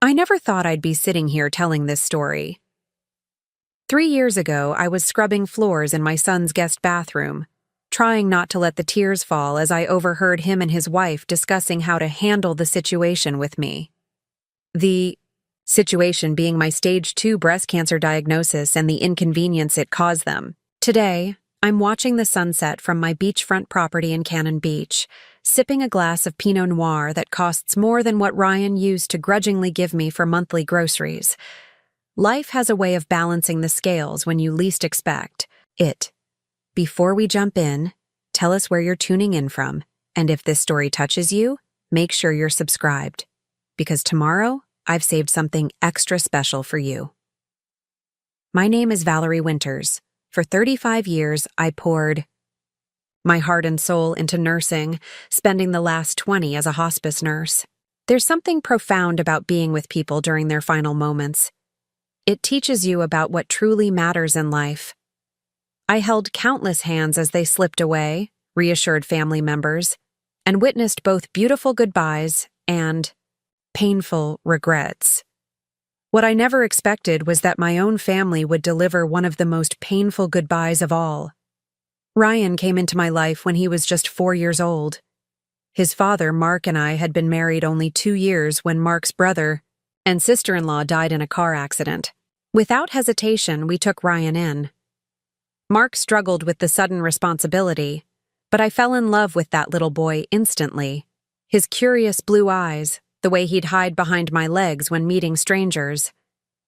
I never thought I'd be sitting here telling this story. 3 years ago, I was scrubbing floors in my son's guest bathroom, trying not to let the tears fall as I overheard him and his wife discussing how to handle the situation with me. The situation being my stage 2 breast cancer diagnosis and the inconvenience it caused them. Today, I'm watching the sunset from my beachfront property in Cannon Beach, sipping a glass of Pinot Noir that costs more than what Ryan used to grudgingly give me for monthly groceries. Life has a way of balancing the scales when you least expect it. Before we jump in, tell us where you're tuning in from, and if this story touches you, make sure you're subscribed, because tomorrow I've saved something extra special for you. My name is Valerie Winters. For 35 years, I poured my heart and soul into nursing, spending the last 20 as a hospice nurse. There's something profound about being with people during their final moments. It teaches you about what truly matters in life. I held countless hands as they slipped away, reassured family members, and witnessed both beautiful goodbyes and painful regrets. What I never expected was that my own family would deliver one of the most painful goodbyes of all. Ryan came into my life when he was just 4 years old. His father, Mark, and I had been married only 2 years when Mark's brother and sister-in-law died in a car accident. Without hesitation, we took Ryan in. Mark struggled with the sudden responsibility, but I fell in love with that little boy instantly. His curious blue eyes, the way he'd hide behind my legs when meeting strangers,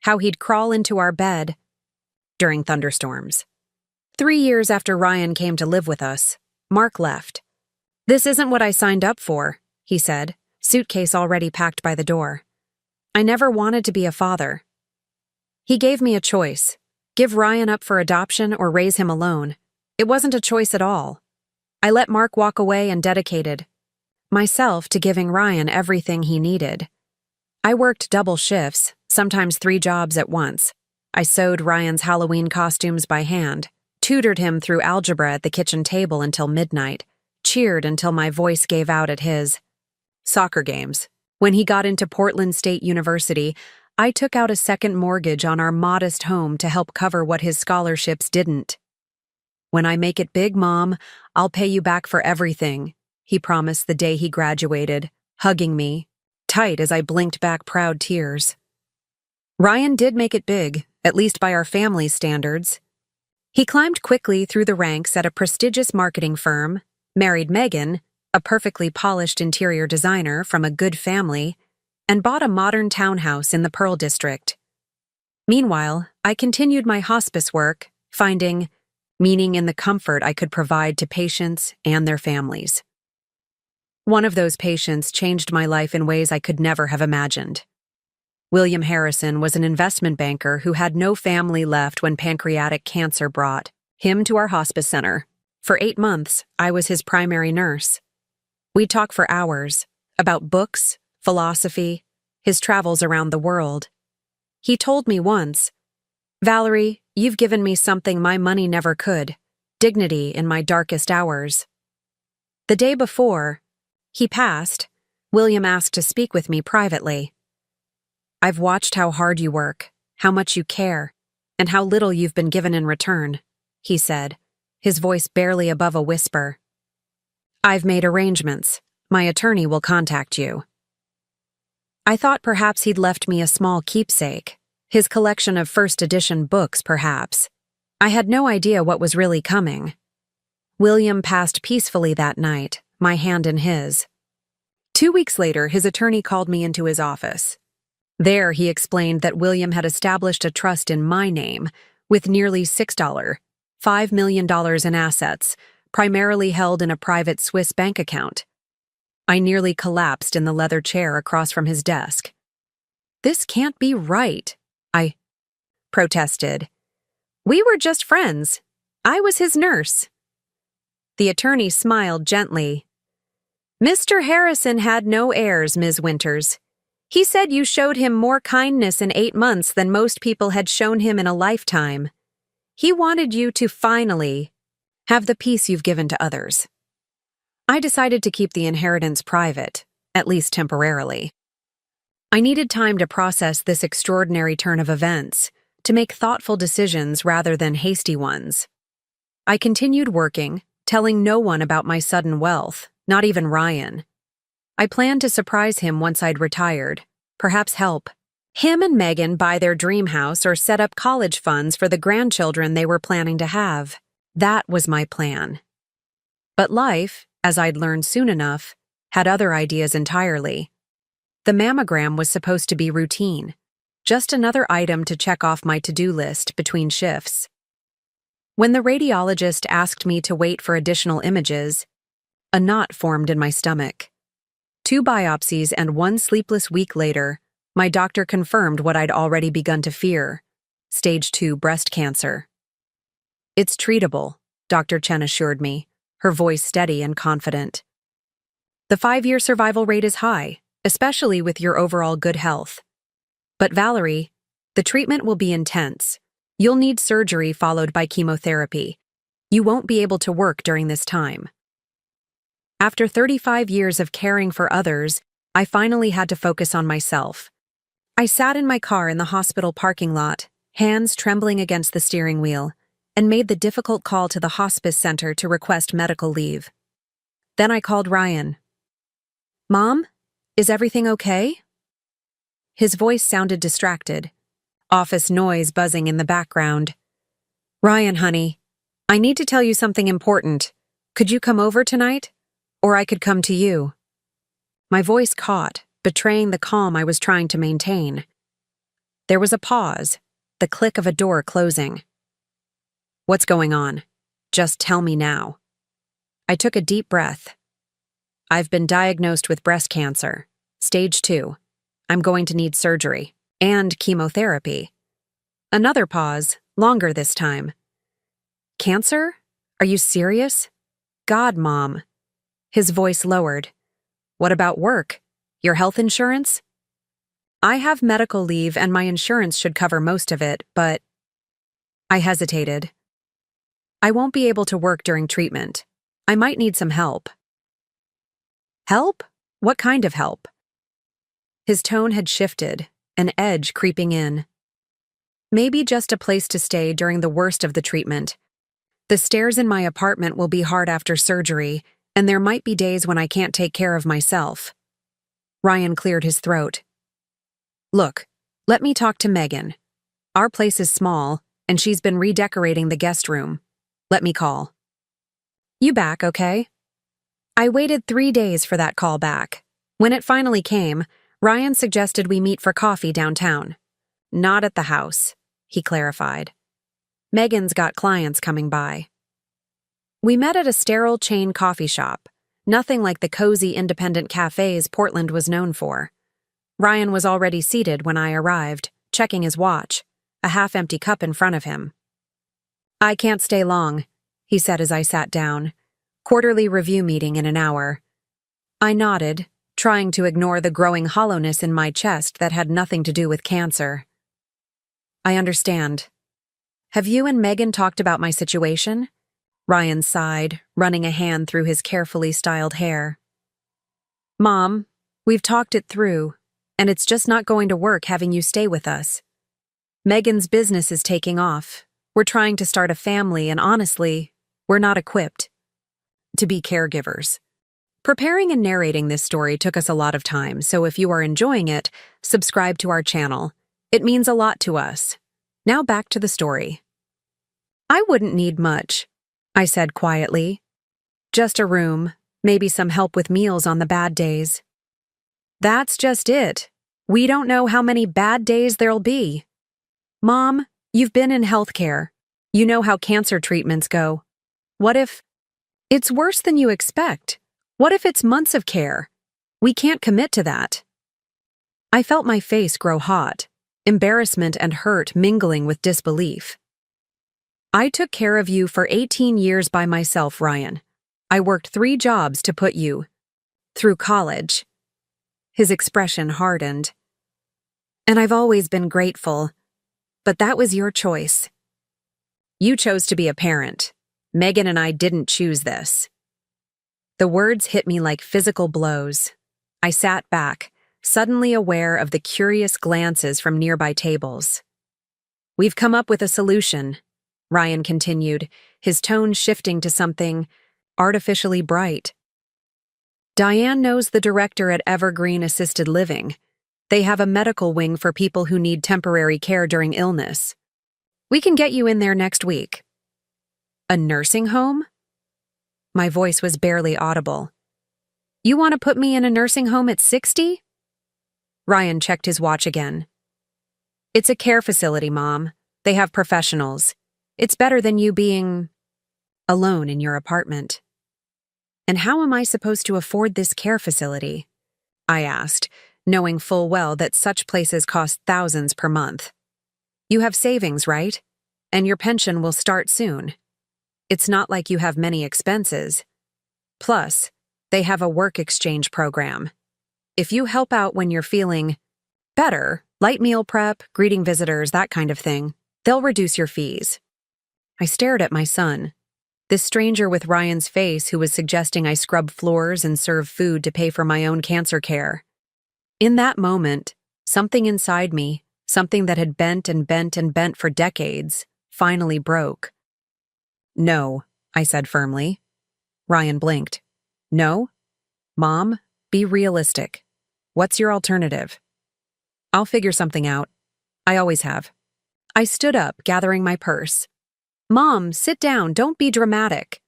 how he'd crawl into our bed during thunderstorms. 3 years after Ryan came to live with us, Mark left. "This isn't what I signed up for," he said, suitcase already packed by the door. "I never wanted to be a father." He gave me a choice: give Ryan up for adoption or raise him alone. It wasn't a choice at all. I let Mark walk away and dedicated myself to giving Ryan everything he needed. I worked double shifts, sometimes 3 jobs at once. I sewed Ryan's Halloween costumes by hand, tutored him through algebra at the kitchen table until midnight, cheered until my voice gave out at his soccer games. When he got into Portland State University, I took out a second mortgage on our modest home to help cover what his scholarships didn't. "When I make it big, Mom, I'll pay you back for everything," he promised the day he graduated, hugging me tight as I blinked back proud tears. Ryan did make it big, at least by our family's standards. He climbed quickly through the ranks at a prestigious marketing firm, married Megan, a perfectly polished interior designer from a good family, and bought a modern townhouse in the Pearl District. Meanwhile, I continued my hospice work, finding meaning in the comfort I could provide to patients and their families. One of those patients changed my life in ways I could never have imagined. William Harrison was an investment banker who had no family left when pancreatic cancer brought him to our hospice center. For 8 months, I was his primary nurse. We'd talk for hours about books, philosophy, his travels around the world. He told me once, "Valerie, you've given me something my money never could, dignity in my darkest hours." The day before he passed, William asked to speak with me privately. "I've watched how hard you work, how much you care, and how little you've been given in return," he said, his voice barely above a whisper. "I've made arrangements. My attorney will contact you." I thought perhaps he'd left me a small keepsake, his collection of first edition books perhaps. I had no idea what was really coming. William passed peacefully that night, my hand in his. 2 weeks later, his attorney called me into his office. There, he explained that William had established a trust in my name, with nearly $5 million in assets, primarily held in a private Swiss bank account. I nearly collapsed in the leather chair across from his desk. "This can't be right," I protested. "We were just friends. I was his nurse." The attorney smiled gently. "Mr. Harrison had no heirs, Ms. Winters. He said you showed him more kindness in 8 months than most people had shown him in a lifetime. He wanted you to finally have the peace you've given to others." I decided to keep the inheritance private, at least temporarily. I needed time to process this extraordinary turn of events, to make thoughtful decisions rather than hasty ones. I continued working, telling no one about my sudden wealth, not even Ryan. I planned to surprise him once I'd retired, perhaps help him and Megan buy their dream house or set up college funds for the grandchildren they were planning to have. That was my plan. But life, as I'd learned soon enough, had other ideas entirely. The mammogram was supposed to be routine, just another item to check off my to-do list between shifts. When the radiologist asked me to wait for additional images, a knot formed in my stomach. 2 biopsies and 1 sleepless week later, my doctor confirmed what I'd already begun to fear: stage 2 breast cancer. It's treatable, Dr. Chen assured me, her voice steady and confident. The 5-year survival rate is high, especially with your overall good health. But Valerie, the treatment will be intense. You'll need surgery followed by chemotherapy. You won't be able to work during this time. After 35 years of caring for others, I finally had to focus on myself. I sat in my car in the hospital parking lot, hands trembling against the steering wheel, and made the difficult call to the hospice center to request medical leave. Then I called Ryan. "Mom, is everything okay?" His voice sounded distracted, office noise buzzing in the background. "Ryan, honey, I need to tell you something important. Could you come over tonight? Or I could come to you." My voice caught, betraying the calm I was trying to maintain. There was a pause, the click of a door closing. "What's going on? Just tell me now." I took a deep breath. "I've been diagnosed with breast cancer, stage 2. I'm going to need surgery and chemotherapy." Another pause, longer this time. "Cancer? Are you serious? God, Mom." His voice lowered. "What about work? Your health insurance?" "I have medical leave and my insurance should cover most of it, but..." I hesitated. "I won't be able to work during treatment. I might need some help." "Help? What kind of help?" His tone had shifted, an edge creeping in. "Maybe just a place to stay during the worst of the treatment. The stairs in my apartment will be hard after surgery, and there might be days when I can't take care of myself." Ryan cleared his throat. "Look, let me talk to Megan. Our place is small, and she's been redecorating the guest room. Let me call." "You back, okay?" I waited 3 days for that call back. When it finally came, Ryan suggested we meet for coffee downtown. "Not at the house," he clarified. "Megan's got clients coming by." We met at a sterile chain coffee shop, nothing like the cozy independent cafes Portland was known for. Ryan was already seated when I arrived, checking his watch, a half-empty cup in front of him. "I can't stay long," he said as I sat down. "Quarterly review meeting in an hour." I nodded, trying to ignore the growing hollowness in my chest that had nothing to do with cancer. "I understand. Have you and Megan talked about my situation?" Ryan sighed, running a hand through his carefully styled hair. "Mom, we've talked it through, and it's just not going to work having you stay with us. Megan's business is taking off. We're trying to start a family, and honestly, we're not equipped to be caregivers." Preparing and narrating this story took us a lot of time, so if you are enjoying it, subscribe to our channel. It means a lot to us. Now back to the story. "I wouldn't need much," I said quietly. "Just a room, maybe some help with meals on the bad days." "That's just it. We don't know how many bad days there'll be. Mom, you've been in healthcare. You know how cancer treatments go. What if it's worse than you expect? What if it's months of care? We can't commit to that." I felt my face grow hot, embarrassment and hurt mingling with disbelief. "I took care of you for 18 years by myself, Ryan. I worked 3 jobs to put you through college." His expression hardened. "And I've always been grateful, but that was your choice. You chose to be a parent. Megan and I didn't choose this." The words hit me like physical blows. I sat back, suddenly aware of the curious glances from nearby tables. "We've come up with a solution," Ryan continued, his tone shifting to something artificially bright. "Diane knows the director at Evergreen Assisted Living. They have a medical wing for people who need temporary care during illness. We can get you in there next week." "A nursing home?" My voice was barely audible. "You want to put me in a nursing home at 60? Ryan checked his watch again. "It's a care facility, Mom. They have professionals. It's better than you being alone in your apartment." "And how am I supposed to afford this care facility?" I asked, knowing full well that such places cost thousands per month. "You have savings, right? And your pension will start soon. It's not like you have many expenses. Plus, they have a work exchange program. If you help out when you're feeling better, light meal prep, greeting visitors, that kind of thing, they'll reduce your fees." I stared at my son, this stranger with Ryan's face who was suggesting I scrub floors and serve food to pay for my own cancer care. In that moment, something inside me, something that had bent and bent and bent for decades, finally broke. "No," I said firmly. Ryan blinked. "No? Mom, be realistic. What's your alternative?" "I'll figure something out. I always have." I stood up, gathering my purse. "Mom, sit down, don't be dramatic."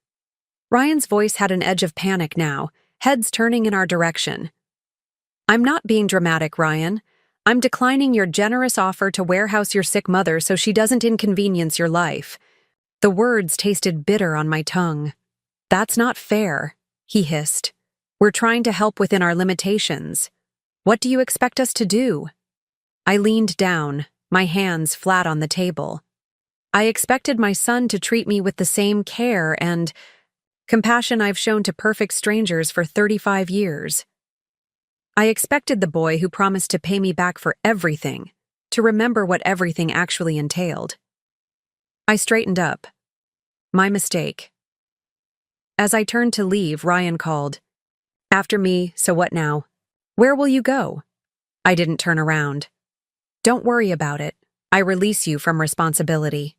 Ryan's voice had an edge of panic now, heads turning in our direction. "I'm not being dramatic, Ryan. I'm declining your generous offer to warehouse your sick mother so she doesn't inconvenience your life." The words tasted bitter on my tongue. "That's not fair," he hissed. "We're trying to help within our limitations. What do you expect us to do?" I leaned down, my hands flat on the table. I expected my son to treat me with the same care and compassion I've shown to perfect strangers for 35 years. I expected the boy who promised to pay me back for everything, to remember what everything actually entailed. I straightened up. My mistake. As I turned to leave, Ryan called, "After me, so what now? Where will you go?" I didn't turn around. "Don't worry about it. I release you from responsibility."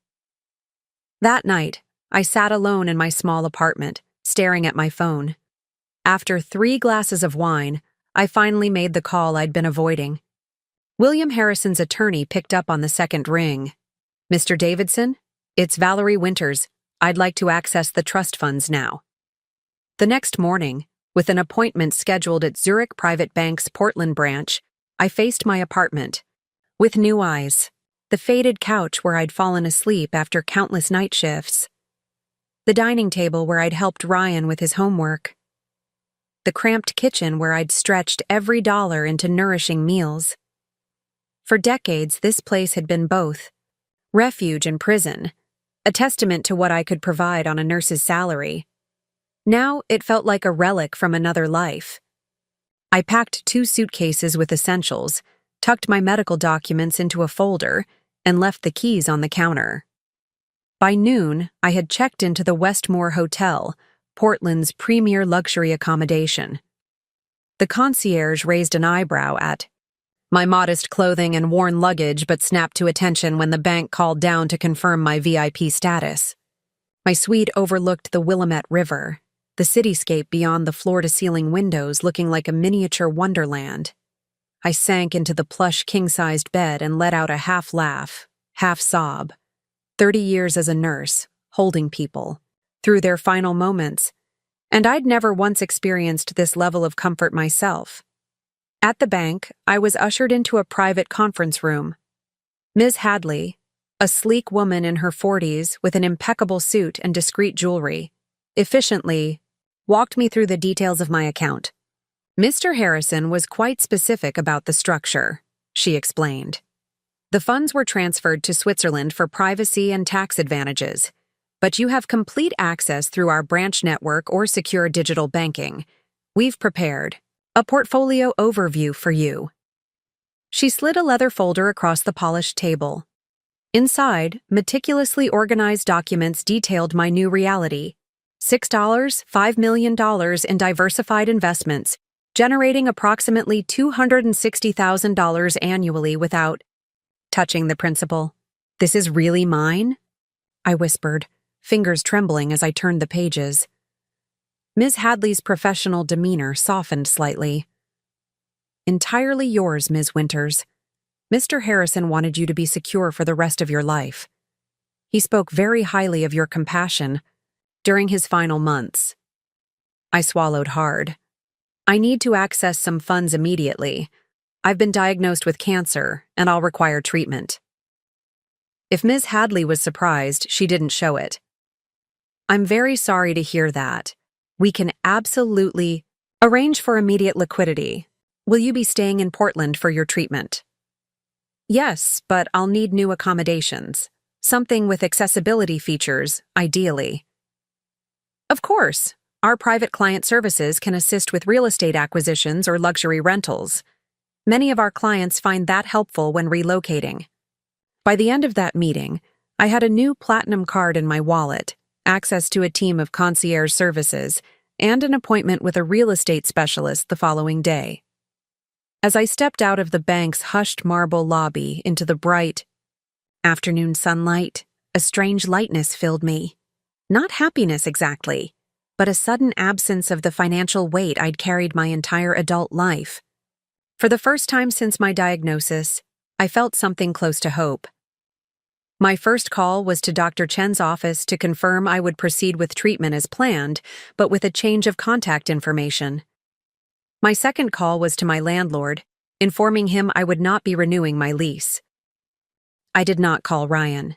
That night, I sat alone in my small apartment, staring at my phone. After 3 glasses of wine, I finally made the call I'd been avoiding. William Harrison's attorney picked up on the second ring. "Mr. Davidson, it's Valerie Winters. I'd like to access the trust funds now." The next morning, with an appointment scheduled at Zurich Private Bank's Portland branch, I faced my apartment. With new eyes, the faded couch where I'd fallen asleep after countless night shifts, the dining table where I'd helped Ryan with his homework, the cramped kitchen where I'd stretched every dollar into nourishing meals. For decades, this place had been both refuge and prison, a testament to what I could provide on a nurse's salary. Now it felt like a relic from another life. I packed 2 suitcases with essentials, tucked my medical documents into a folder, and left the keys on the counter. By noon, I had checked into the Westmore Hotel, Portland's premier luxury accommodation. The concierge raised an eyebrow at my modest clothing and worn luggage, but snapped to attention when the bank called down to confirm my VIP status. My suite overlooked the Willamette River, the cityscape beyond the floor-to-ceiling windows looking like a miniature wonderland. I sank into the plush king-sized bed and let out a half-laugh, half-sob. 30 years as a nurse, holding people, through their final moments, and I'd never once experienced this level of comfort myself. At the bank, I was ushered into a private conference room. Ms. Hadley, a sleek woman in her 40s with an impeccable suit and discreet jewelry, efficiently walked me through the details of my account. "Mr. Harrison was quite specific about the structure," she explained. "The funds were transferred to Switzerland for privacy and tax advantages, but you have complete access through our branch network or secure digital banking. We've prepared a portfolio overview for you." She slid a leather folder across the polished table. Inside, meticulously organized documents detailed my new reality: $6, $5 million in diversified investments, generating approximately $260,000 annually without touching the principal. This is really mine? I whispered, fingers trembling as I turned the pages. Ms. Hadley's professional demeanor softened slightly. Entirely yours, Ms. Winters. Mr. Harrison wanted you to be secure for the rest of your life. He spoke very highly of your compassion during his final months. I swallowed hard. I need to access some funds immediately. I've been diagnosed with cancer, and I'll require treatment. If Ms. Hadley was surprised, she didn't show it. I'm very sorry to hear that. We can absolutely arrange for immediate liquidity. Will you be staying in Portland for your treatment? Yes, but I'll need new accommodations. Something with accessibility features, ideally. Of course, our private client services can assist with real estate acquisitions or luxury rentals. Many of our clients find that helpful when relocating. By the end of that meeting, I had a new platinum card in my wallet, access to a team of concierge services, and an appointment with a real estate specialist the following day. As I stepped out of the bank's hushed marble lobby into the bright afternoon sunlight, a strange lightness filled me. Not happiness exactly, but a sudden absence of the financial weight I'd carried my entire adult life. For the first time since my diagnosis, I felt something close to hope. My first call was to Dr. Chen's office to confirm I would proceed with treatment as planned, but with a change of contact information. My second call was to my landlord, informing him I would not be renewing my lease. I did not call Ryan.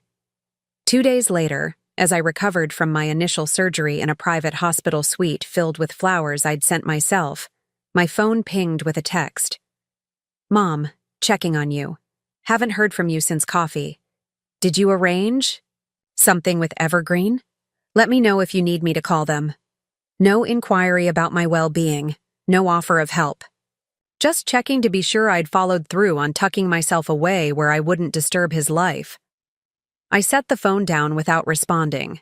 2 days later, as I recovered from my initial surgery in a private hospital suite filled with flowers I'd sent myself, my phone pinged with a text. Mom, checking on you. Haven't heard from you since coffee. Did you arrange something with Evergreen? Let me know if you need me to call them. No inquiry about my well-being. No offer of help. Just checking to be sure I'd followed through on tucking myself away where I wouldn't disturb his life. I set the phone down without responding.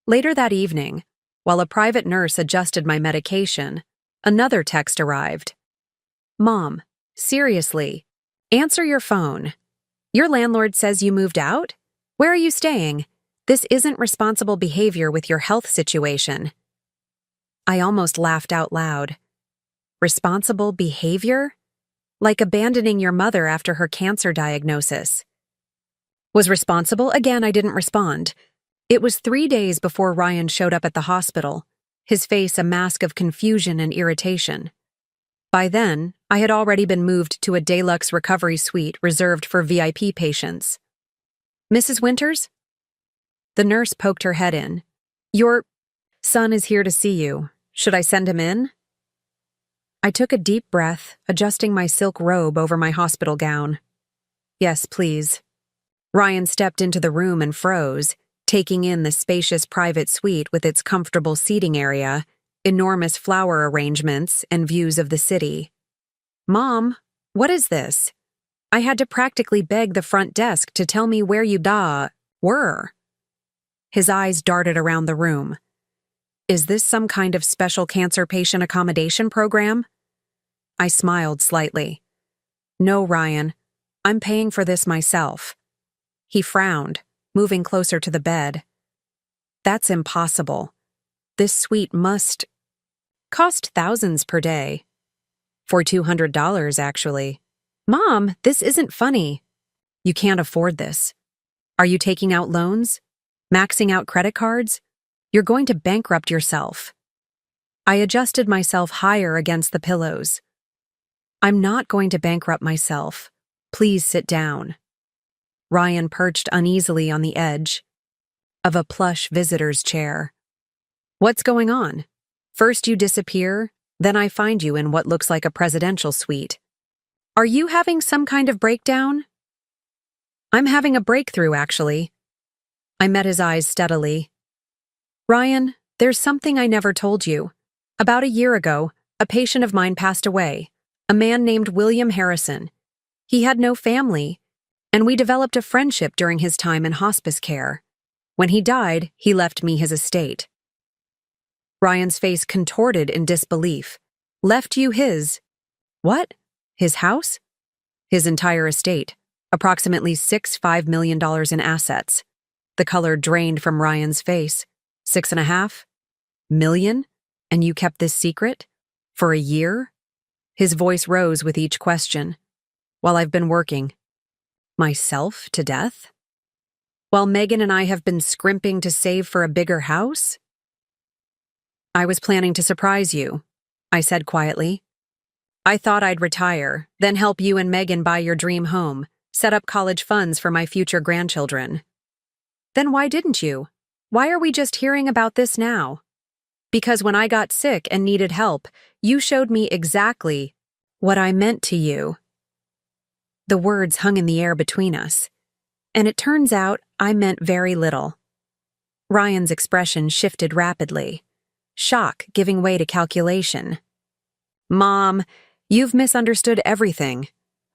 Later that evening, while a private nurse adjusted my medication, another text arrived. Mom, seriously, answer your phone. Your landlord says you moved out? Where are you staying? This isn't responsible behavior with your health situation. I almost laughed out loud. Responsible behavior? Like abandoning your mother after her cancer diagnosis. Was responsible? Again, I didn't respond. It was 3 days before Ryan showed up at the hospital, his face a mask of confusion and irritation. By then, I had already been moved to a deluxe recovery suite reserved for VIP patients. Mrs. Winters? The nurse poked her head in. Your son is here to see you. Should I send him in? I took a deep breath, adjusting my silk robe over my hospital gown. Yes, please. Ryan stepped into the room and froze, taking in the spacious private suite with its comfortable seating area, enormous flower arrangements, and views of the city. Mom, what is this? I had to practically beg the front desk to tell me where you were. His eyes darted around the room. Is this some kind of special cancer patient accommodation program? I smiled slightly. No, Ryan. I'm paying for this myself. He frowned, moving closer to the bed. That's impossible. This suite must cost thousands per day. For $200, actually. Mom, this isn't funny. You can't afford this. Are you taking out loans? Maxing out credit cards? You're going to bankrupt yourself. I adjusted myself higher against the pillows. I'm not going to bankrupt myself. Please sit down. Ryan perched uneasily on the edge of a plush visitor's chair. What's going on? First you disappear, then I find you in what looks like a presidential suite. Are you having some kind of breakdown? I'm having a breakthrough, actually. I met his eyes steadily. Ryan, there's something I never told you. About a year ago, a patient of mine passed away, a man named William Harrison. He had no family, and we developed a friendship during his time in hospice care. When he died, he left me his estate. Ryan's face contorted in disbelief. Left you his. What? His house? His entire estate. Approximately $5 million in assets. The color drained from Ryan's face. 6.5 million? And you kept this secret? For a year? His voice rose with each question. While I've been working. Myself to death? While Megan and I have been scrimping to save for a bigger house? I was planning to surprise you, I said quietly. I thought I'd retire, then help you and Megan buy your dream home, set up college funds for my future grandchildren. Then why didn't you? Why are we just hearing about this now? Because when I got sick and needed help, you showed me exactly what I meant to you. The words hung in the air between us, and it turns out I meant very little. Ryan's expression shifted rapidly, shock giving way to calculation. Mom, you've misunderstood everything.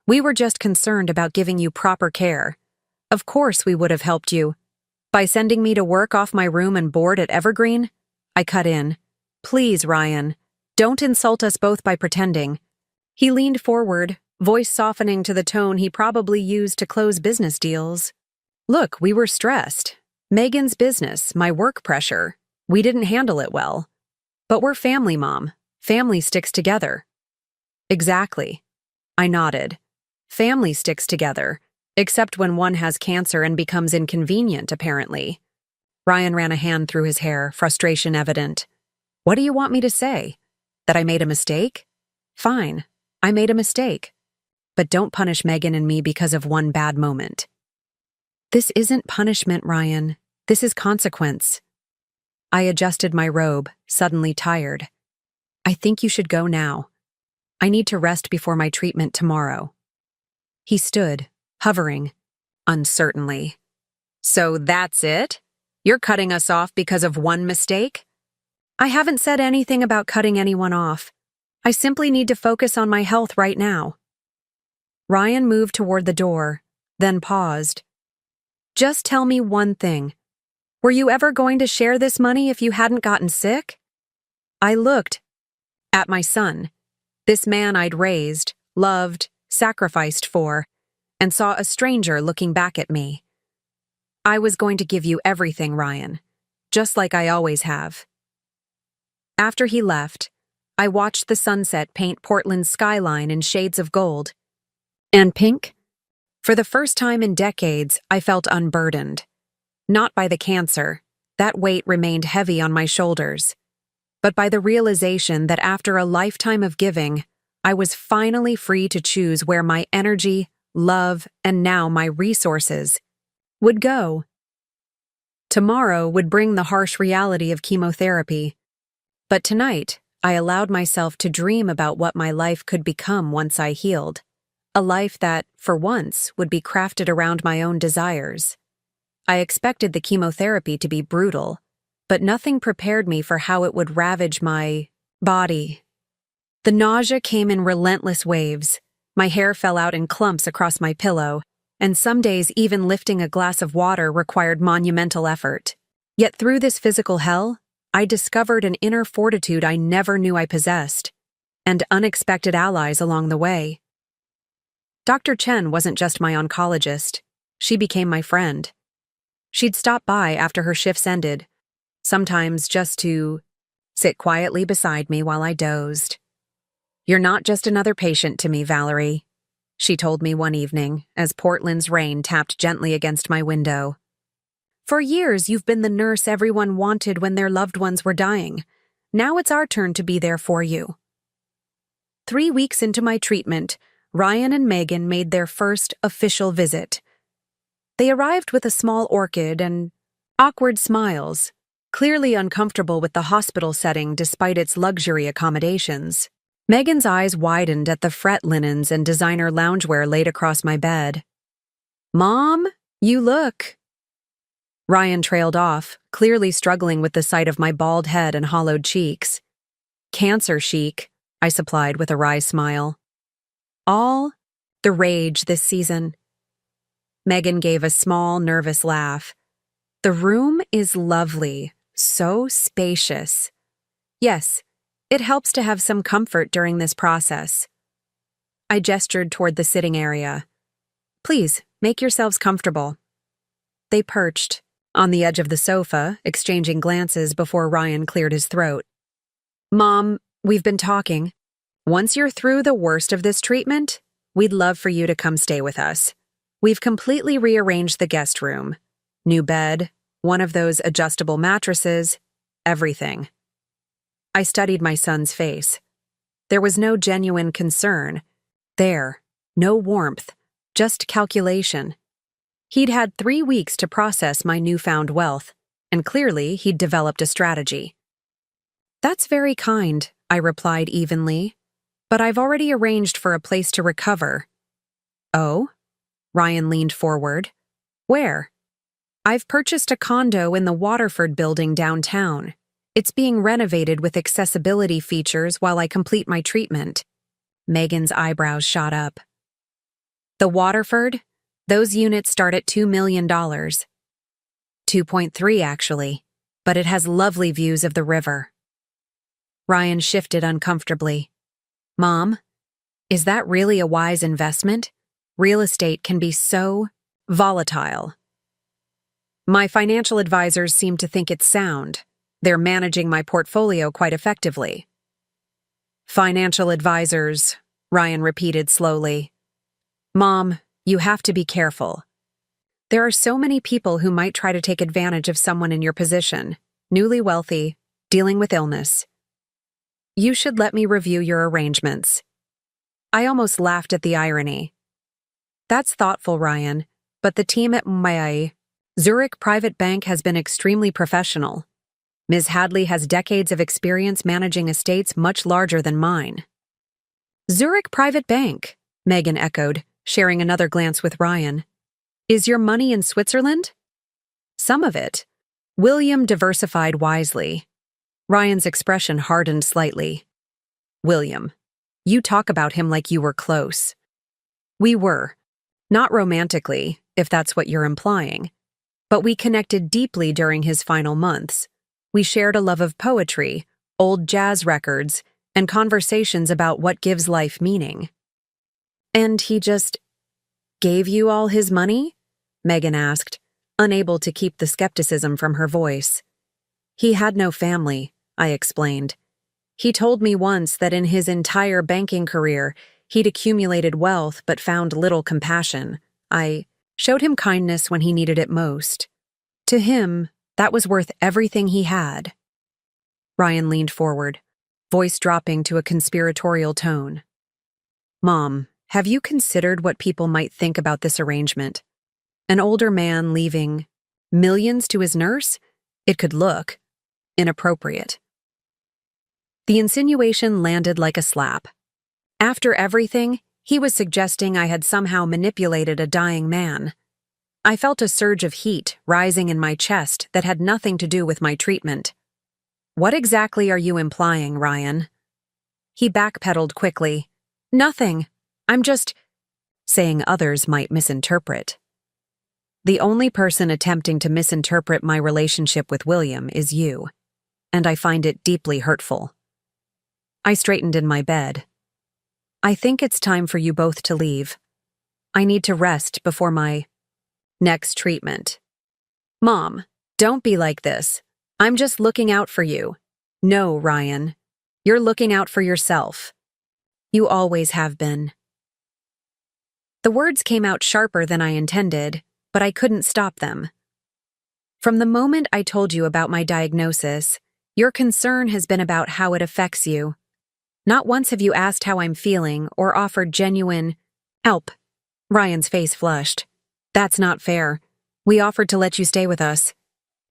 We were just concerned about giving you proper care. Of course we would have helped you. By sending me to work off my room and board at Evergreen? I cut in. Please, Ryan, don't insult us both by pretending. He leaned forward, voice softening to the tone he probably used to close business deals. Look, we were stressed. Megan's business, my work pressure. We didn't handle it well. But we're family, Mom. Family sticks together. Exactly. I nodded. Family sticks together, except when one has cancer and becomes inconvenient, apparently. Ryan ran a hand through his hair, frustration evident. What do you want me to say? That I made a mistake? Fine, I made a mistake. But don't punish Megan and me because of one bad moment. This isn't punishment, Ryan. This is consequence. I adjusted my robe, suddenly tired. I think you should go now. I need to rest before my treatment tomorrow. He stood, hovering, uncertainly. So that's it? You're cutting us off because of one mistake? I haven't said anything about cutting anyone off. I simply need to focus on my health right now. Ryan moved toward the door, then paused. Just tell me one thing. Were you ever going to share this money if you hadn't gotten sick? I looked at my son, this man I'd raised, loved, sacrificed for, and saw a stranger looking back at me. I was going to give you everything, Ryan, just like I always have. After he left, I watched the sunset paint Portland's skyline in shades of gold and pink. For the first time in decades, I felt unburdened. Not by the cancer, that weight remained heavy on my shoulders, but by the realization that after a lifetime of giving, I was finally free to choose where my energy, love, and now my resources would go. Tomorrow would bring the harsh reality of chemotherapy, but tonight I allowed myself to dream about what my life could become once I healed, a life that, for once, would be crafted around my own desires. I expected the chemotherapy to be brutal, but nothing prepared me for how it would ravage my body. The nausea came in relentless waves. My hair fell out in clumps across my pillow, and some days even lifting a glass of water required monumental effort. Yet through this physical hell, I discovered an inner fortitude I never knew I possessed, and unexpected allies along the way. Dr. Chen wasn't just my oncologist. She became my friend. She'd stop by after her shifts ended, sometimes just to sit quietly beside me while I dozed. You're not just another patient to me, Valerie, she told me one evening as Portland's rain tapped gently against my window. For years, you've been the nurse everyone wanted when their loved ones were dying. Now it's our turn to be there for you. 3 weeks into my treatment, Ryan and Megan made their first official visit. They arrived with a small orchid and awkward smiles, clearly uncomfortable with the hospital setting despite its luxury accommodations. Megan's eyes widened at the fret linens and designer loungewear laid across my bed. Mom, you look. Ryan trailed off, clearly struggling with the sight of my bald head and hollowed cheeks. Cancer chic, I supplied with a wry smile. All the rage this season. Megan gave a small, nervous laugh. The room is lovely, so spacious. Yes, It helps to have some comfort during this process. I gestured toward the sitting area. Please, make yourselves comfortable. They perched on the edge of the sofa, exchanging glances before Ryan cleared his throat. Mom, we've been talking. Once you're through the worst of this treatment, we'd love for you to come stay with us. We've completely rearranged the guest room. New bed, one of those adjustable mattresses, everything. I studied my son's face. There was no genuine concern. No warmth, just calculation. He'd had 3 weeks to process my newfound wealth, and clearly he'd developed a strategy. That's very kind, I replied evenly, but I've already arranged for a place to recover. Oh? Ryan leaned forward. Where? I've purchased a condo in the Waterford building downtown. It's being renovated with accessibility features while I complete my treatment. Megan's eyebrows shot up. The Waterford? Those units start at $2 million. 2.3 actually, but it has lovely views of the river. Ryan shifted uncomfortably. Mom, is that really a wise investment? Real estate can be so volatile. My financial advisors seem to think it's sound. They're managing my portfolio quite effectively. Financial advisors, Ryan repeated slowly. Mom, you have to be careful. There are so many people who might try to take advantage of someone in your position, newly wealthy, dealing with illness. You should let me review your arrangements. I almost laughed at the irony. That's thoughtful, Ryan, but the team at my Zurich Private Bank has been extremely professional. Ms. Hadley has decades of experience managing estates much larger than mine. Zurich Private Bank, Megan echoed, sharing another glance with Ryan. Is your money in Switzerland? Some of it. William diversified wisely. Ryan's expression hardened slightly. William, you talk about him like you were close. We were. Not romantically, if that's what you're implying. But we connected deeply during his final months. We shared a love of poetry, old jazz records, and conversations about what gives life meaning. And he just gave you all his money? Megan asked, unable to keep the skepticism from her voice. He had no family, I explained. He told me once that in his entire banking career, he'd accumulated wealth but found little compassion. I showed him kindness when he needed it most. To him, that was worth everything he had. Ryan leaned forward, voice dropping to a conspiratorial tone. Mom, have you considered what people might think about this arrangement? An older man leaving millions to his nurse? It could look inappropriate. The insinuation landed like a slap. After everything, he was suggesting I had somehow manipulated a dying man. I felt a surge of heat rising in my chest that had nothing to do with my treatment. What exactly are you implying, Ryan? He backpedaled quickly. Nothing. I'm just saying others might misinterpret. The only person attempting to misinterpret my relationship with William is you, and I find it deeply hurtful. I straightened in my bed. I think it's time for you both to leave. I need to rest before my next treatment. Mom, don't be like this. I'm just looking out for you. No, Ryan. You're looking out for yourself. You always have been. The words came out sharper than I intended, but I couldn't stop them. From the moment I told you about my diagnosis, your concern has been about how it affects you. Not once have you asked how I'm feeling or offered genuine help. Ryan's face flushed. That's not fair. We offered to let you stay with us.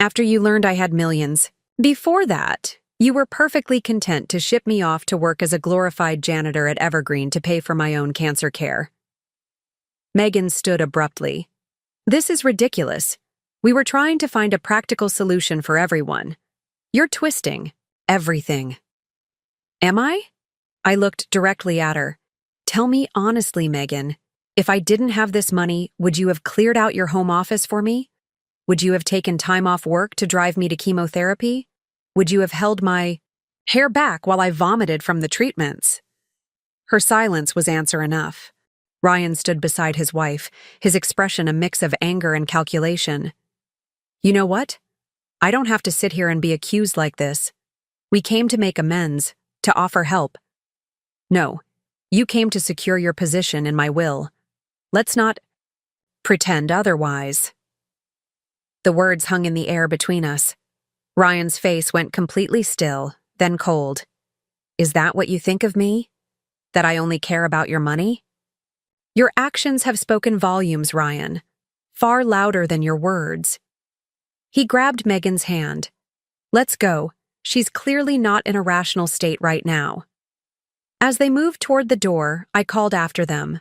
After you learned I had millions. Before that, you were perfectly content to ship me off to work as a glorified janitor at Evergreen to pay for my own cancer care. Megan stood abruptly. This is ridiculous. We were trying to find a practical solution for everyone. You're twisting everything. Am I? I looked directly at her. Tell me honestly, Megan, if I didn't have this money, would you have cleared out your home office for me? Would you have taken time off work to drive me to chemotherapy? Would you have held my Hair back while I vomited from the treatments. Her silence was answer enough. Ryan stood beside his wife, his expression a mix of anger and calculation. You know what? I don't have to sit here and be accused like this. We came to make amends, to offer help. No, you came to secure your position in my will. Let's not pretend otherwise. The words hung in the air between us. Ryan's face went completely still, then cold. Is that what you think of me? That I only care about your money? Your actions have spoken volumes, Ryan. Far louder than your words. He grabbed Megan's hand. Let's go. She's clearly not in a rational state right now. As they moved toward the door, I called after them.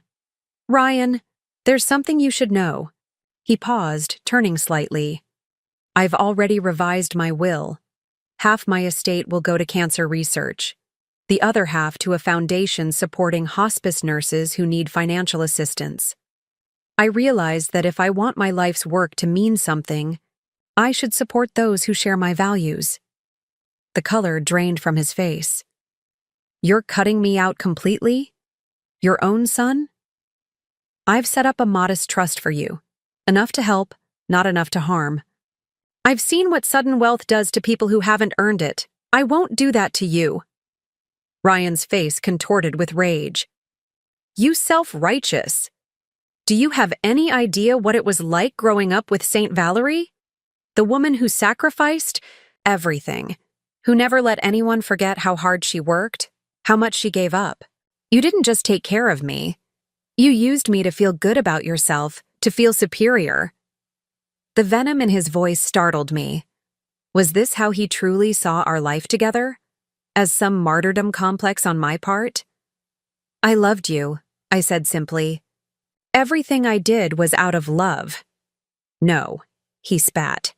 Ryan, there's something you should know. He paused, turning slightly. I've already revised my will. Half my estate will go to cancer research. The other half to a foundation supporting hospice nurses who need financial assistance. I realized that if I want my life's work to mean something, I should support those who share my values. The color drained from his face. You're cutting me out completely? Your own son? I've set up a modest trust for you. Enough to help, not enough to harm. I've seen what sudden wealth does to people who haven't earned it. I won't do that to you. Ryan's face contorted with rage. You self-righteous. Do you have any idea what it was like growing up with Saint Valerie? The woman who sacrificed everything, who never let anyone forget how hard she worked, how much she gave up. You didn't just take care of me. You used me to feel good about yourself, to feel superior. The venom in his voice startled me. Was this how he truly saw our life together? As some martyrdom complex on my part? I loved you, I said simply. Everything I did was out of love. No, he spat.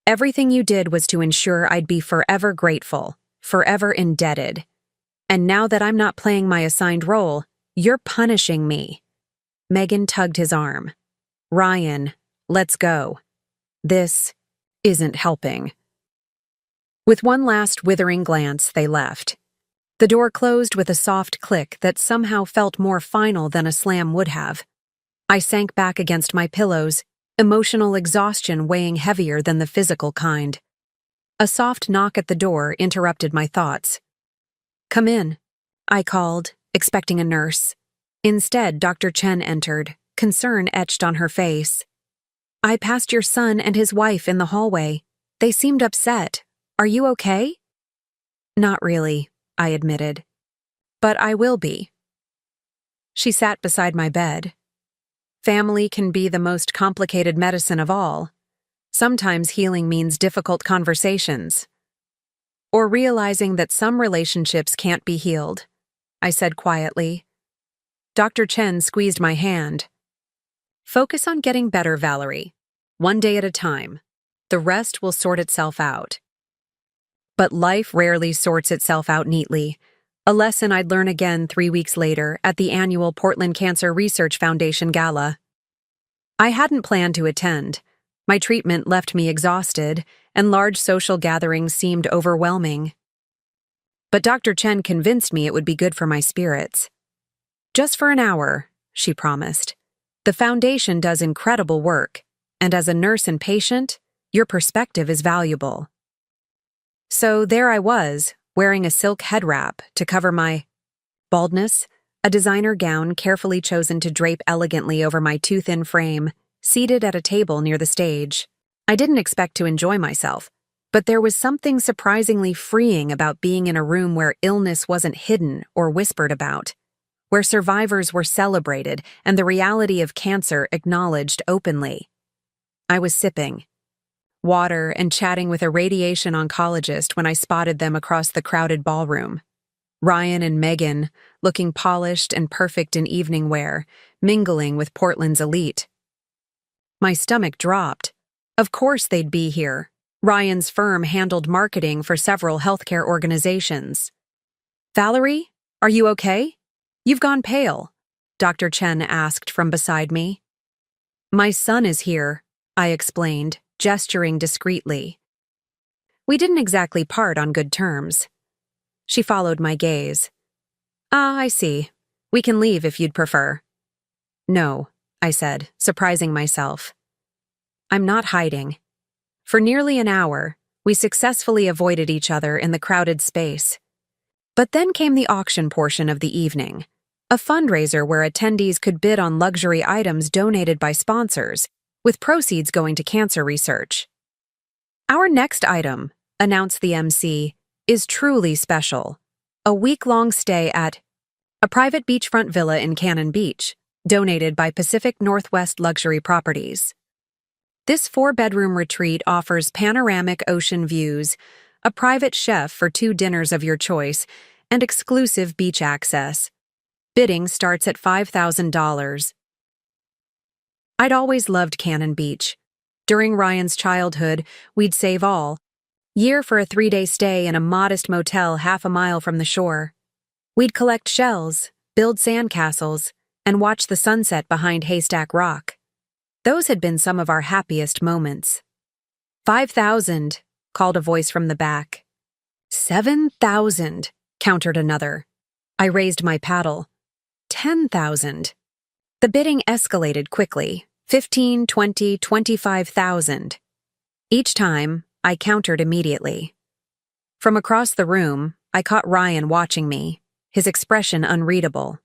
Everything you did was to ensure I'd be forever grateful, forever indebted. And now that I'm not playing my assigned role, you're punishing me. Megan tugged his arm. Ryan, let's go. This isn't helping. With one last withering glance, they left. The door closed with a soft click that somehow felt more final than a slam would have. I sank back against my pillows, emotional exhaustion weighing heavier than the physical kind. A soft knock at the door interrupted my thoughts. Come in, I called, expecting a nurse. Instead, Dr. Chen entered, concern etched on her face. I passed your son and his wife in the hallway. They seemed upset. Are you okay? Not really, I admitted. But I will be. She sat beside my bed. Family can be the most complicated medicine of all. Sometimes healing means difficult conversations. Or realizing that some relationships can't be healed, I said quietly. Dr. Chen squeezed my hand. Focus on getting better, Valerie. One day at a time. The rest will sort itself out. But life rarely sorts itself out neatly, a lesson I'd learn again 3 weeks later at the annual Portland Cancer Research Foundation Gala. I hadn't planned to attend. My treatment left me exhausted, and large social gatherings seemed overwhelming. But Dr. Chen convinced me it would be good for my spirits. Just for an hour, she promised. The foundation does incredible work, and as a nurse and patient, your perspective is valuable. So there I was, wearing a silk head wrap to cover my baldness, a designer gown carefully chosen to drape elegantly over my too-thin frame, seated at a table near the stage. I didn't expect to enjoy myself, but there was something surprisingly freeing about being in a room where illness wasn't hidden or whispered about, where survivors were celebrated and the reality of cancer acknowledged openly. I was sipping water and chatting with a radiation oncologist when I spotted them across the crowded ballroom. Ryan and Megan, looking polished and perfect in evening wear, mingling with Portland's elite. My stomach dropped. Of course they'd be here. Ryan's firm handled marketing for several healthcare organizations. Valerie, are you okay? You've gone pale, Dr. Chen asked from beside me. My son is here, I explained, gesturing discreetly. We didn't exactly part on good terms. She followed my gaze. Ah, I see. We can leave if you'd prefer. No, I said, surprising myself. I'm not hiding. For nearly an hour, we successfully avoided each other in the crowded space. But then came the auction portion of the evening, a fundraiser where attendees could bid on luxury items donated by sponsors, with proceeds going to cancer research. Our next item, announced the MC, is truly special. A week-long stay at a private beachfront villa in Cannon Beach, donated by Pacific Northwest Luxury Properties. This 4-bedroom retreat offers panoramic ocean views, a private chef for 2 dinners of your choice, and exclusive beach access. Bidding starts at $5,000. I'd always loved Cannon Beach. During Ryan's childhood, we'd save all year for a 3-day stay in a modest motel half a mile from the shore. We'd collect shells, build sandcastles, and watch the sunset behind Haystack Rock. Those had been some of our happiest moments. 5,000, called a voice from the back. 7,000, countered another. I raised my paddle. 10,000. The bidding escalated quickly. 15, 20, 25,000. Each time, I countered immediately. From across the room, I caught Ryan watching me, his expression unreadable.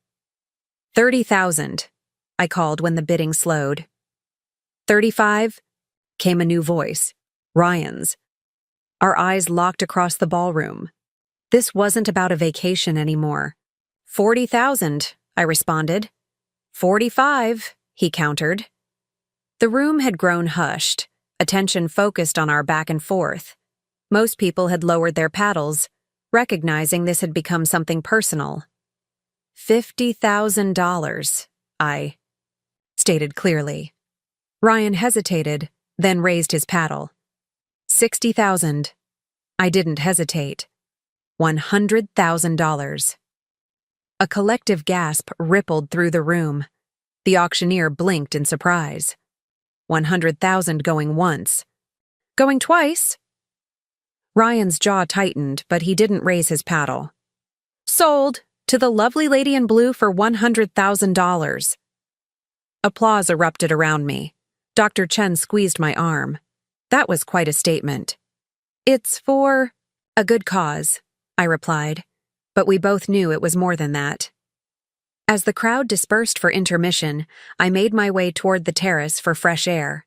30,000, I called when the bidding slowed. 35, came a new voice, Ryan's. Our eyes locked across the ballroom. This wasn't about a vacation anymore. 40,000, I responded. 45, he countered. The room had grown hushed, attention focused on our back and forth. Most people had lowered their paddles, recognizing this had become something personal. $50,000, I stated clearly. Ryan hesitated, then raised his paddle. 60,000. I didn't hesitate. $100,000. A collective gasp rippled through the room. The auctioneer blinked in surprise. 100,000 going once. Going twice? Ryan's jaw tightened, but he didn't raise his paddle. Sold to the lovely lady in blue for $100,000. Applause erupted around me. Dr. Chen squeezed my arm. That was quite a statement. It's for a good cause, I replied, but we both knew it was more than that. As the crowd dispersed for intermission, I made my way toward the terrace for fresh air.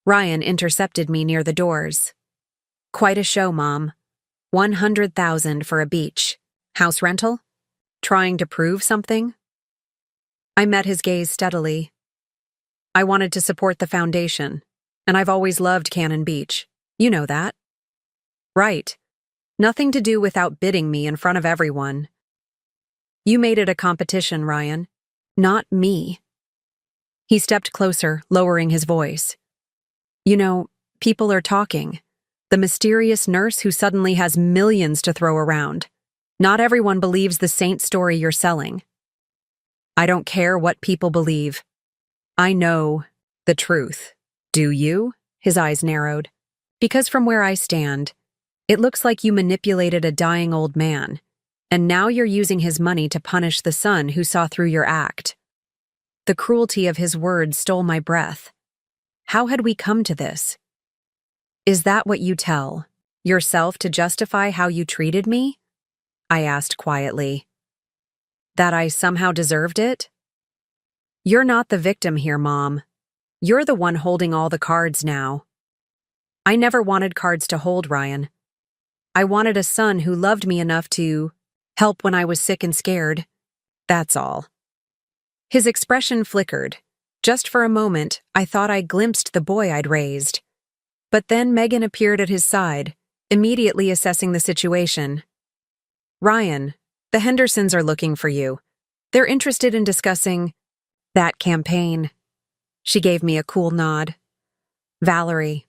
Ryan intercepted me near the doors. Quite a show, Mom. 100,000 for a beach. House rental? Trying to prove something? I met his gaze steadily. I wanted to support the foundation, and I've always loved Cannon Beach. You know that. Right. Nothing to do with outbidding me in front of everyone. You made it a competition, Ryan. Not me. He stepped closer, lowering his voice. You know, people are talking. The mysterious nurse who suddenly has millions to throw around. Not everyone believes the saint story you're selling. I don't care what people believe. I know the truth. Do you? His eyes narrowed. Because from where I stand, it looks like you manipulated a dying old man, and now you're using his money to punish the son who saw through your act. The cruelty of his words stole my breath. How had we come to this? Is that what you tell yourself to justify how you treated me? I asked quietly. That I somehow deserved it? You're not the victim here, Mom. You're the one holding all the cards now. I never wanted cards to hold, Ryan. I wanted a son who loved me enough to help when I was sick and scared. That's all. His expression flickered. Just for a moment, I thought I glimpsed the boy I'd raised. But then Megan appeared at his side, immediately assessing the situation. Ryan, the Hendersons are looking for you. They're interested in discussing that campaign. She gave me a cool nod. Valerie.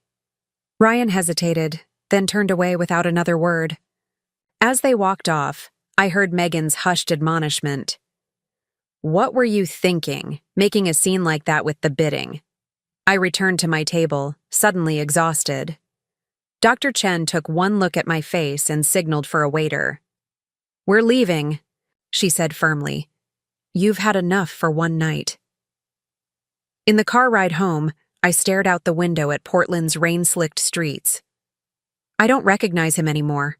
Ryan hesitated, then turned away without another word. As they walked off, I heard Megan's hushed admonishment. What were you thinking, making a scene like that with the bidding? I returned to my table, suddenly exhausted. Dr. Chen took one look at my face and signaled for a waiter. "We're leaving," she said firmly. "You've had enough for one night." In the car ride home, I stared out the window at Portland's rain-slicked streets. "I don't recognize him anymore,"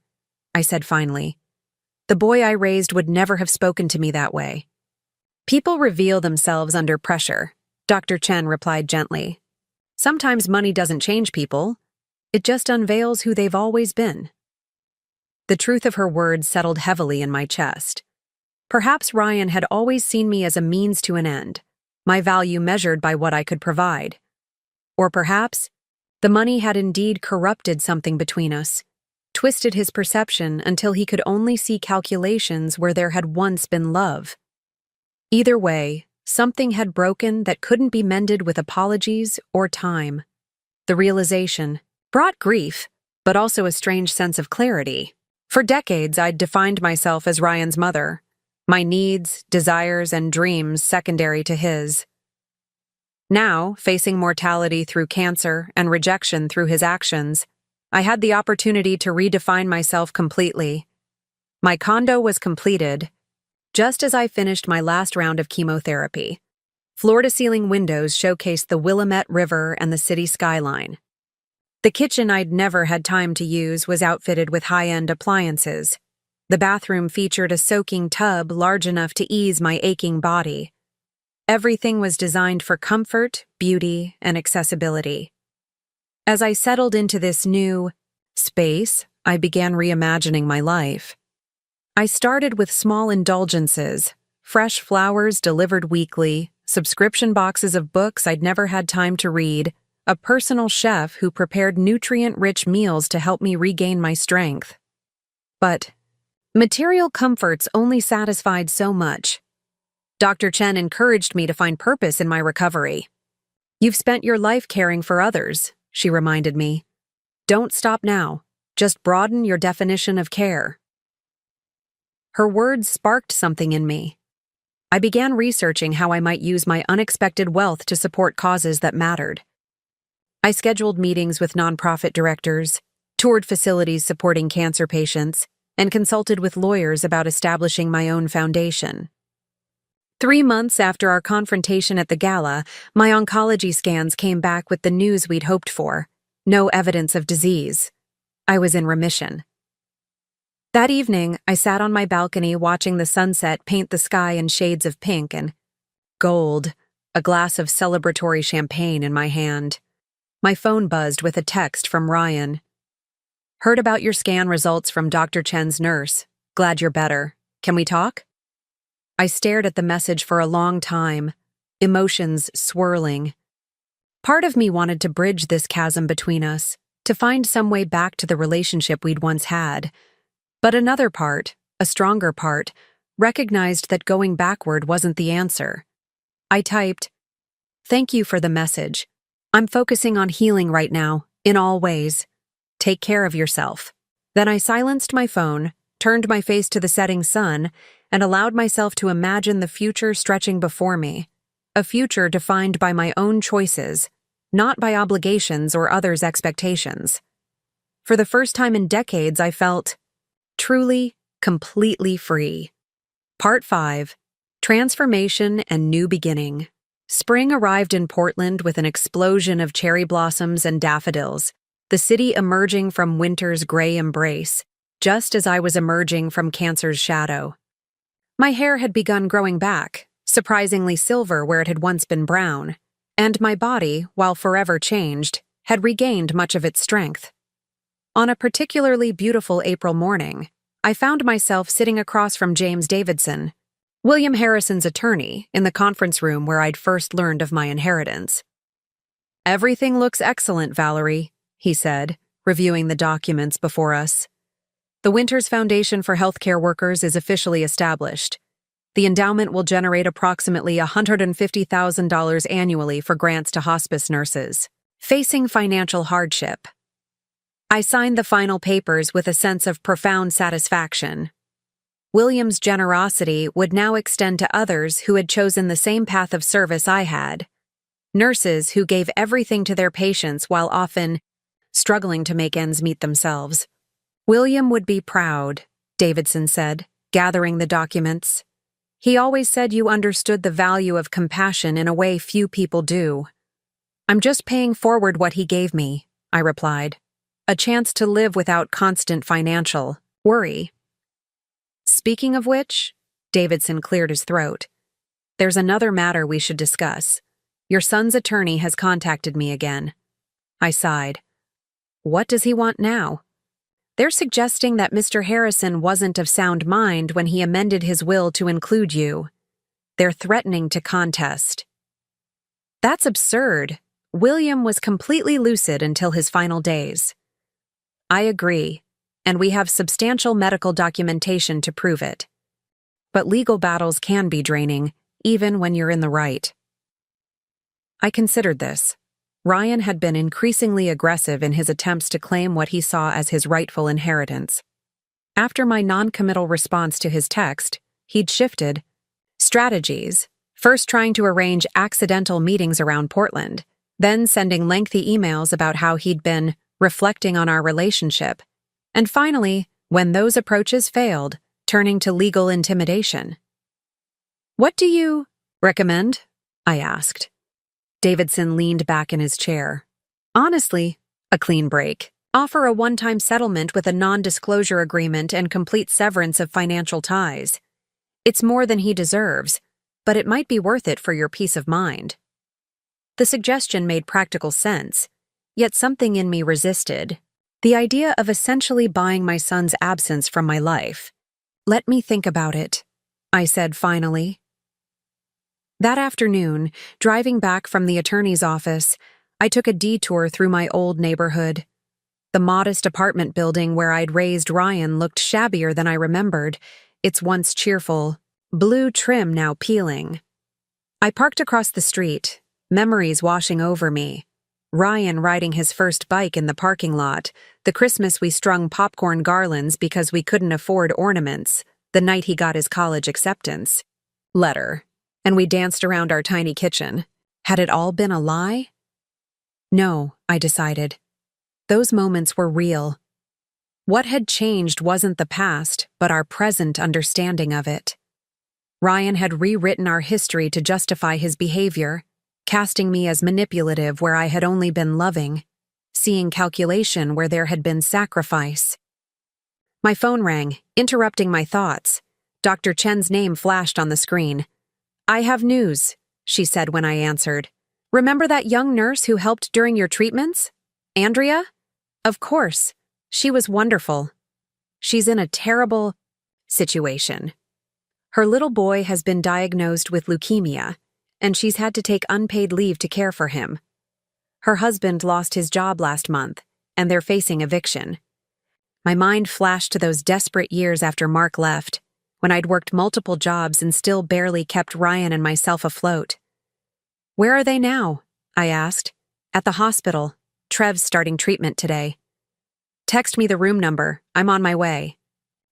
I said finally. "The boy I raised would never have spoken to me that way." "People reveal themselves under pressure," Dr. Chen replied gently. "Sometimes money doesn't change people. It just unveils who they've always been." The truth of her words settled heavily in my chest. Perhaps Ryan had always seen me as a means to an end, my value measured by what I could provide. Or perhaps the money had indeed corrupted something between us, twisted his perception until he could only see calculations where there had once been love. Either way, something had broken that couldn't be mended with apologies or time. The realization brought grief, but also a strange sense of clarity. For decades, I'd defined myself as Ryan's mother, my needs, desires, and dreams secondary to his. Now, facing mortality through cancer and rejection through his actions, I had the opportunity to redefine myself completely. My condo was completed, just as I finished my last round of chemotherapy. Floor-to-ceiling windows showcased the Willamette River and the city skyline. The kitchen I'd never had time to use was outfitted with high-end appliances. The bathroom featured a soaking tub large enough to ease my aching body. Everything was designed for comfort, beauty, and accessibility. As I settled into this new space, I began reimagining my life. I started with small indulgences, fresh flowers delivered weekly, subscription boxes of books I'd never had time to read, a personal chef who prepared nutrient-rich meals to help me regain my strength. But material comforts only satisfied so much. Dr. Chen encouraged me to find purpose in my recovery. "You've spent your life caring for others," she reminded me. "Don't stop now. Just broaden your definition of care." Her words sparked something in me. I began researching how I might use my unexpected wealth to support causes that mattered. I scheduled meetings with nonprofit directors, toured facilities supporting cancer patients, and consulted with lawyers about establishing my own foundation. 3 months after our confrontation at the gala, my oncology scans came back with the news we'd hoped for: no evidence of disease. I was in remission. That evening, I sat on my balcony watching the sunset paint the sky in shades of pink and gold, a glass of celebratory champagne in my hand. My phone buzzed with a text from Ryan. "Heard about your scan results from Dr. Chen's nurse. Glad you're better. Can we talk?" I stared at the message for a long time, emotions swirling. Part of me wanted to bridge this chasm between us, to find some way back to the relationship we'd once had. But another part, a stronger part, recognized that going backward wasn't the answer. I typed, "Thank you for the message. I'm focusing on healing right now, in all ways. Take care of yourself." Then I silenced my phone, turned my face to the setting sun, and allowed myself to imagine the future stretching before me, a future defined by my own choices, not by obligations or others' expectations. For the first time in decades, I felt truly, completely free. Part 5. Transformation and New Beginning. Spring arrived in Portland with an explosion of cherry blossoms and daffodils, the city emerging from winter's gray embrace, just as I was emerging from cancer's shadow. My hair had begun growing back, surprisingly silver where it had once been brown, and my body, while forever changed, had regained much of its strength. On a particularly beautiful April morning, I found myself sitting across from James Davidson, William Harrison's attorney, in the conference room where I'd first learned of my inheritance. "Everything looks excellent, Valerie," he said, reviewing the documents before us. "The Winters Foundation for Healthcare Workers is officially established. The endowment will generate approximately $150,000 annually for grants to hospice nurses facing financial hardship." I signed the final papers with a sense of profound satisfaction. William's generosity would now extend to others who had chosen the same path of service I had. Nurses who gave everything to their patients while often struggling to make ends meet themselves. "William would be proud," Davidson said, gathering the documents. He always said you understood the value of compassion in a way few people do. I'm just paying forward what he gave me, I replied. A chance to live without constant financial worry. Speaking of which, Davidson cleared his throat. There's another matter we should discuss. Your son's attorney has contacted me again. I sighed. What does he want now? They're suggesting that Mr. Harrison wasn't of sound mind when he amended his will to include you. They're threatening to contest. That's absurd. William was completely lucid until his final days. I agree, and we have substantial medical documentation to prove it. But legal battles can be draining, even when you're in the right. I considered this. Ryan had been increasingly aggressive in his attempts to claim what he saw as his rightful inheritance. After my non-committal response to his text, he'd shifted strategies, first trying to arrange accidental meetings around Portland, then sending lengthy emails about how he'd been reflecting on our relationship, and finally, when those approaches failed, turning to legal intimidation. What do you recommend? I asked. Davidson leaned back in his chair. Honestly, a clean break. Offer a one-time settlement with a non-disclosure agreement and complete severance of financial ties. It's more than he deserves, but it might be worth it for your peace of mind. The suggestion made practical sense, yet something in me resisted. The idea of essentially buying my son's absence from my life. Let me think about it, I said finally. That afternoon, driving back from the attorney's office, I took a detour through my old neighborhood. The modest apartment building where I'd raised Ryan looked shabbier than I remembered, its once cheerful, blue trim now peeling. I parked across the street, memories washing over me. Ryan riding his first bike in the parking lot, the Christmas we strung popcorn garlands because we couldn't afford ornaments, the night he got his college acceptance letter, and we danced around our tiny kitchen. Had it all been a lie? No, I decided. Those moments were real. What had changed wasn't the past, but our present understanding of it. Ryan had rewritten our history to justify his behavior, casting me as manipulative where I had only been loving, seeing calculation where there had been sacrifice. My phone rang, interrupting my thoughts. Dr. Chen's name flashed on the screen. I have news, she said when I answered. Remember that young nurse who helped during your treatments? Andrea? Of course. She was wonderful. She's in a terrible situation. Her little boy has been diagnosed with leukemia, and she's had to take unpaid leave to care for him. Her husband lost his job last month, and they're facing eviction. My mind flashed to those desperate years after Mark left, when I'd worked multiple jobs and still barely kept Ryan and myself afloat. Where are they now? I asked. At the hospital. Trev's starting treatment today. Text me the room number. I'm on my way.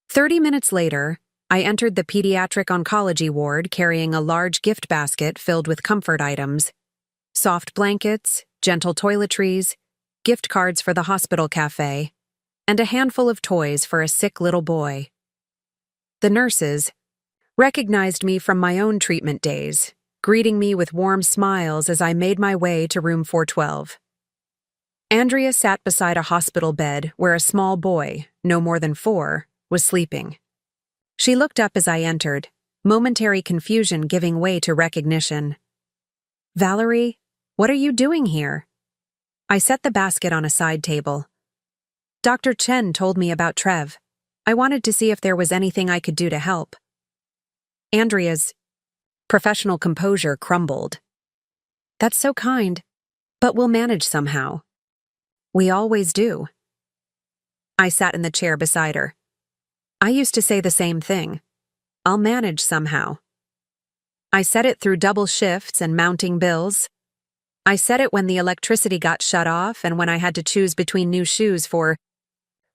30 minutes later, I entered the pediatric oncology ward carrying a large gift basket filled with comfort items. Soft blankets, gentle toiletries, gift cards for the hospital cafe, and a handful of toys for a sick little boy. The nurses recognized me from my own treatment days, greeting me with warm smiles as I made my way to room 412. Andrea sat beside a hospital bed where a small boy, no more than 4, was sleeping. She looked up as I entered, momentary confusion giving way to recognition. Valerie, what are you doing here? I set the basket on a side table. Dr. Chen told me about Trev. I wanted to see if there was anything I could do to help. Andrea's professional composure crumbled. That's so kind, but we'll manage somehow. We always do. I sat in the chair beside her. I used to say the same thing. I'll manage somehow. I said it through double shifts and mounting bills. I said it when the electricity got shut off and when I had to choose between new shoes for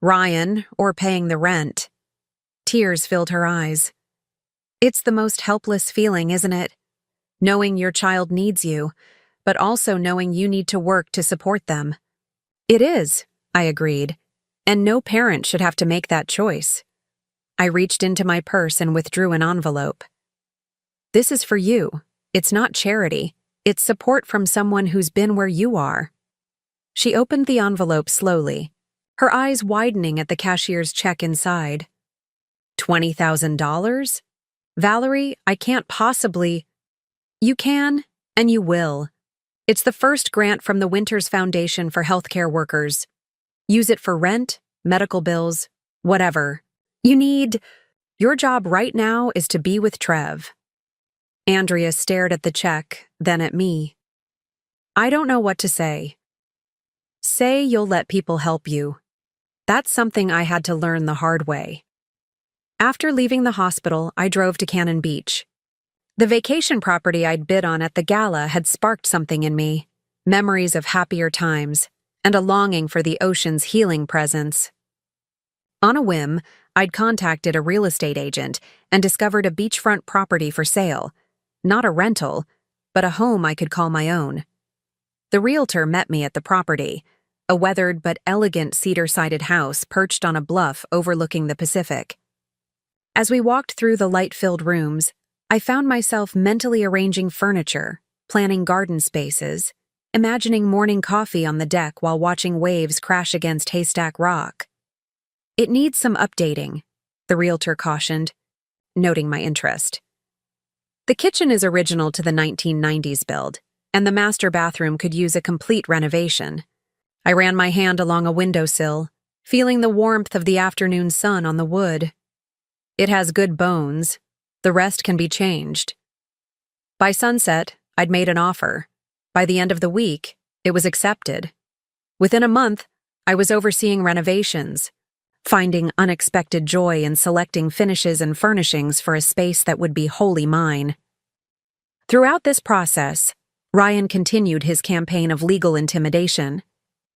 Ryan or paying the rent. Tears filled her eyes. It's the most helpless feeling, isn't it? Knowing your child needs you, but also knowing you need to work to support them. It is, I agreed, and no parent should have to make that choice. I reached into my purse and withdrew an envelope. This is for you. It's not charity. It's support from someone who's been where you are. She opened the envelope slowly, her eyes widening at the cashier's check inside. $20,000? Valerie, I can't possibly. You can, and you will. It's the first grant from the Winters Foundation for Healthcare Workers. Use it for rent, medical bills, whatever. Your job right now is to be with Trev. Andrea stared at the check, then at me. I don't know what to say. Say you'll let people help you. That's something I had to learn the hard way. After leaving the hospital, I drove to Cannon Beach. The vacation property I'd bid on at the gala had sparked something in me, memories of happier times, and a longing for the ocean's healing presence. On a whim, I'd contacted a real estate agent and discovered a beachfront property for sale, not a rental, but a home I could call my own. The realtor met me at the property, a weathered but elegant cedar-sided house perched on a bluff overlooking the Pacific. As we walked through the light-filled rooms, I found myself mentally arranging furniture, planning garden spaces, imagining morning coffee on the deck while watching waves crash against Haystack Rock. It needs some updating, the realtor cautioned, noting my interest. The kitchen is original to the 1990s build, and the master bathroom could use a complete renovation. I ran my hand along a windowsill, feeling the warmth of the afternoon sun on the wood. It has good bones. The rest can be changed. By sunset, I'd made an offer. By the end of the week, it was accepted. Within a month, I was overseeing renovations, finding unexpected joy in selecting finishes and furnishings for a space that would be wholly mine. Throughout this process, Ryan continued his campaign of legal intimidation.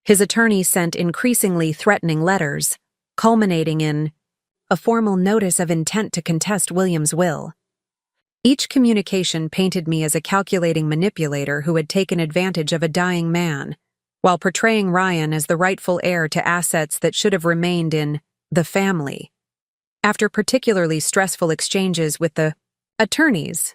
His attorney sent increasingly threatening letters, culminating in a formal notice of intent to contest William's will. Each communication painted me as a calculating manipulator who had taken advantage of a dying man, while portraying Ryan as the rightful heir to assets that should have remained in the family. After particularly stressful exchanges with the attorneys,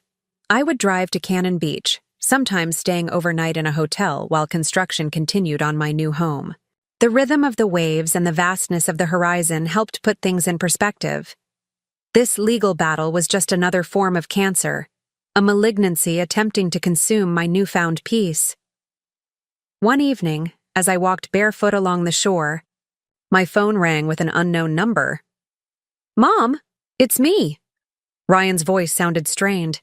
I would drive to Cannon Beach, sometimes staying overnight in a hotel while construction continued on my new home. The rhythm of the waves and the vastness of the horizon helped put things in perspective. This legal battle was just another form of cancer, a malignancy attempting to consume my newfound peace. One evening, as I walked barefoot along the shore, my phone rang with an unknown number. "Mom, it's me." Ryan's voice sounded strained.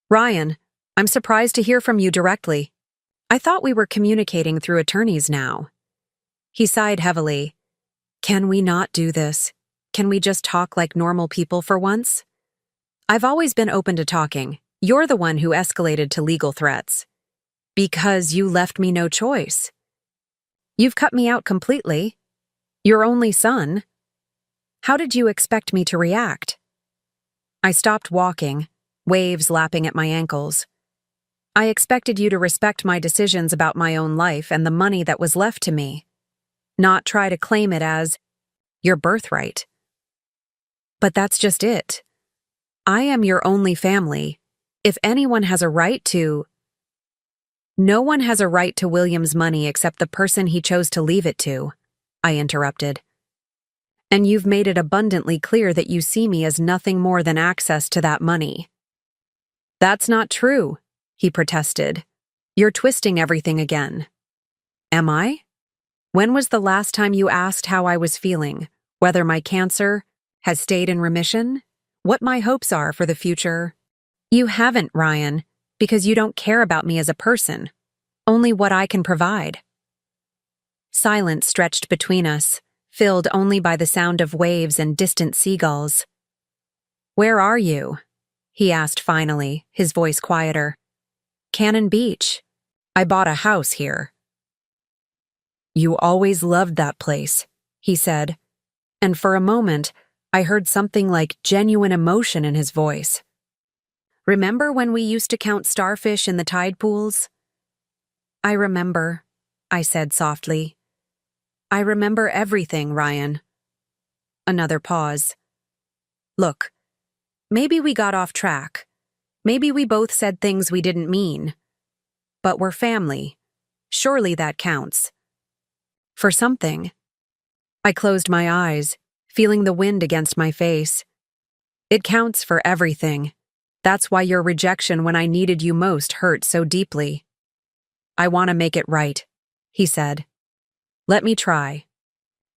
"Ryan, I'm surprised to hear from you directly. I thought we were communicating through attorneys now." He sighed heavily. "Can we not do this? Can we just talk like normal people for once?" "I've always been open to talking. You're the one who escalated to legal threats. Because you left me no choice. You've cut me out completely. Your only son. How did you expect me to react?" I stopped walking, waves lapping at my ankles. "I expected you to respect my decisions about my own life and the money that was left to me, not try to claim it as your birthright. But that's just it. I am your only family. If anyone has a right to..." "No one has a right to William's money except the person he chose to leave it to," I interrupted. "And you've made it abundantly clear that you see me as nothing more than access to that money." "That's not true," he protested. "You're twisting everything again." "Am I? When was the last time you asked how I was feeling, whether my cancer has stayed in remission, what my hopes are for the future?" "You haven't, Ryan, because you don't care about me as a person, only what I can provide." Silence stretched between us, filled only by the sound of waves and distant seagulls. "Where are you?" he asked finally, his voice quieter. "Cannon Beach. I bought a house here." "You always loved that place," he said, and for a moment, I heard something like genuine emotion in his voice. "Remember when we used to count starfish in the tide pools?" "I remember," I said softly. "I remember everything, Ryan." Another pause. Look, maybe we got off track. Maybe we both said things we didn't mean. But we're family. Surely that counts. For something. I closed my eyes, feeling the wind against my face. It counts for everything. That's why your rejection when I needed you most hurt so deeply. I want to make it right, he said. Let me try.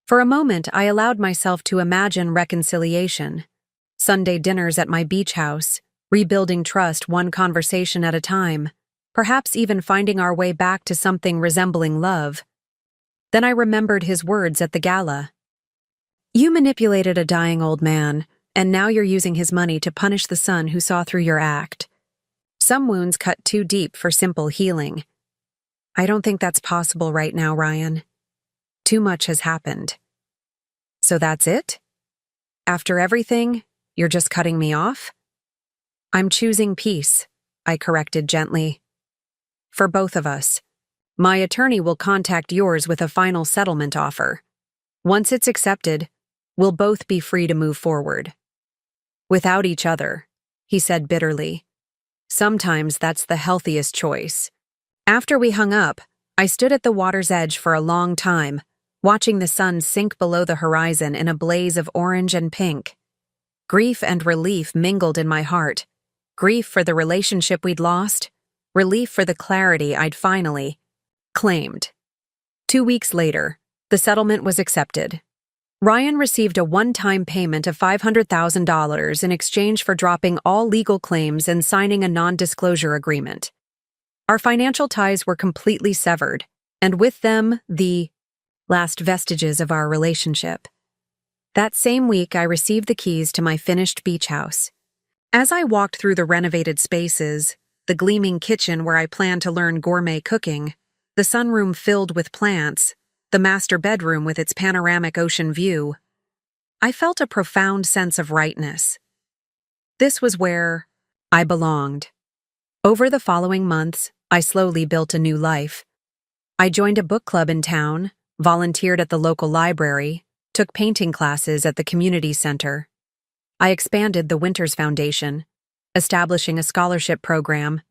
For a moment, I allowed myself to imagine reconciliation. Sunday dinners at my beach house, rebuilding trust one conversation at a time, perhaps even finding our way back to something resembling love. Then I remembered his words at the gala. You manipulated a dying old man, and now you're using his money to punish the son who saw through your act. Some wounds cut too deep for simple healing. I don't think that's possible right now, Ryan. Too much has happened. So that's it? After everything, you're just cutting me off? I'm choosing peace, I corrected gently. For both of us. My attorney will contact yours with a final settlement offer. Once it's accepted, we'll both be free to move forward. Without each other, he said bitterly. Sometimes that's the healthiest choice. After we hung up, I stood at the water's edge for a long time, watching the sun sink below the horizon in a blaze of orange and pink. Grief and relief mingled in my heart. Grief for the relationship we'd lost, relief for the clarity I'd finally claimed. 2 weeks later, the settlement was accepted. Ryan received a one-time payment of $500,000 in exchange for dropping all legal claims and signing a non-disclosure agreement. Our financial ties were completely severed, and with them, the last vestiges of our relationship. That same week, I received the keys to my finished beach house. As I walked through the renovated spaces, the gleaming kitchen where I planned to learn gourmet cooking, the sunroom filled with plants, the master bedroom with its panoramic ocean view, I felt a profound sense of rightness. This was where I belonged. Over the following months, I slowly built a new life. I joined a book club in town, volunteered at the local library, took painting classes at the community center. I expanded the Winters Foundation, establishing a scholarship program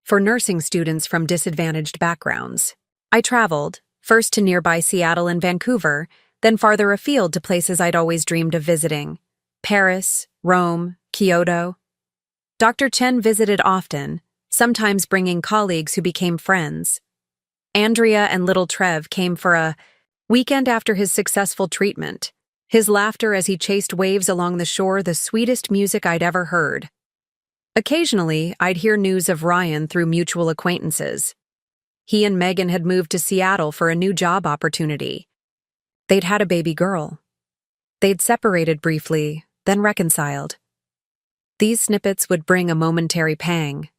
for nursing students from disadvantaged backgrounds. I traveled, first to nearby Seattle and Vancouver, then farther afield to places I'd always dreamed of visiting: Paris, Rome, Kyoto. Dr. Chen visited often, sometimes bringing colleagues who became friends. Andrea and little Trev came for a weekend after his successful treatment, his laughter as he chased waves along the shore the sweetest music I'd ever heard. Occasionally, I'd hear news of Ryan through mutual acquaintances. He and Megan had moved to Seattle for a new job opportunity. They'd had a baby girl. They'd separated briefly, then reconciled. These snippets would bring a momentary pang,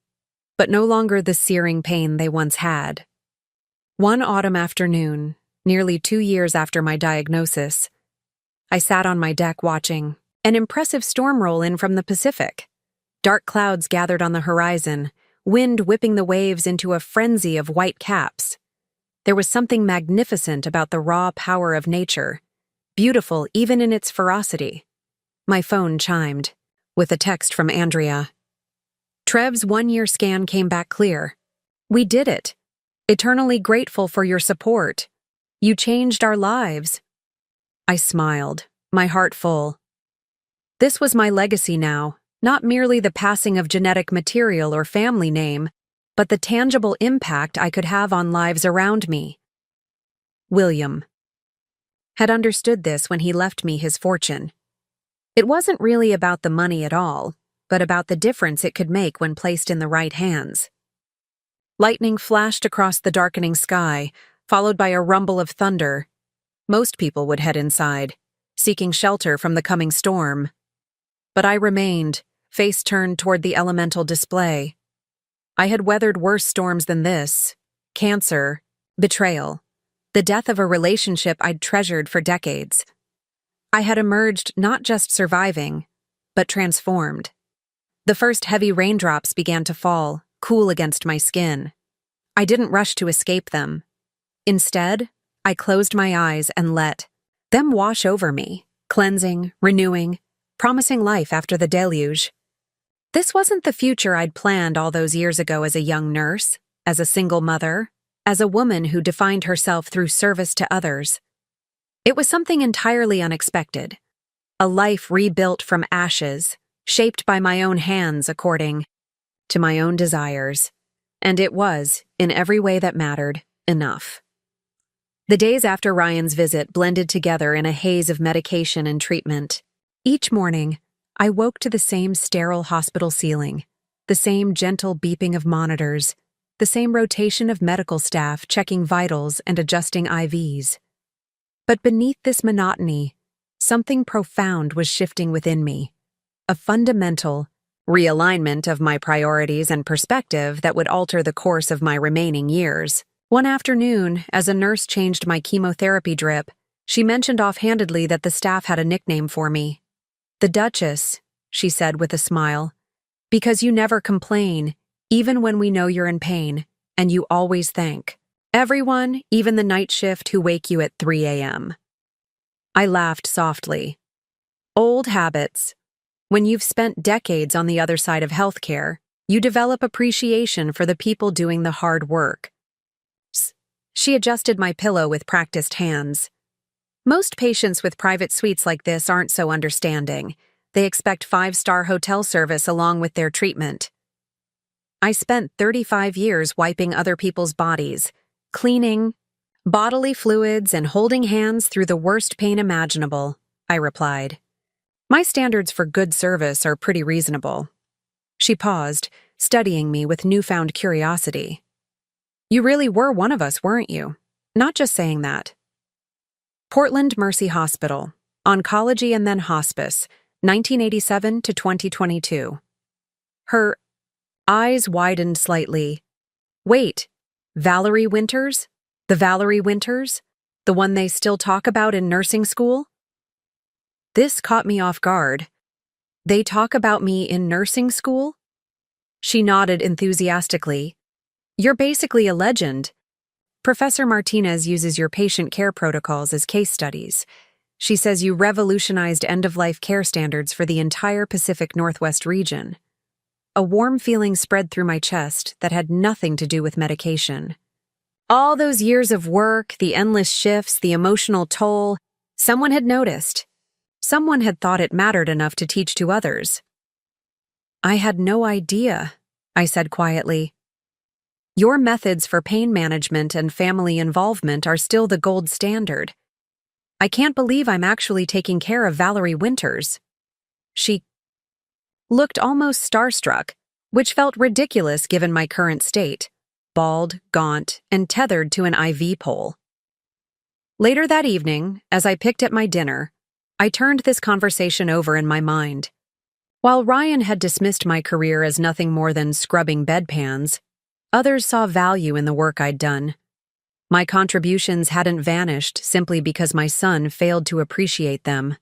but no longer the searing pain they once had. One autumn afternoon, nearly 2 years after my diagnosis, I sat on my deck watching an impressive storm roll in from the Pacific. Dark clouds gathered on the horizon, wind whipping the waves into a frenzy of white caps. There was something magnificent about the raw power of nature, beautiful even in its ferocity. My phone chimed, with a text from Andrea. Trev's 1-year scan came back clear. We did it. Eternally grateful for your support. You changed our lives. I smiled, my heart full. This was my legacy now, not merely the passing of genetic material or family name, but the tangible impact I could have on lives around me. William had understood this when he left me his fortune. It wasn't really about the money at all, but about the difference it could make when placed in the right hands. Lightning flashed across the darkening sky, followed by a rumble of thunder. Most people would head inside, seeking shelter from the coming storm. But I remained, face turned toward the elemental display. I had weathered worse storms than this: cancer, betrayal, the death of a relationship I'd treasured for decades. I had emerged not just surviving, but transformed. The first heavy raindrops began to fall, cool against my skin. I didn't rush to escape them. Instead, I closed my eyes and let them wash over me, cleansing, renewing. promising life after the deluge. This wasn't the future I'd planned all those years ago as a young nurse, as a single mother, as a woman who defined herself through service to others. It was something entirely unexpected. A life rebuilt from ashes, shaped by my own hands according to my own desires. And it was, in every way that mattered, enough. The days after Ryan's visit blended together in a haze of medication and treatment. Each morning, I woke to the same sterile hospital ceiling, the same gentle beeping of monitors, the same rotation of medical staff checking vitals and adjusting IVs. But beneath this monotony, something profound was shifting within me, a fundamental realignment of my priorities and perspective that would alter the course of my remaining years. One afternoon, as a nurse changed my chemotherapy drip, she mentioned offhandedly that the staff had a nickname for me. "The Duchess," she said with a smile, "because you never complain, even when we know you're in pain, and you always thank everyone, even the night shift who wake you at 3 a.m. I laughed softly. Old habits. When you've spent decades on the other side of healthcare, you develop appreciation for the people doing the hard work. She adjusted my pillow with practiced hands. Most patients with private suites like this aren't so understanding. They expect 5-star hotel service along with their treatment. I spent 35 years wiping other people's bodies, cleaning bodily fluids and holding hands through the worst pain imaginable, I replied. My standards for good service are pretty reasonable. She paused, studying me with newfound curiosity. You really were one of us, weren't you? Not just saying that. Portland Mercy Hospital, Oncology and then Hospice, 1987 to 2022. Her eyes widened slightly. Wait, Valerie Winters? The Valerie Winters? The one they still talk about in nursing school? This caught me off guard. They talk about me in nursing school? She nodded enthusiastically. You're basically a legend. Professor Martinez uses your patient care protocols as case studies. She says you revolutionized end-of-life care standards for the entire Pacific Northwest region. A warm feeling spread through my chest that had nothing to do with medication. All those years of work, the endless shifts, the emotional toll, someone had noticed. Someone had thought it mattered enough to teach to others. I had no idea, I said quietly. Your methods for pain management and family involvement are still the gold standard. I can't believe I'm actually taking care of Valerie Winters. She looked almost starstruck, which felt ridiculous given my current state, bald, gaunt, and tethered to an IV pole. Later that evening, as I picked at my dinner, I turned this conversation over in my mind. While Ryan had dismissed my career as nothing more than scrubbing bedpans, others saw value in the work I'd done. My contributions hadn't vanished simply because my son failed to appreciate them.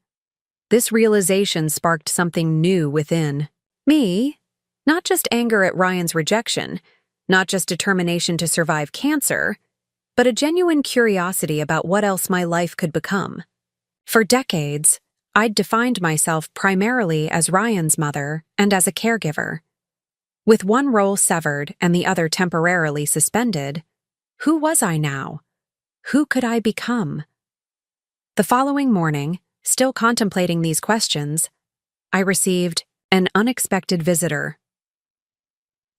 This realization sparked something new within me, not just anger at Ryan's rejection, not just determination to survive cancer, but a genuine curiosity about what else my life could become. For decades, I'd defined myself primarily as Ryan's mother and as a caregiver. With one role severed and the other temporarily suspended, who was I now? Who could I become? The following morning, still contemplating these questions, I received an unexpected visitor.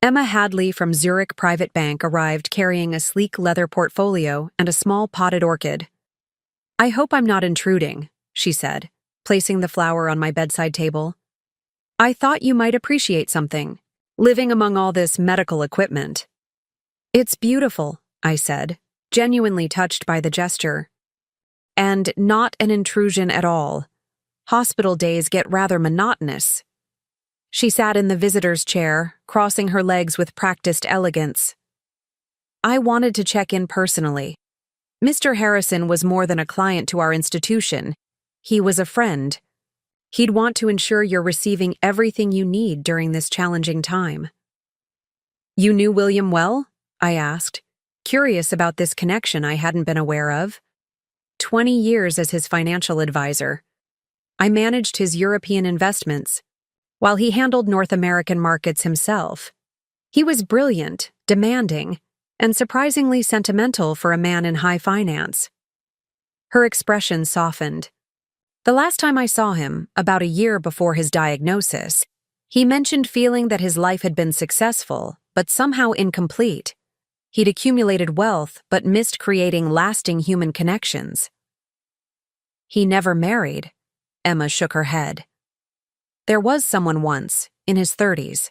Emma Hadley from Zurich Private Bank arrived carrying a sleek leather portfolio and a small potted orchid. I hope I'm not intruding, she said, placing the flower on my bedside table. I thought you might appreciate something, living among all this medical equipment. It's beautiful, I said, genuinely touched by the gesture. And not an intrusion at all. Hospital days get rather monotonous. She sat in the visitor's chair, crossing her legs with practiced elegance. I wanted to check in personally. Mr. Harrison was more than a client to our institution. He was a friend. He'd want to ensure you're receiving everything you need during this challenging time. You knew William well? I asked, curious about this connection I hadn't been aware of. 20 years as his financial advisor. I managed his European investments, while he handled North American markets himself. He was brilliant, demanding, and surprisingly sentimental for a man in high finance. Her expression softened. The last time I saw him, about a year before his diagnosis, he mentioned feeling that his life had been successful, but somehow incomplete. He'd accumulated wealth, but missed creating lasting human connections. He never married. Emma shook her head. There was someone once, in his 30s.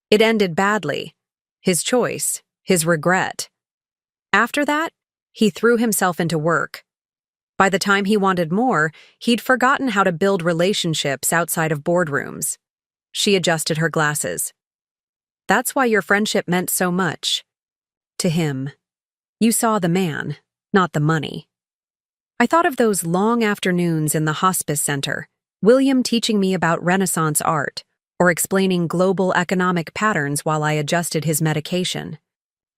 It ended badly. His choice, his regret. After that, he threw himself into work. By the time he wanted more, he'd forgotten how to build relationships outside of boardrooms. She adjusted her glasses. That's why your friendship meant so much. To him. You saw the man, not the money. I thought of those long afternoons in the hospice center, William teaching me about Renaissance art, or explaining global economic patterns while I adjusted his medication.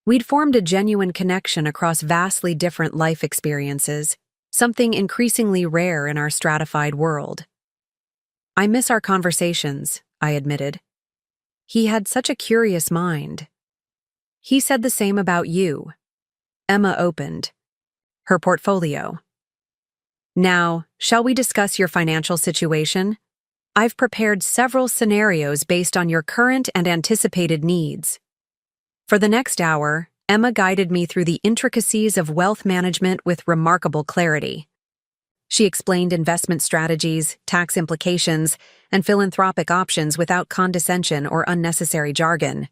We'd formed a genuine connection across vastly different life experiences, something increasingly rare in our stratified world. I miss our conversations, I admitted. He had such a curious mind. He said the same about you. Emma opened her portfolio. Now, shall we discuss your financial situation? I've prepared several scenarios based on your current and anticipated needs. For the next hour, Emma guided me through the intricacies of wealth management with remarkable clarity. She explained investment strategies, tax implications, and philanthropic options without condescension or unnecessary jargon.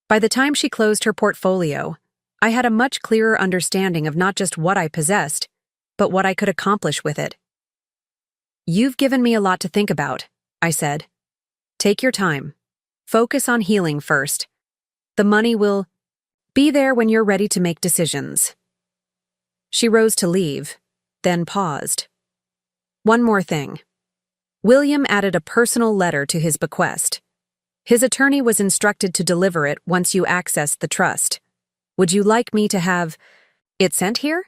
By the time she closed her portfolio, I had a much clearer understanding of not just what I possessed, but what I could accomplish with it. You've given me a lot to think about, I said. Take your time. Focus on healing first. The money will be there when you're ready to make decisions. She rose to leave, then paused. One more thing. William added a personal letter to his bequest. His attorney was instructed to deliver it once you accessed the trust. Would you like me to have it sent here?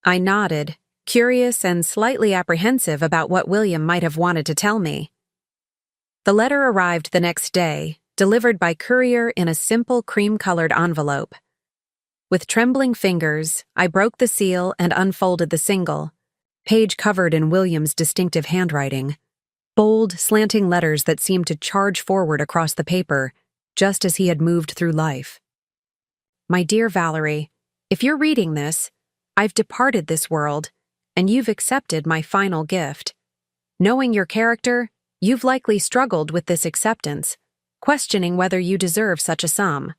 I nodded, curious and slightly apprehensive about what William might have wanted to tell me. The letter arrived the next day, delivered by courier in a simple cream-colored envelope. With trembling fingers, I broke the seal and unfolded the single, page covered in William's distinctive handwriting. Bold, slanting letters that seemed to charge forward across the paper, just as he had moved through life. My dear Valerie, if you're reading this, I've departed this world, and you've accepted my final gift. Knowing your character, you've likely struggled with this acceptance, questioning whether you deserve such a sum.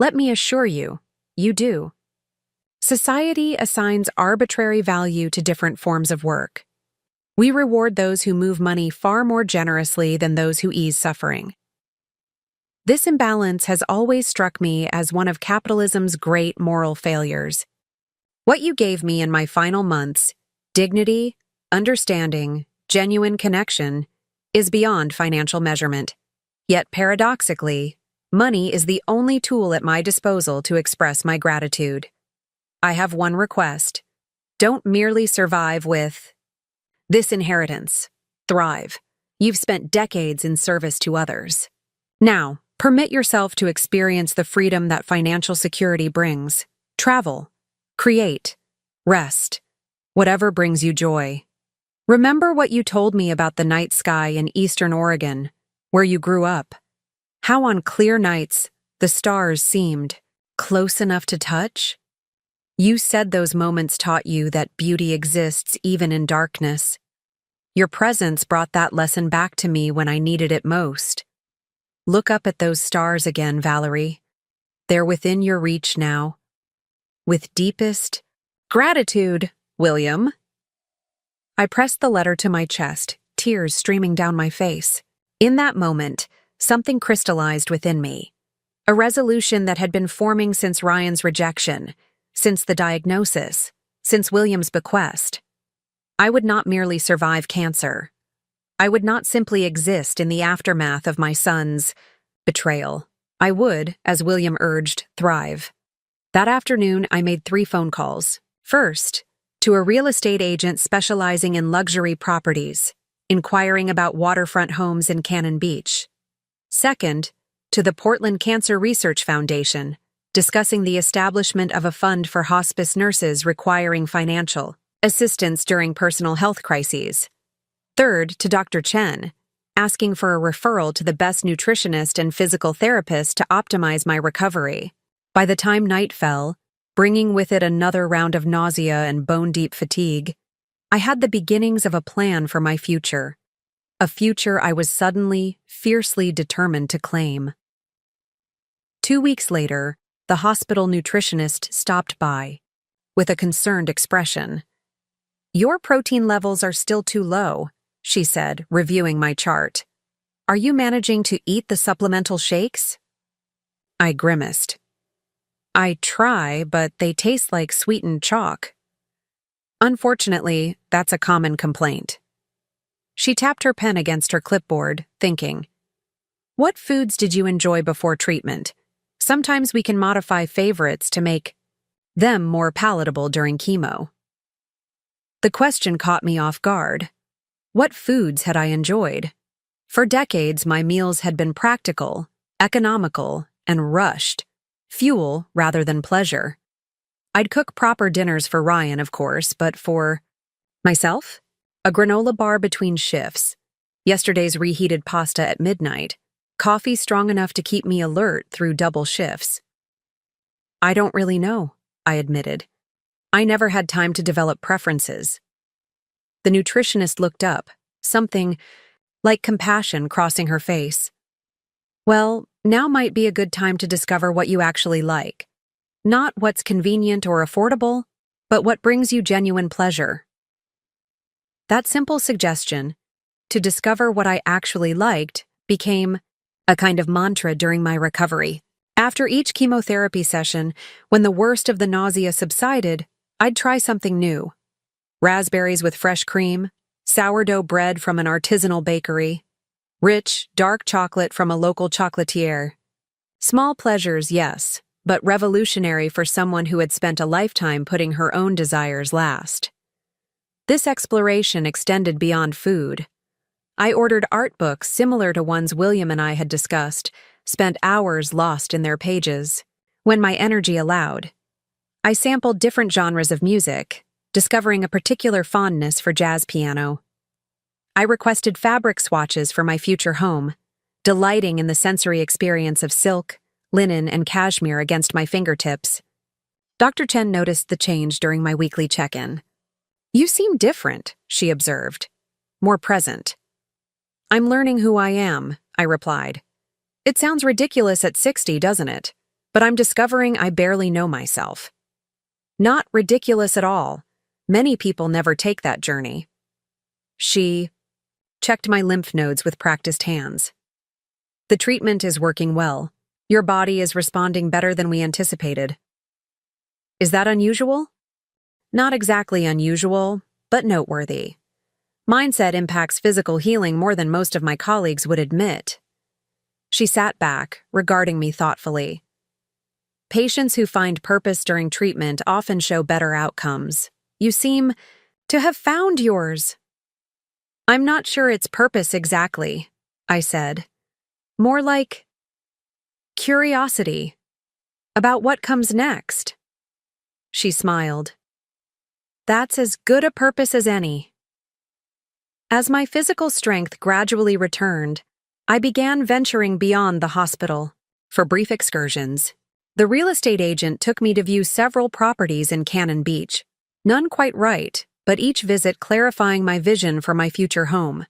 Let me assure you, you do. Society assigns arbitrary value to different forms of work. We reward those who move money far more generously than those who ease suffering. This imbalance has always struck me as one of capitalism's great moral failures. What you gave me in my final months, dignity, understanding, genuine connection, is beyond financial measurement. Yet paradoxically, money is the only tool at my disposal to express my gratitude. I have one request. Don't merely survive with this inheritance. Thrive. You've spent decades in service to others. Now, permit yourself to experience the freedom that financial security brings. Travel. Create. Rest. Whatever brings you joy. Remember what you told me about the night sky in eastern Oregon, where you grew up. How on clear nights, the stars seemed close enough to touch? You said those moments taught you that beauty exists even in darkness. Your presence brought that lesson back to me when I needed it most. Look up at those stars again, Valerie. They're within your reach now. With deepest gratitude, William. I pressed the letter to my chest, tears streaming down my face. In that moment, something crystallized within me. A resolution that had been forming since Ryan's rejection, since the diagnosis, since William's bequest. I would not merely survive cancer. I would not simply exist in the aftermath of my son's betrayal. I would, as William urged, thrive. That afternoon, I made 3 phone calls. First, to a real estate agent specializing in luxury properties. inquiring about waterfront homes in Cannon Beach. Second, to the Portland Cancer Research Foundation, discussing the establishment of a fund for hospice nurses requiring financial assistance during personal health crises. Third, to Dr. Chen, asking for a referral to the best nutritionist and physical therapist to optimize my recovery. By the time night fell, bringing with it another round of nausea and bone-deep fatigue, I had the beginnings of a plan for my future. A future I was suddenly, fiercely determined to claim. 2 weeks later, the hospital nutritionist stopped by, with a concerned expression. "Your protein levels are still too low," she said, reviewing my chart. "Are you managing to eat the supplemental shakes?" I grimaced. "I try, but they taste like sweetened chalk." "Unfortunately, that's a common complaint." She tapped her pen against her clipboard, thinking. "What foods did you enjoy before treatment? Sometimes we can modify favorites to make them more palatable during chemo." The question caught me off guard. What foods had I enjoyed? For decades, my meals had been practical, economical, and rushed. Fuel rather than pleasure. I'd cook proper dinners for Ryan, of course, but for myself? A granola bar between shifts, yesterday's reheated pasta at midnight, coffee strong enough to keep me alert through double shifts. "I don't really know," I admitted. I never had time to develop preferences. The nutritionist looked up, something like compassion crossing her face. "Well, now might be a good time to discover what you actually like. Not what's convenient or affordable, but what brings you genuine pleasure." That simple suggestion, to discover what I actually liked, became a kind of mantra during my recovery. After each chemotherapy session, when the worst of the nausea subsided, I'd try something new. Raspberries with fresh cream, sourdough bread from an artisanal bakery, rich, dark chocolate from a local chocolatier. Small pleasures, yes, but revolutionary for someone who had spent a lifetime putting her own desires last. This exploration extended beyond food. I ordered art books similar to ones William and I had discussed, spent hours lost in their pages. When my energy allowed, I sampled different genres of music, discovering a particular fondness for jazz piano. I requested fabric swatches for my future home, delighting in the sensory experience of silk, linen, and cashmere against my fingertips. Dr. Chen noticed the change during my weekly check-in. "You seem different," she observed. "More present." "I'm learning who I am," I replied. "It sounds ridiculous at 60, doesn't it? But I'm discovering I barely know myself." "Not ridiculous at all. Many people never take that journey." She checked my lymph nodes with practiced hands. "The treatment is working well. Your body is responding better than we anticipated." "Is that unusual?" "Not exactly unusual, but noteworthy. Mindset impacts physical healing more than most of my colleagues would admit." She sat back, regarding me thoughtfully. "Patients who find purpose during treatment often show better outcomes. You seem to have found yours." "I'm not sure it's purpose exactly," I said. "More like curiosity about what comes next." She smiled. "That's as good a purpose as any." As my physical strength gradually returned, I began venturing beyond the hospital. For brief excursions, the real estate agent took me to view several properties in Cannon Beach. None quite right, but each visit clarifying my vision for my future home.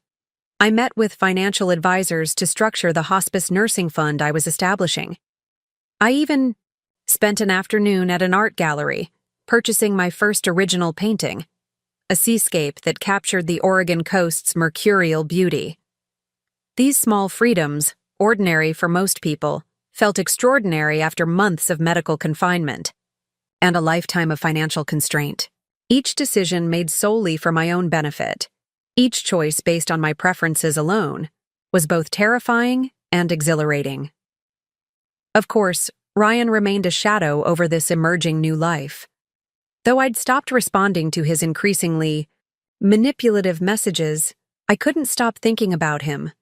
I met with financial advisors to structure the hospice nursing fund I was establishing. I even spent an afternoon at an art gallery, purchasing my first original painting, a seascape that captured the Oregon coast's mercurial beauty. These small freedoms, ordinary for most people, felt extraordinary after months of medical confinement and a lifetime of financial constraint. Each decision made solely for my own benefit, each choice based on my preferences alone, was both terrifying and exhilarating. Of course, Ryan remained a shadow over this emerging new life. Though I'd stopped responding to his increasingly manipulative messages, I couldn't stop thinking about him,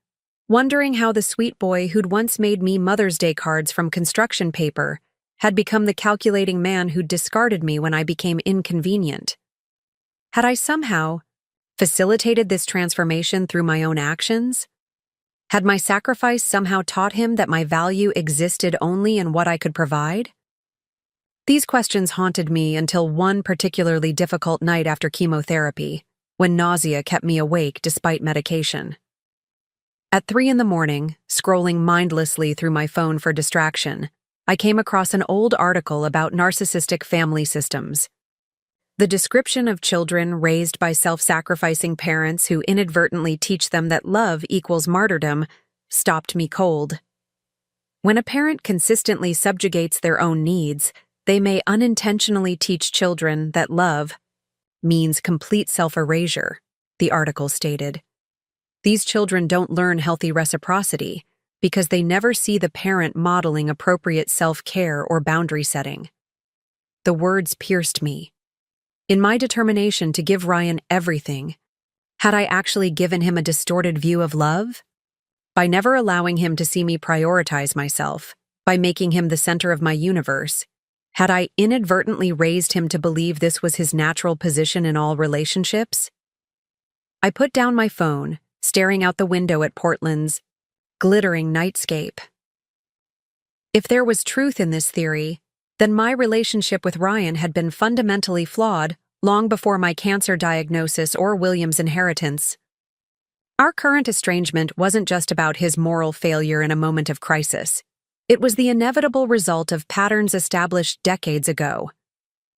wondering how the sweet boy who'd once made me Mother's Day cards from construction paper had become the calculating man who'd discarded me when I became inconvenient. Had I somehow facilitated this transformation through my own actions? Had my sacrifice somehow taught him that my value existed only in what I could provide? These questions haunted me until one particularly difficult night after chemotherapy, when nausea kept me awake despite medication. At 3 a.m, scrolling mindlessly through my phone for distraction, I came across an old article about narcissistic family systems. The description of children raised by self-sacrificing parents who inadvertently teach them that love equals martyrdom stopped me cold. When a parent consistently subjugates their own needs, they may unintentionally teach children that love means complete self-erasure, the article stated. These children don't learn healthy reciprocity because they never see the parent modeling appropriate self-care or boundary setting. The words pierced me. In my determination to give Ryan everything, had I actually given him a distorted view of love? By never allowing him to see me prioritize myself, by making him the center of my universe, had I inadvertently raised him to believe this was his natural position in all relationships? I put down my phone, staring out the window at Portland's glittering nightscape. If there was truth in this theory, then my relationship with Ryan had been fundamentally flawed long before my cancer diagnosis or William's inheritance. Our current estrangement wasn't just about his moral failure in a moment of crisis. It was the inevitable result of patterns established decades ago.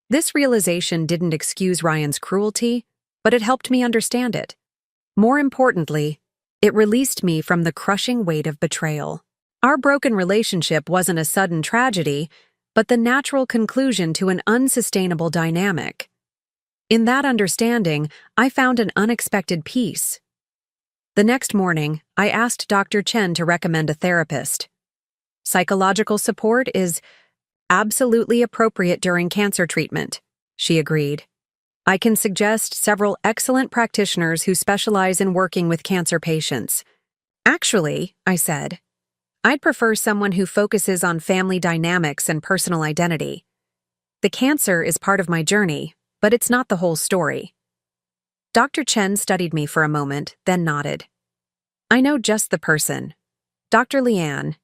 This realization didn't excuse Ryan's cruelty, but it helped me understand it. More importantly, it released me from the crushing weight of betrayal. Our broken relationship wasn't a sudden tragedy, but the natural conclusion to an unsustainable dynamic. In that understanding, I found an unexpected peace. The next morning, I asked Dr. Chen to recommend a therapist. Psychological support is absolutely appropriate during cancer treatment, she agreed. I can suggest several excellent practitioners who specialize in working with cancer patients. Actually, I said, I'd prefer someone who focuses on family dynamics and personal identity. The cancer is part of my journey, but it's not the whole story. Dr. Chen studied me for a moment, then nodded. I know just the person. Dr. Leanne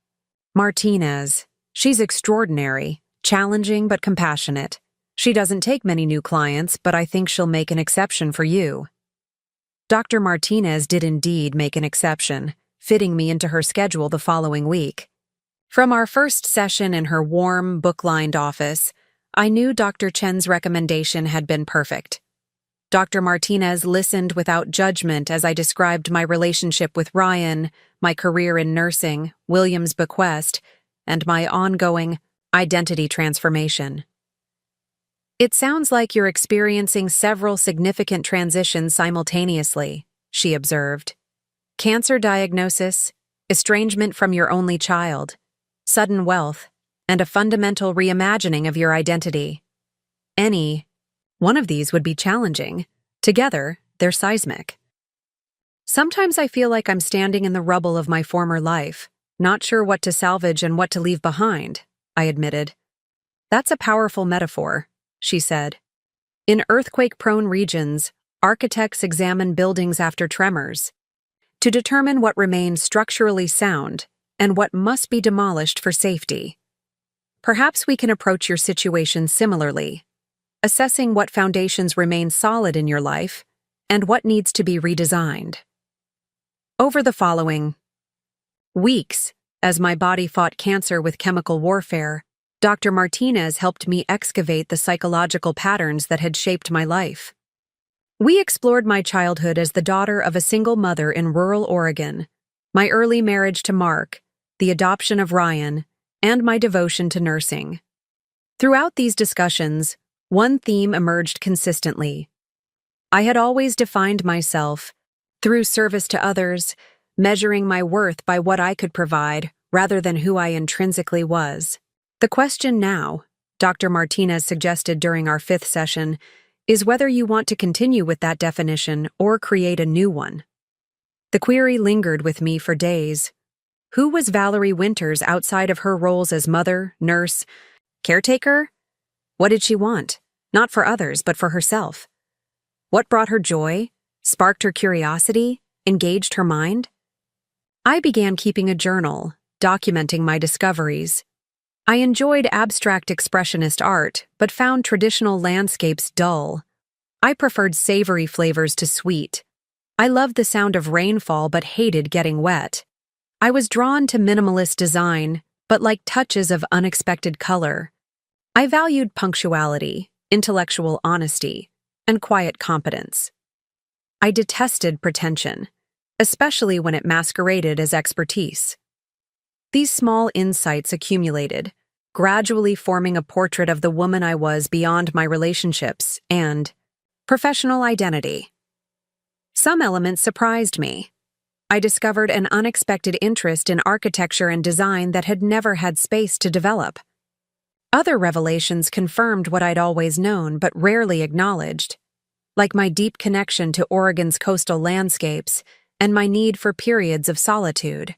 Martinez. She's extraordinary, challenging but compassionate. She doesn't take many new clients, but I think she'll make an exception for you. Dr. Martinez did indeed make an exception, fitting me into her schedule the following week. From our first session in her warm, book-lined office, I knew Dr. Chen's recommendation had been perfect. Dr. Martinez listened without judgment as I described my relationship with Ryan, my career in nursing, William's bequest, and my ongoing identity transformation. It sounds like you're experiencing several significant transitions simultaneously, she observed. Cancer diagnosis, estrangement from your only child, sudden wealth, and a fundamental reimagining of your identity. Any one of these would be challenging. Together, they're seismic. Sometimes I feel like I'm standing in the rubble of my former life, not sure what to salvage and what to leave behind, I admitted. That's a powerful metaphor, she said. In earthquake-prone regions, architects examine buildings after tremors to determine what remains structurally sound and what must be demolished for safety. Perhaps we can approach your situation similarly, assessing what foundations remain solid in your life and what needs to be redesigned. Over the following weeks, as my body fought cancer with chemical warfare, Dr. Martinez helped me excavate the psychological patterns that had shaped my life. We explored my childhood as the daughter of a single mother in rural Oregon, my early marriage to Mark, the adoption of Ryan, and my devotion to nursing. Throughout these discussions, one theme emerged consistently. I had always defined myself through service to others, measuring my worth by what I could provide rather than who I intrinsically was. The question now, Dr. Martinez suggested during our 5th session, is whether you want to continue with that definition or create a new one. The query lingered with me for days. Who was Valerie Winters outside of her roles as mother, nurse, caretaker? What did she want? Not for others, but for herself. What brought her joy, sparked her curiosity, engaged her mind? I began keeping a journal, documenting my discoveries. I enjoyed abstract expressionist art, but found traditional landscapes dull. I preferred savory flavors to sweet. I loved the sound of rainfall but hated getting wet. I was drawn to minimalist design, but liked touches of unexpected color. I valued punctuality, intellectual honesty, and quiet competence. I detested pretension, especially when it masqueraded as expertise. These small insights accumulated, gradually forming a portrait of the woman I was beyond my relationships and professional identity. Some elements surprised me. I discovered an unexpected interest in architecture and design that had never had space to develop. Other revelations confirmed what I'd always known but rarely acknowledged, like my deep connection to Oregon's coastal landscapes and my need for periods of solitude.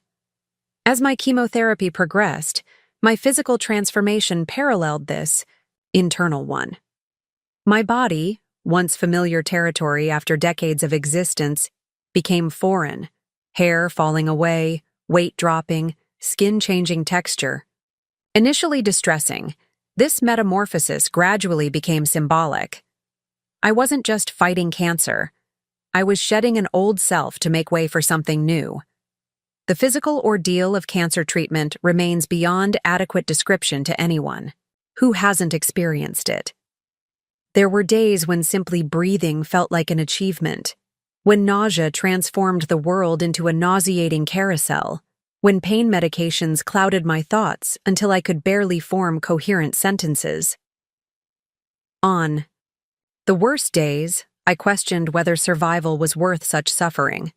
As my chemotherapy progressed, my physical transformation paralleled this internal one. My body, once familiar territory after decades of existence, became foreign, hair falling away, weight dropping, skin changing texture. Initially distressing, this metamorphosis gradually became symbolic. I wasn't just fighting cancer. I was shedding an old self to make way for something new. The physical ordeal of cancer treatment remains beyond adequate description to anyone who hasn't experienced it. There were days when simply breathing felt like an achievement, when nausea transformed the world into a nauseating carousel, when pain medications clouded my thoughts until I could barely form coherent sentences. On the worst days, I questioned whether survival was worth such suffering.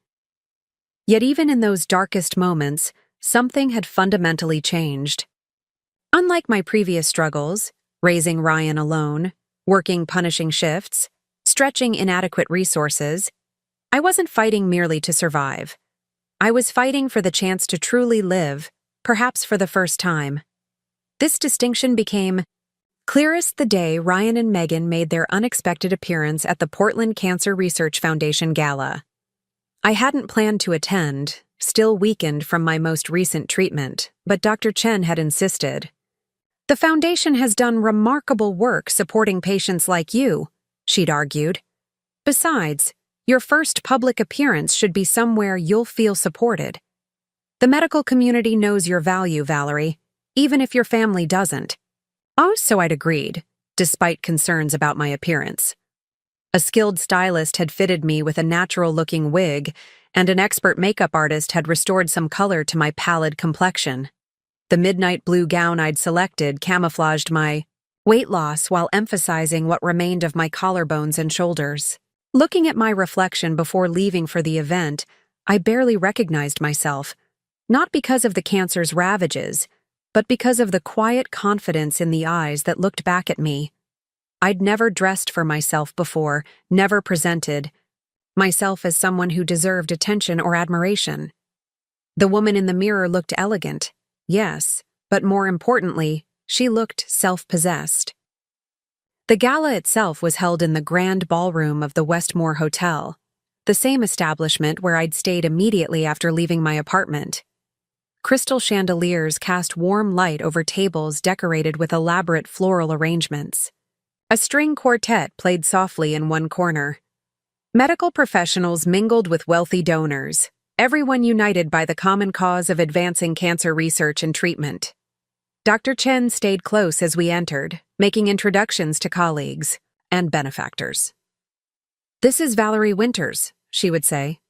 Yet even in those darkest moments, something had fundamentally changed. Unlike my previous struggles, raising Ryan alone, working punishing shifts, stretching inadequate resources, I wasn't fighting merely to survive. I was fighting for the chance to truly live, perhaps for the first time. This distinction became clearest the day Ryan and Megan made their unexpected appearance at the Portland Cancer Research Foundation Gala. I hadn't planned to attend, still weakened from my most recent treatment, but Dr. Chen had insisted. "The foundation has done remarkable work supporting patients like you," she'd argued. "Besides, your first public appearance should be somewhere you'll feel supported. The medical community knows your value, Valerie, even if your family doesn't." Oh, so I'd agreed, despite concerns about my appearance. A skilled stylist had fitted me with a natural-looking wig, and an expert makeup artist had restored some color to my pallid complexion. The midnight blue gown I'd selected camouflaged my weight loss while emphasizing what remained of my collarbones and shoulders. Looking at my reflection before leaving for the event, I barely recognized myself, not because of the cancer's ravages, but because of the quiet confidence in the eyes that looked back at me. I'd never dressed for myself before, never presented myself as someone who deserved attention or admiration. The woman in the mirror looked elegant, yes, but more importantly, she looked self-possessed. The gala itself was held in the grand ballroom of the Westmore Hotel, the same establishment where I'd stayed immediately after leaving my apartment. Crystal chandeliers cast warm light over tables decorated with elaborate floral arrangements. A string quartet played softly in one corner. Medical professionals mingled with wealthy donors, everyone united by the common cause of advancing cancer research and treatment. Dr. Chen stayed close as we entered, making introductions to colleagues and benefactors. "This is Valerie Winters," she would say.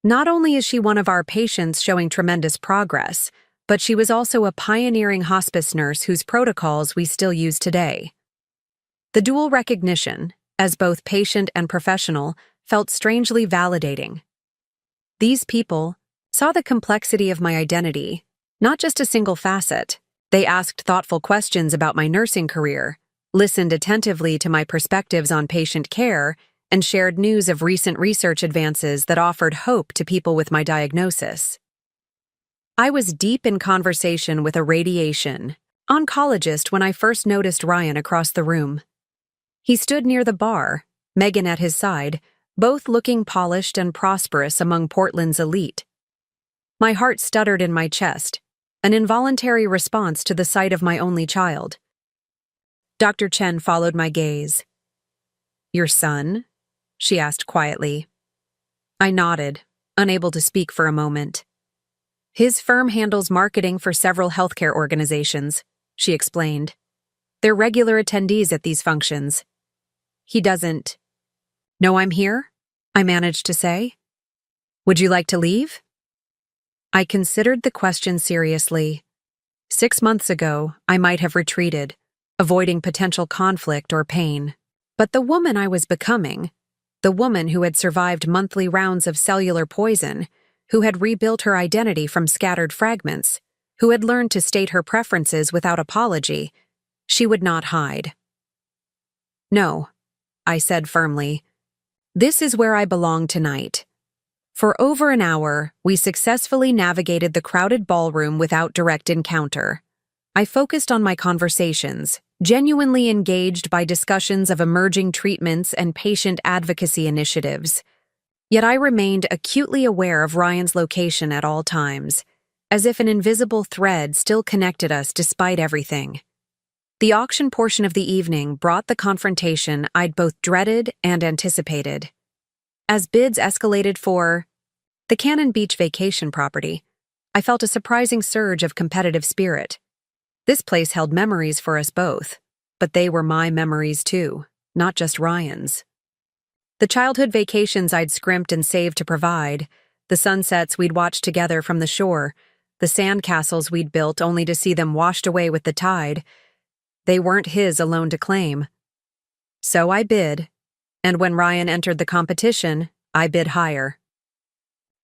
"Not only is she one of our patients showing tremendous progress, but she was also a pioneering hospice nurse whose protocols we still use today." The dual recognition, as both patient and professional, felt strangely validating. These people saw the complexity of my identity, not just a single facet. They asked thoughtful questions about my nursing career, listened attentively to my perspectives on patient care, and shared news of recent research advances that offered hope to people with my diagnosis. I was deep in conversation with a radiation oncologist when I first noticed Ryan across the room. He stood near the bar, Megan at his side, both looking polished and prosperous among Portland's elite. My heart stuttered in my chest, an involuntary response to the sight of my only child. Dr. Chen followed my gaze. "Your son?" she asked quietly. I nodded, unable to speak for a moment. "His firm handles marketing for several healthcare organizations," she explained. "They're regular attendees at these functions. He doesn't know I'm here," I managed to say. "Would you like to leave?" I considered the question seriously. 6 months ago, I might have retreated, avoiding potential conflict or pain. But the woman I was becoming, the woman who had survived monthly rounds of cellular poison, who had rebuilt her identity from scattered fragments, who had learned to state her preferences without apology, she would not hide. "No," I said firmly. "This is where I belong tonight." For over an hour, we successfully navigated the crowded ballroom without direct encounter. I focused on my conversations, genuinely engaged by discussions of emerging treatments and patient advocacy initiatives. Yet I remained acutely aware of Ryan's location at all times, as if an invisible thread still connected us despite everything. The auction portion of the evening brought the confrontation I'd both dreaded and anticipated. As bids escalated for the Cannon Beach vacation property, I felt a surprising surge of competitive spirit. This place held memories for us both, but they were my memories too, not just Ryan's. The childhood vacations I'd scrimped and saved to provide, the sunsets we'd watched together from the shore, the sandcastles we'd built only to see them washed away with the tide, they weren't his alone to claim. So I bid, and when Ryan entered the competition, I bid higher.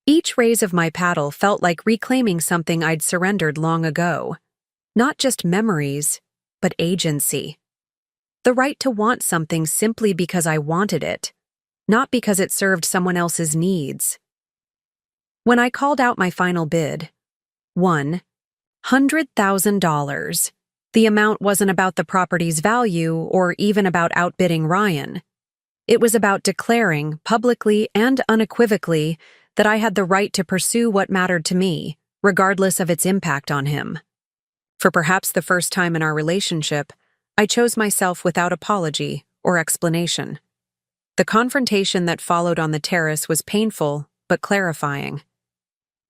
Each raise of my paddle felt like reclaiming something I'd surrendered long ago. Not just memories, but agency. The right to want something simply because I wanted it, not because it served someone else's needs. When I called out my final bid, $100,000, the amount wasn't about the property's value or even about outbidding Ryan. It was about declaring, publicly and unequivocally, that I had the right to pursue what mattered to me, regardless of its impact on him. For perhaps the first time in our relationship, I chose myself without apology or explanation. The confrontation that followed on the terrace was painful, but clarifying.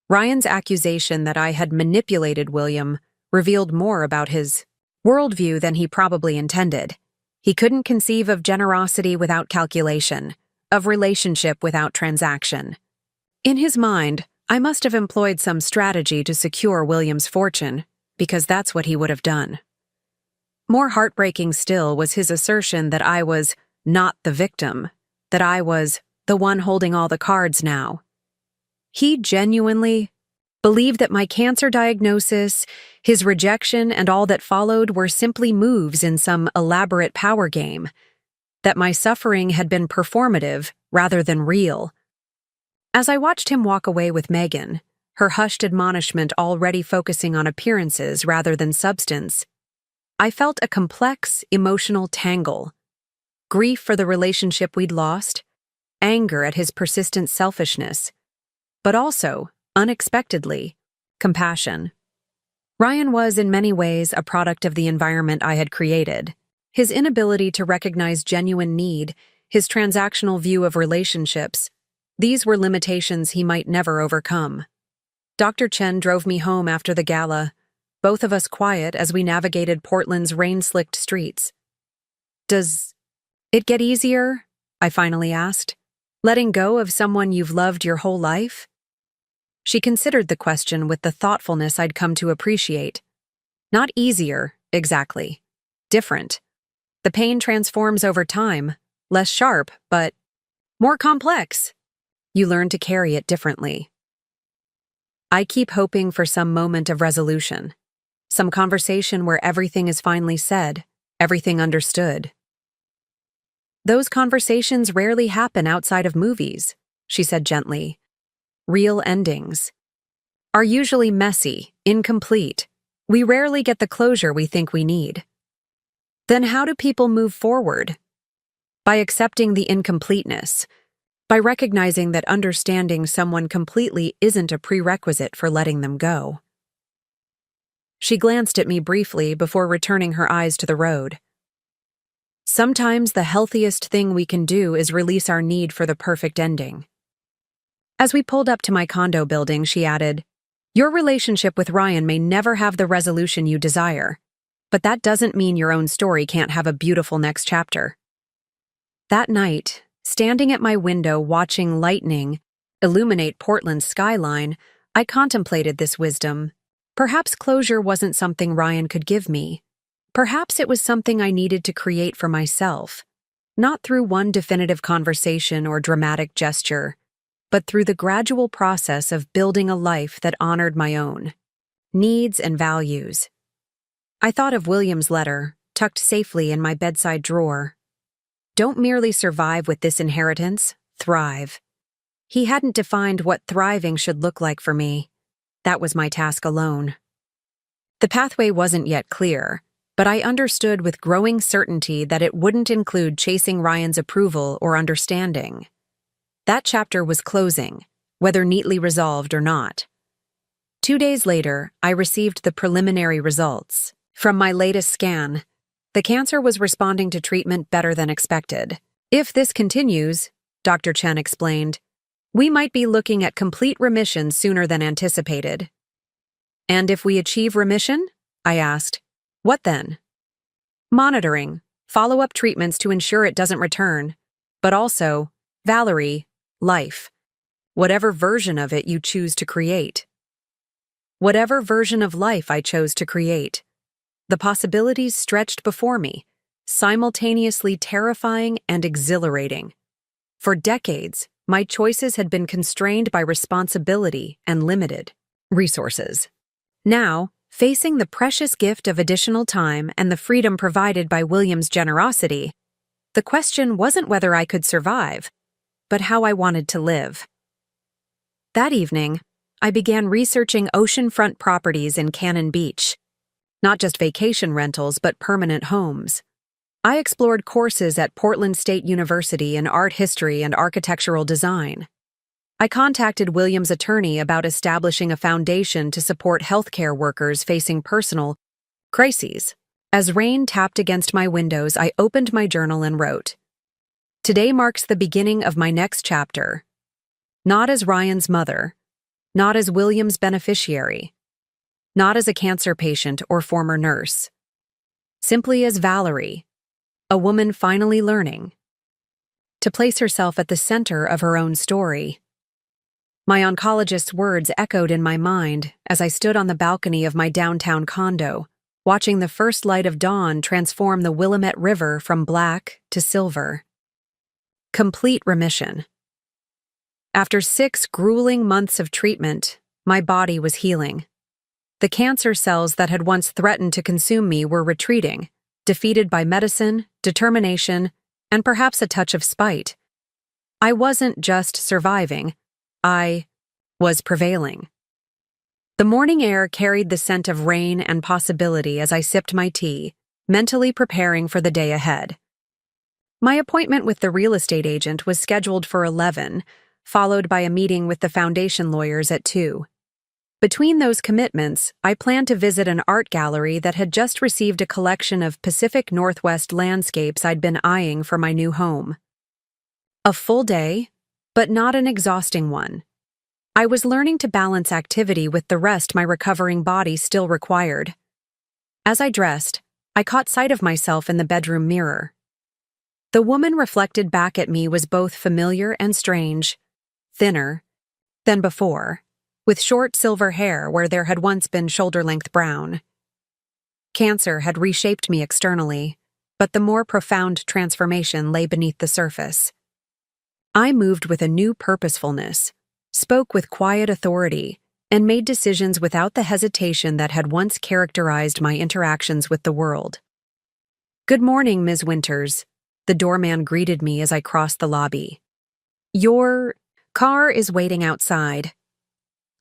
Ryan's accusation that I had manipulated William revealed more about his worldview than he probably intended. He couldn't conceive of generosity without calculation, of relationship without transaction. In his mind, I must have employed some strategy to secure William's fortune, because that's what he would have done. More heartbreaking still was his assertion that I was not the victim, that I was the one holding all the cards now. He genuinely believed that my cancer diagnosis, his rejection, and all that followed were simply moves in some elaborate power game, that my suffering had been performative rather than real. As I watched him walk away with Megan, her hushed admonishment already focusing on appearances rather than substance, I felt a complex, emotional tangle. Grief for the relationship we'd lost, anger at his persistent selfishness, but also, unexpectedly, compassion. Ryan was, in many ways, a product of the environment I had created. His inability to recognize genuine need, his transactional view of relationships, these were limitations he might never overcome. Dr. Chen drove me home after the gala, both of us quiet as we navigated Portland's rain-slicked streets. "Does it get easier?" I finally asked. "Letting go of someone you've loved your whole life?" She considered the question with the thoughtfulness I'd come to appreciate. Not easier, exactly. Different. The pain transforms over time, less sharp, but more complex. You learn to carry it differently. I keep hoping for some moment of resolution, some conversation where everything is finally said, everything understood. Those conversations rarely happen outside of movies, she said gently. Real endings are usually messy, incomplete. We rarely get the closure we think we need. Then how do people move forward? By accepting the incompleteness, by recognizing that understanding someone completely isn't a prerequisite for letting them go. She glanced at me briefly before returning her eyes to the road. Sometimes the healthiest thing we can do is release our need for the perfect ending. As we pulled up to my condo building, she added, "Your relationship with Ryan may never have the resolution you desire, but that doesn't mean your own story can't have a beautiful next chapter." That night, standing at my window watching lightning illuminate Portland's skyline, I contemplated this wisdom. Perhaps closure wasn't something Ryan could give me. Perhaps it was something I needed to create for myself, not through one definitive conversation or dramatic gesture, but through the gradual process of building a life that honored my own needs and values. I thought of William's letter, tucked safely in my bedside drawer. Don't merely survive with this inheritance, thrive. He hadn't defined what thriving should look like for me. That was my task alone. The pathway wasn't yet clear, but I understood with growing certainty that it wouldn't include chasing Ryan's approval or understanding. That chapter was closing, whether neatly resolved or not. 2 days later, I received the preliminary results. From my latest scan, the cancer was responding to treatment better than expected. If this continues, Dr. Chen explained, we might be looking at complete remission sooner than anticipated. And if we achieve remission? I asked. What then? Monitoring, follow-up treatments to ensure it doesn't return, but also, Valerie, life. Whatever version of it you choose to create. Whatever version of life I chose to create. The possibilities stretched before me, simultaneously terrifying and exhilarating. For decades, my choices had been constrained by responsibility and limited resources. Now, facing the precious gift of additional time and the freedom provided by William's generosity, the question wasn't whether I could survive, but how I wanted to live. That evening, I began researching oceanfront properties in Cannon Beach. Not just vacation rentals, but permanent homes. I explored courses at Portland State University in art history and architectural design. I contacted William's attorney about establishing a foundation to support healthcare workers facing personal crises. As rain tapped against my windows, I opened my journal and wrote, "Today marks the beginning of my next chapter. Not as Ryan's mother, not as William's beneficiary, not as a cancer patient or former nurse. Simply as Valerie, a woman finally learning to place herself at the center of her own story." My oncologist's words echoed in my mind as I stood on the balcony of my downtown condo, watching the first light of dawn transform the Willamette River from black to silver. Complete remission. After 6 grueling months of treatment, my body was healing. The cancer cells that had once threatened to consume me were retreating, defeated by medicine, determination, and perhaps a touch of spite. I wasn't just surviving, I was prevailing. The morning air carried the scent of rain and possibility as I sipped my tea, mentally preparing for the day ahead. My appointment with the real estate agent was scheduled for 11, followed by a meeting with the foundation lawyers at 2. Between those commitments, I planned to visit an art gallery that had just received a collection of Pacific Northwest landscapes I'd been eyeing for my new home. A full day, but not an exhausting one. I was learning to balance activity with the rest my recovering body still required. As I dressed, I caught sight of myself in the bedroom mirror. The woman reflected back at me was both familiar and strange, thinner than before, with short silver hair where there had once been shoulder-length brown. Cancer had reshaped me externally, but the more profound transformation lay beneath the surface. I moved with a new purposefulness, spoke with quiet authority, and made decisions without the hesitation that had once characterized my interactions with the world. "Good morning, Ms. Winters," The doorman greeted me as I crossed the lobby. Your car is waiting outside.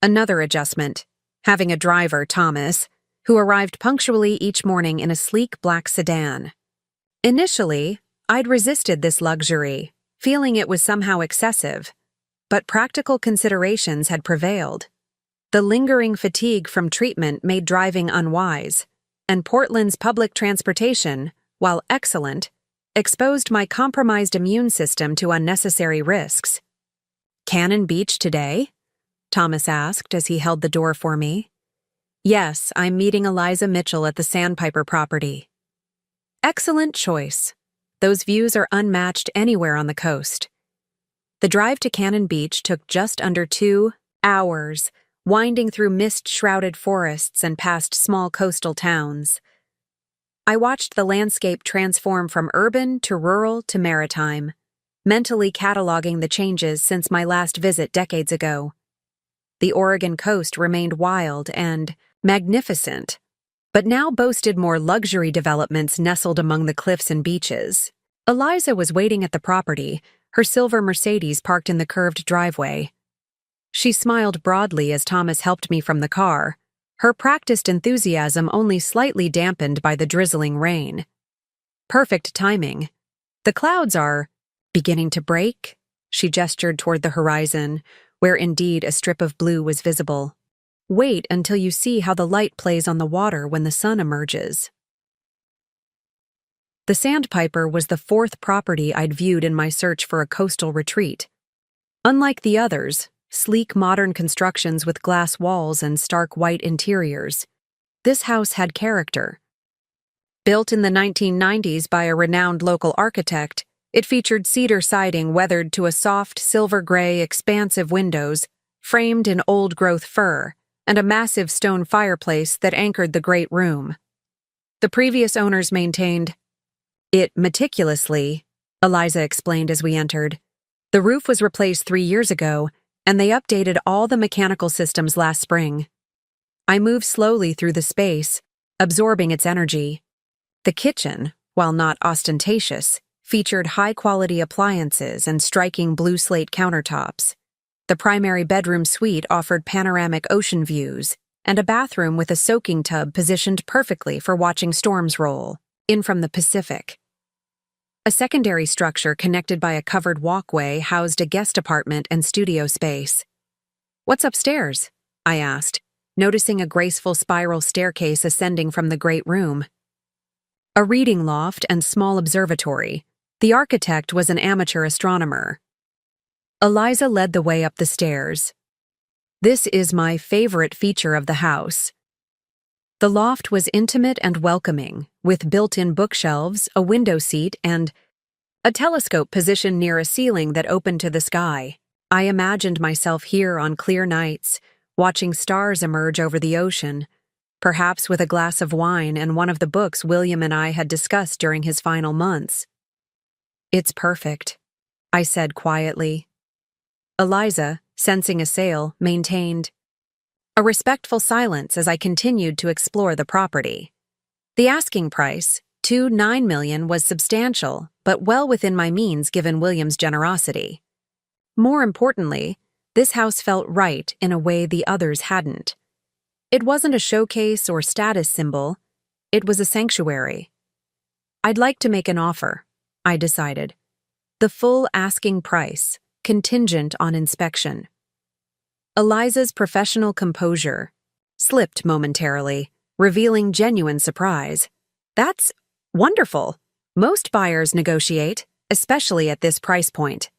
Another adjustment, having a driver, Thomas, who arrived punctually each morning in a sleek black sedan. Initially, I'd resisted this luxury, feeling it was somehow excessive, but practical considerations had prevailed. The lingering fatigue from treatment made driving unwise, and Portland's public transportation, while excellent, exposed my compromised immune system to unnecessary risks. "Cannon Beach today?" Thomas asked as he held the door for me. "Yes, I'm meeting Eliza Mitchell at the Sandpiper property." Excellent choice. Those views are unmatched anywhere on the coast. The drive to Cannon Beach took just under 2 hours, winding through mist-shrouded forests and past small coastal towns. I watched the landscape transform from urban to rural to maritime, mentally cataloging the changes since my last visit decades ago. The Oregon coast remained wild and magnificent, but now boasted more luxury developments nestled among the cliffs and beaches. Eliza was waiting at the property, her silver Mercedes parked in the curved driveway. She smiled broadly as Thomas helped me from the car, her practiced enthusiasm only slightly dampened by the drizzling rain. Perfect timing. "The clouds are beginning to break," she gestured toward the horizon, where indeed a strip of blue was visible. "Wait until you see how the light plays on the water when the sun emerges." The Sandpiper was the 4th property I'd viewed in my search for a coastal retreat. Unlike the others, sleek modern constructions with glass walls and stark white interiors, this house had character. Built in the 1990s by a renowned local architect, it featured cedar siding weathered to a soft silver-gray expansive windows, framed in old-growth fir, and a massive stone fireplace that anchored the great room. The previous owners maintained it meticulously, Eliza explained as we entered. The roof was replaced 3 years ago, and they updated all the mechanical systems last spring. I moved slowly through the space, absorbing its energy. The kitchen, while not ostentatious, featured high-quality appliances and striking blue slate countertops. The primary bedroom suite offered panoramic ocean views, and a bathroom with a soaking tub positioned perfectly for watching storms roll in from the Pacific. A secondary structure connected by a covered walkway housed a guest apartment and studio space. "What's upstairs?" I asked, noticing a graceful spiral staircase ascending from the great room. A reading loft and small observatory. The architect was an amateur astronomer. Eliza led the way up the stairs. "This is my favorite feature of the house." The loft was intimate and welcoming, with built-in bookshelves, a window seat, and a telescope positioned near a ceiling that opened to the sky. I imagined myself here on clear nights, watching stars emerge over the ocean, perhaps with a glass of wine and one of the books William and I had discussed during his final months. "It's perfect," I said quietly. Eliza, sensing a sale, maintained a respectful silence as I continued to explore the property. The asking price, $2.9 million, was substantial, but well within my means given William's generosity. More importantly, this house felt right in a way the others hadn't. It wasn't a showcase or status symbol, it was a sanctuary. "I'd like to make an offer," I decided. "The full asking price, contingent on inspection." Eliza's professional composure slipped momentarily, revealing genuine surprise. "That's wonderful. Most buyers negotiate, especially at this price point."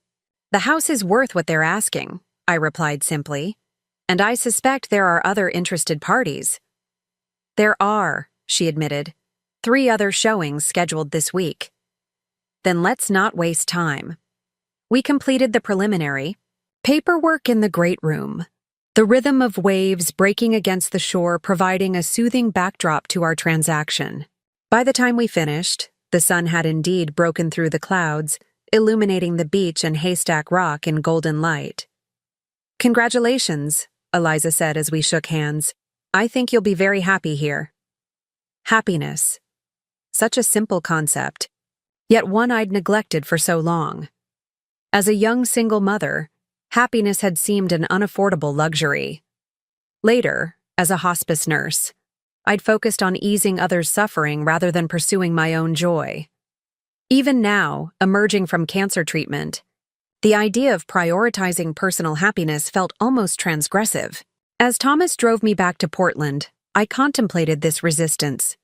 "The house is worth what they're asking," I replied simply, "and I suspect there are other interested parties." "There are," she admitted. 3 other showings scheduled this week." "Then let's not waste time." We completed the preliminary paperwork in the great room, the rhythm of waves breaking against the shore providing a soothing backdrop to our transaction. By the time we finished, the sun had indeed broken through the clouds, illuminating the beach and Haystack Rock in golden light. "Congratulations," Eliza said as we shook hands. "I think you'll be very happy here." Happiness. Such a simple concept, yet one I'd neglected for so long. As a young single mother, happiness had seemed an unaffordable luxury. Later, as a hospice nurse, I'd focused on easing others' suffering rather than pursuing my own joy. Even now, emerging from cancer treatment, the idea of prioritizing personal happiness felt almost transgressive. As Thomas drove me back to Portland, I contemplated this resistance.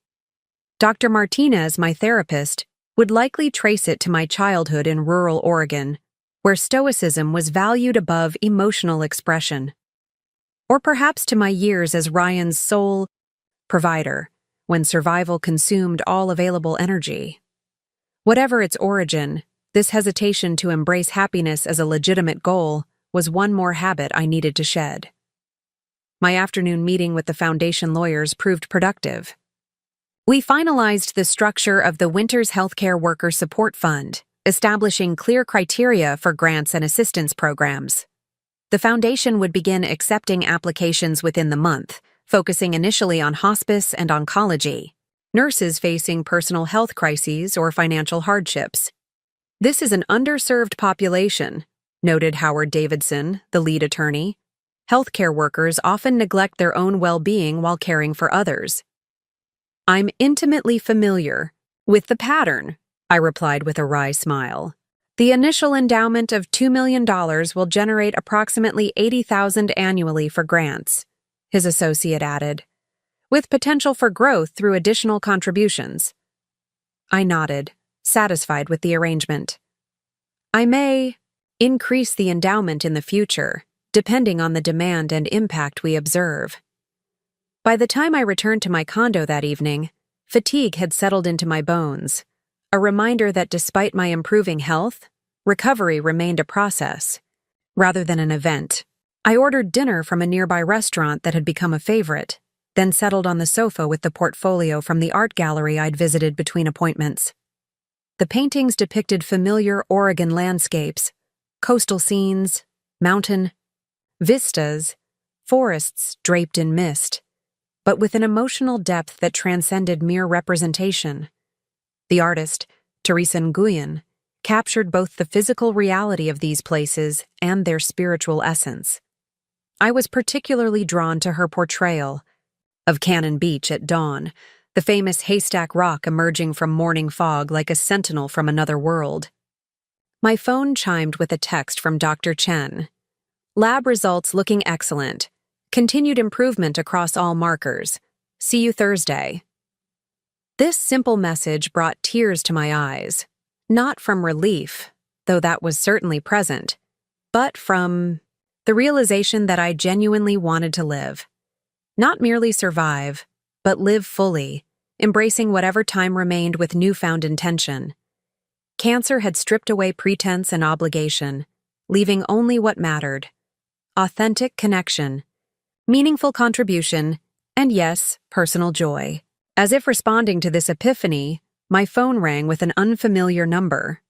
Dr. Martinez, my therapist, would likely trace it to my childhood in rural Oregon, where stoicism was valued above emotional expression. Or perhaps to my years as Ryan's sole provider, when survival consumed all available energy. Whatever its origin, this hesitation to embrace happiness as a legitimate goal was one more habit I needed to shed. My afternoon meeting with the foundation lawyers proved productive. We finalized the structure of the Winters Healthcare Worker Support Fund, establishing clear criteria for grants and assistance programs. The foundation would begin accepting applications within the month, focusing initially on hospice and oncology, nurses facing personal health crises or financial hardships. This is an underserved population, noted Howard Davidson, the lead attorney. Healthcare workers often neglect their own well-being while caring for others. I'm intimately familiar with the pattern, I replied with a wry smile. The initial endowment of $2 million will generate approximately $80,000 annually for grants, his associate added, with potential for growth through additional contributions. I nodded, satisfied with the arrangement. I may increase the endowment in the future, depending on the demand and impact we observe. By the time I returned to my condo that evening, fatigue had settled into my bones, a reminder that despite my improving health, recovery remained a process, rather than an event. I ordered dinner from a nearby restaurant that had become a favorite, then settled on the sofa with the portfolio from the art gallery I'd visited between appointments. The paintings depicted familiar Oregon landscapes, coastal scenes, mountain vistas, forests draped in mist, but with an emotional depth that transcended mere representation. The artist, Teresa Nguyen, captured both the physical reality of these places and their spiritual essence. I was particularly drawn to her portrayal of Cannon Beach at dawn, the famous haystack rock emerging from morning fog like a sentinel from another world. My phone chimed with a text from Dr. Chen. Lab results looking excellent. Continued improvement across all markers. See you Thursday. This simple message brought tears to my eyes, not from relief, though that was certainly present, but from the realization that I genuinely wanted to live. Not merely survive, but live fully, embracing whatever time remained with newfound intention. Cancer had stripped away pretense and obligation, leaving only what mattered: authentic connection, meaningful contribution, and yes, personal joy. As if responding to this epiphany, my phone rang with an unfamiliar number.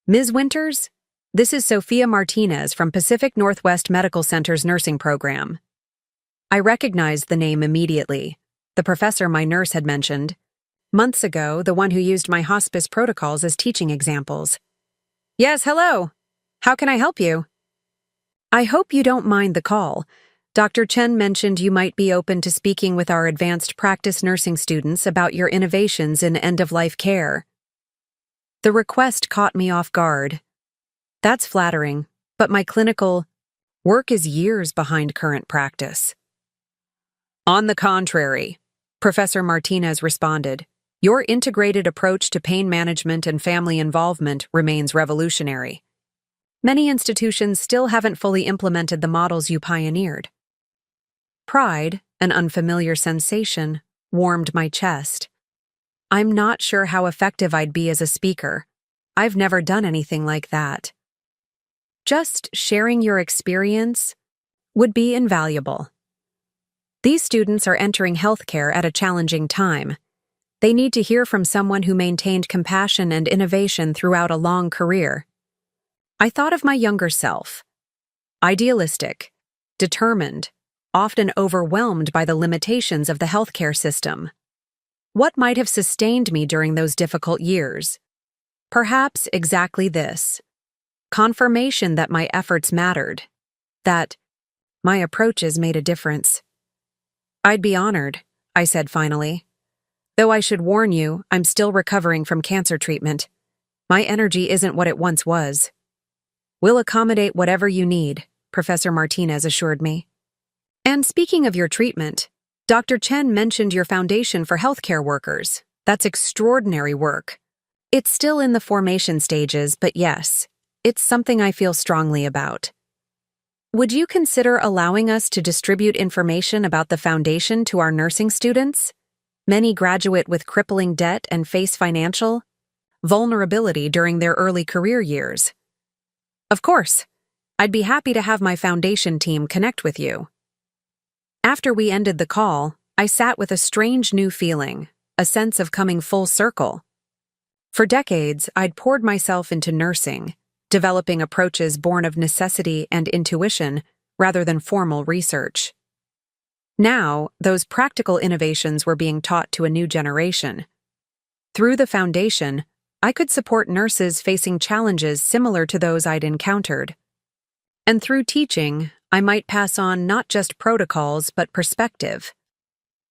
Ms. Winters? This is Sophia Martinez from Pacific Northwest Medical Center's nursing program. I recognized the name immediately. The professor my nurse had mentioned. Months ago, the one who used my hospice protocols as teaching examples. Yes, hello. How can I help you? I hope you don't mind the call. Dr. Chen mentioned you might be open to speaking with our advanced practice nursing students about your innovations in end-of-life care. The request caught me off guard. That's flattering, but my clinical work is years behind current practice. On the contrary, Professor Martinez responded, your integrated approach to pain management and family involvement remains revolutionary. Many institutions still haven't fully implemented the models you pioneered. Pride, an unfamiliar sensation, warmed my chest. I'm not sure how effective I'd be as a speaker. I've never done anything like that. Just sharing your experience would be invaluable. These students are entering healthcare at a challenging time. They need to hear from someone who maintained compassion and innovation throughout a long career. I thought of my younger self. Idealistic, determined, often overwhelmed by the limitations of the healthcare system. What might have sustained me during those difficult years? Perhaps exactly this. Confirmation that my efforts mattered, that my approaches made a difference. I'd be honored, I said finally. Though I should warn you, I'm still recovering from cancer treatment. My energy isn't what it once was. We'll accommodate whatever you need, Professor Martinez assured me. And speaking of your treatment, Dr. Chen mentioned your foundation for healthcare workers. That's extraordinary work. It's still in the formation stages, but yes, it's something I feel strongly about. Would you consider allowing us to distribute information about the foundation to our nursing students? Many graduate with crippling debt and face financial vulnerability during their early career years. Of course, I'd be happy to have my foundation team connect with you. After we ended the call, I sat with a strange new feeling, a sense of coming full circle. For decades, I'd poured myself into nursing, developing approaches born of necessity and intuition rather than formal research. Now, those practical innovations were being taught to a new generation. Through the foundation, I could support nurses facing challenges similar to those I'd encountered. And through teaching, I might pass on not just protocols but perspective.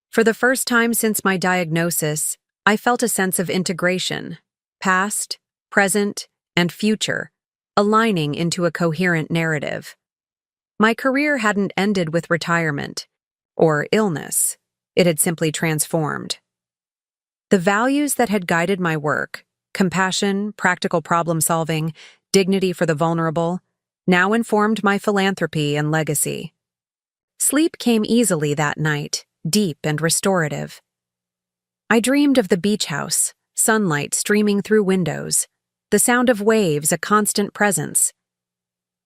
For the first time since my diagnosis, I felt a sense of integration, past, present, and future, aligning into a coherent narrative. My career hadn't ended with retirement or illness. It had simply transformed. The values that had guided my work, compassion, practical problem-solving, dignity for the vulnerable, now informed my philanthropy and legacy. Sleep came easily that night, deep and restorative. I dreamed of the beach house, sunlight streaming through windows, the sound of waves a constant presence.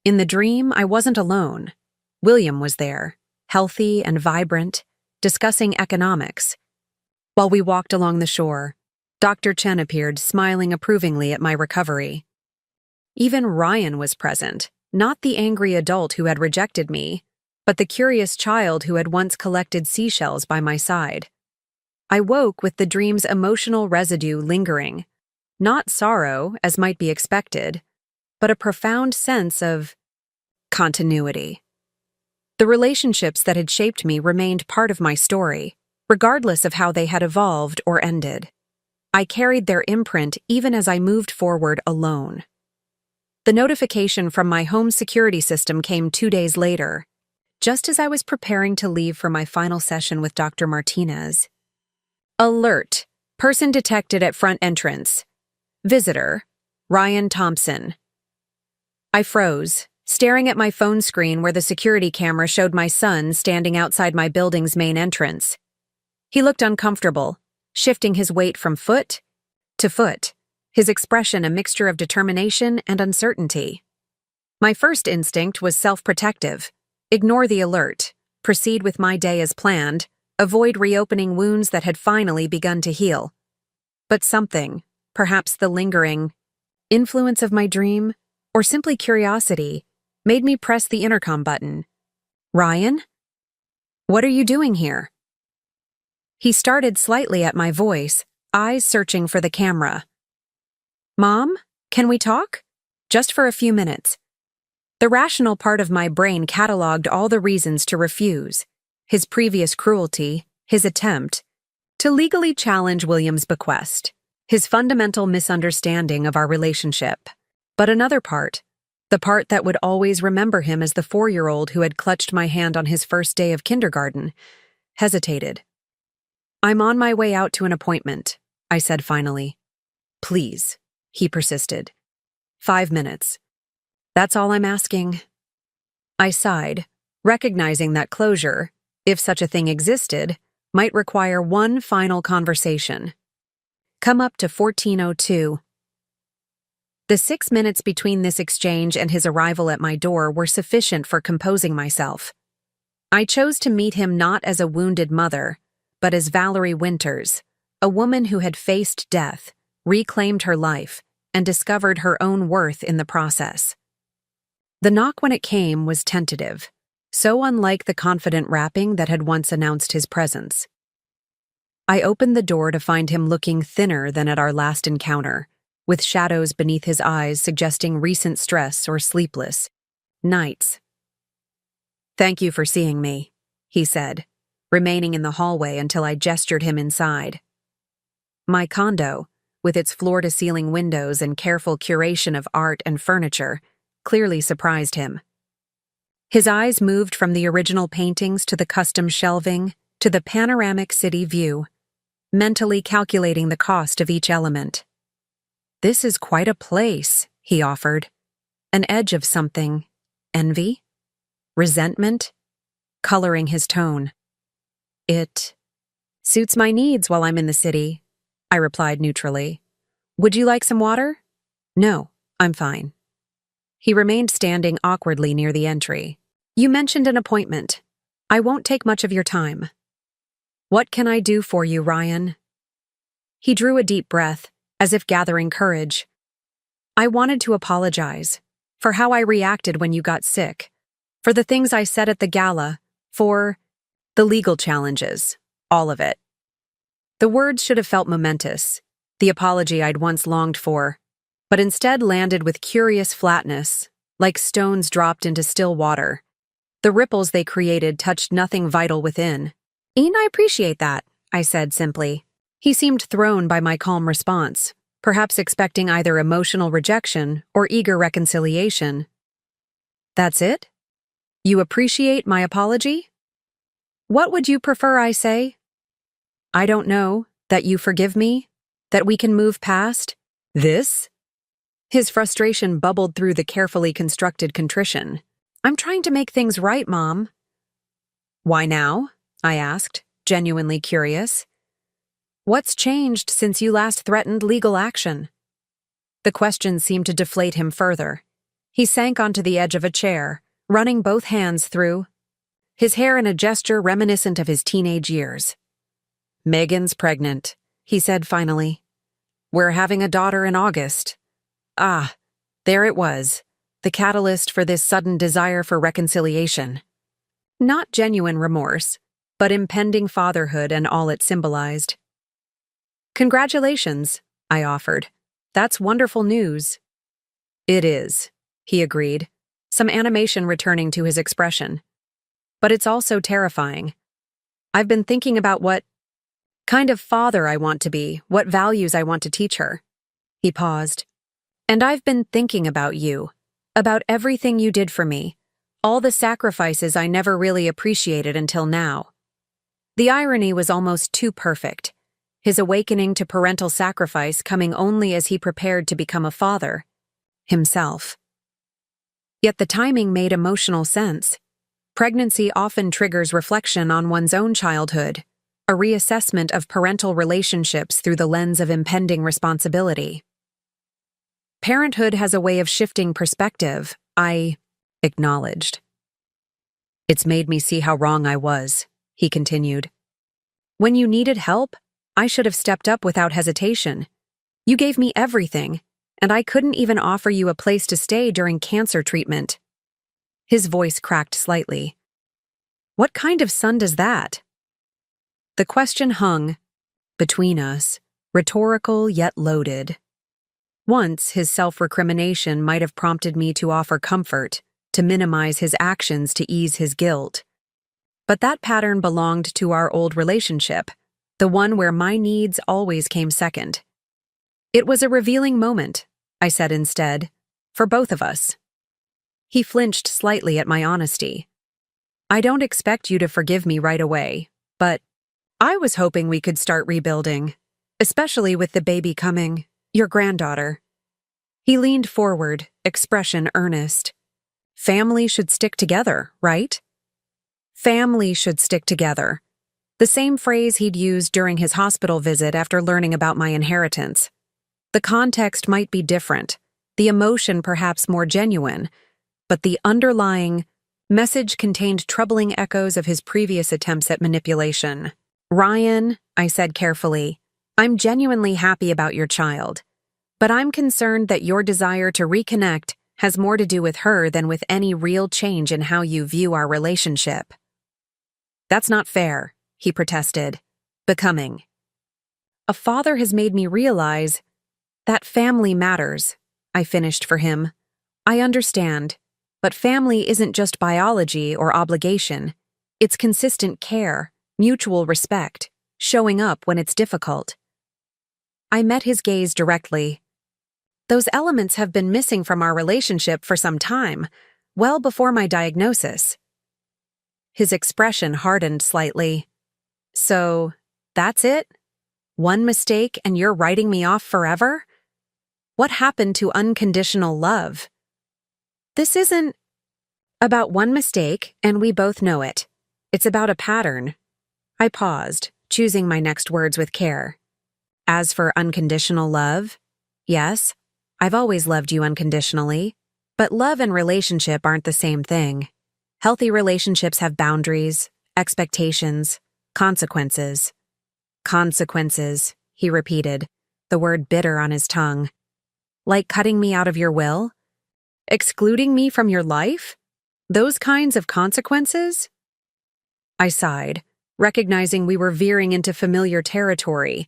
In the dream, I wasn't alone. William was there, healthy and vibrant, discussing economics. While we walked along the shore, Dr. Chen appeared, smiling approvingly at my recovery. Even Ryan was present, not the angry adult who had rejected me, but the curious child who had once collected seashells by my side. I woke with the dream's emotional residue lingering, not sorrow, as might be expected, but a profound sense of continuity. The relationships that had shaped me remained part of my story, regardless of how they had evolved or ended. I carried their imprint even as I moved forward alone. The notification from my home security system came 2 days later, just as I was preparing to leave for my final session with Dr. Martinez. Alert! Person detected at front entrance. Visitor, Ryan Thompson. I froze, staring at my phone screen where the security camera showed my son standing outside my building's main entrance. He looked uncomfortable, shifting his weight from foot to foot, his expression a mixture of determination and uncertainty. My first instinct was self-protective. Ignore the alert, proceed with my day as planned, avoid reopening wounds that had finally begun to heal. But something, perhaps the lingering influence of my dream, or simply curiosity, made me press the intercom button. Ryan? What are you doing here? He started slightly at my voice, eyes searching for the camera. Mom, can we talk? Just for a few minutes. The rational part of my brain cataloged all the reasons to refuse: his previous cruelty, his attempt to legally challenge William's bequest, his fundamental misunderstanding of our relationship. But another part, the part that would always remember him as the 4-year-old who had clutched my hand on his first day of kindergarten, hesitated. I'm on my way out to an appointment, I said finally. Please, he persisted. 5 minutes. That's all I'm asking. I sighed, recognizing that closure, if such a thing existed, might require one final conversation. Come up to 1402. The 6 minutes between this exchange and his arrival at my door were sufficient for composing myself. I chose to meet him not as a wounded mother, but as Valerie Winters, a woman who had faced death, reclaimed her life, and discovered her own worth in the process. The knock when it came was tentative, so unlike the confident rapping that had once announced his presence. I opened the door to find him looking thinner than at our last encounter, with shadows beneath his eyes suggesting recent stress or sleepless nights. "Thank you for seeing me," he said, remaining in the hallway until I gestured him inside. My condo, with its floor-to-ceiling windows and careful curation of art and furniture, clearly surprised him. His eyes moved from the original paintings to the custom shelving to the panoramic city view, mentally calculating the cost of each element. "This is quite a place," he offered, an edge of something, envy, resentment, coloring his tone. "It suits my needs while I'm in the city," I replied neutrally. "Would you like some water?" "No, I'm fine." He remained standing awkwardly near the entry. "You mentioned an appointment. I won't take much of your time." "What can I do for you, Ryan?" He drew a deep breath, as if gathering courage. "I wanted to apologize for how I reacted when you got sick, for the things I said at the gala, for the legal challenges, all of it." The words should have felt momentous, the apology I'd once longed for, but instead landed with curious flatness, like stones dropped into still water. The ripples they created touched nothing vital within. "I appreciate that," I said simply. He seemed thrown by my calm response, perhaps expecting either emotional rejection or eager reconciliation. "That's it? You appreciate my apology? What would you prefer I say? I don't know, that you forgive me? That we can move past this?" His frustration bubbled through the carefully constructed contrition. "I'm trying to make things right, Mom." "Why now?" I asked, genuinely curious. "What's changed since you last threatened legal action?" The question seemed to deflate him further. He sank onto the edge of a chair, running both hands through his hair in a gesture reminiscent of his teenage years. "Megan's pregnant," he said finally. "We're having a daughter in August." Ah, there it was, the catalyst for this sudden desire for reconciliation. Not genuine remorse, but impending fatherhood and all it symbolized. "Congratulations," I offered. "That's wonderful news." "It is," he agreed, some animation returning to his expression. "But it's also terrifying. I've been thinking about what kind of father I want to be, what values I want to teach her." He paused. "And I've been thinking about you, about everything you did for me, all the sacrifices I never really appreciated until now." The irony was almost too perfect, his awakening to parental sacrifice coming only as he prepared to become a father himself. Yet the timing made emotional sense. Pregnancy often triggers reflection on one's own childhood, a reassessment of parental relationships through the lens of impending responsibility. Parenthood has a way of shifting perspective, I acknowledged. "It's made me see how wrong I was," he continued. "When you needed help, I should have stepped up without hesitation. You gave me everything, and I couldn't even offer you a place to stay during cancer treatment." His voice cracked slightly. "What kind of son does that?" The question hung between us, rhetorical yet loaded. Once, his self-recrimination might have prompted me to offer comfort, to minimize his actions to ease his guilt. But that pattern belonged to our old relationship, the one where my needs always came second. "It was a revealing moment," I said instead, "for both of us." He flinched slightly at my honesty. "I don't expect you to forgive me right away, but I was hoping we could start rebuilding, especially with the baby coming, your granddaughter." He leaned forward, expression earnest. "Family should stick together, right?" Family should stick together. The same phrase he'd used during his hospital visit after learning about my inheritance. The context might be different, the emotion perhaps more genuine, but the underlying message contained troubling echoes of his previous attempts at manipulation. "Ryan," I said carefully, "I'm genuinely happy about your child, but I'm concerned that your desire to reconnect has more to do with her than with any real change in how you view our relationship." "That's not fair," he protested. "Becoming. A father has made me realize That family matters, I finished for him. I understand, but family isn't just biology or obligation. It's consistent care, mutual respect, showing up when it's difficult. I met his gaze directly. Those elements have been missing from our relationship for some time, well before my diagnosis. His expression hardened slightly. So, that's it? One mistake and you're writing me off forever? What happened to unconditional love? This isn't about one mistake, and we both know it. It's about a pattern. I paused, choosing my next words with care. As for unconditional love, yes, I've always loved you unconditionally, but love and relationship aren't the same thing. Healthy relationships have boundaries, expectations, consequences. Consequences, he repeated, the word bitter on his tongue. Like cutting me out of your will? Excluding me from your life? Those kinds of consequences? I sighed, recognizing we were veering into familiar territory.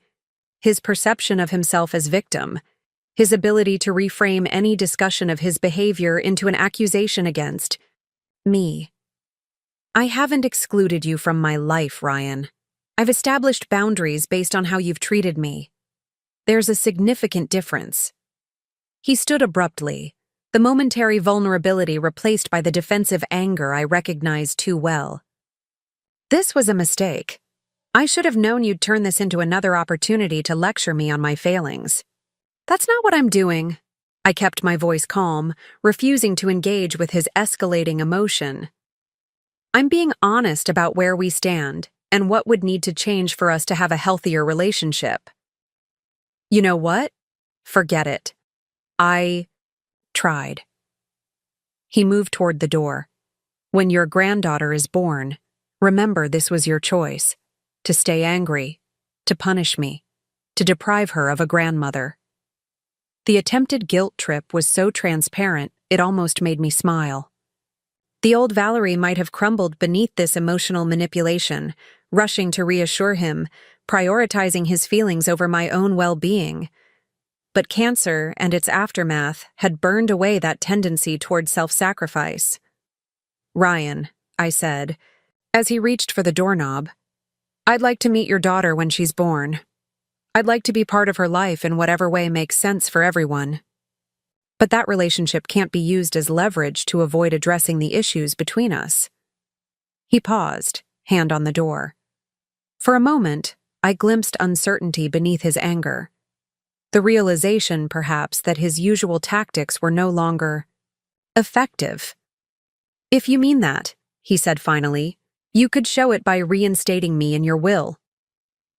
His perception of himself as victim, his ability to reframe any discussion of his behavior into an accusation against me. I haven't excluded you from my life, Ryan. I've established boundaries based on how you've treated me. There's a significant difference. He stood abruptly, the momentary vulnerability replaced by the defensive anger I recognized too well. This was a mistake. I should have known you'd turn this into another opportunity to lecture me on my failings. That's not what I'm doing. I kept my voice calm, refusing to engage with his escalating emotion. I'm being honest about where we stand and what would need to change for us to have a healthier relationship. You know what? Forget it. I tried. He moved toward the door. When your granddaughter is born, remember this was your choice. To stay angry, to punish me, to deprive her of a grandmother. The attempted guilt trip was so transparent, it almost made me smile. The old Valerie might have crumbled beneath this emotional manipulation, rushing to reassure him, prioritizing his feelings over my own well-being. But cancer and its aftermath had burned away that tendency toward self-sacrifice. Ryan, I said, as he reached for the doorknob, I'd like to meet your daughter when she's born. I'd like to be part of her life in whatever way makes sense for everyone. But that relationship can't be used as leverage to avoid addressing the issues between us. He paused, hand on the door. For a moment, I glimpsed uncertainty beneath his anger. The realization, perhaps, that his usual tactics were no longer effective. If you mean that, he said finally, you could show it by reinstating me in your will.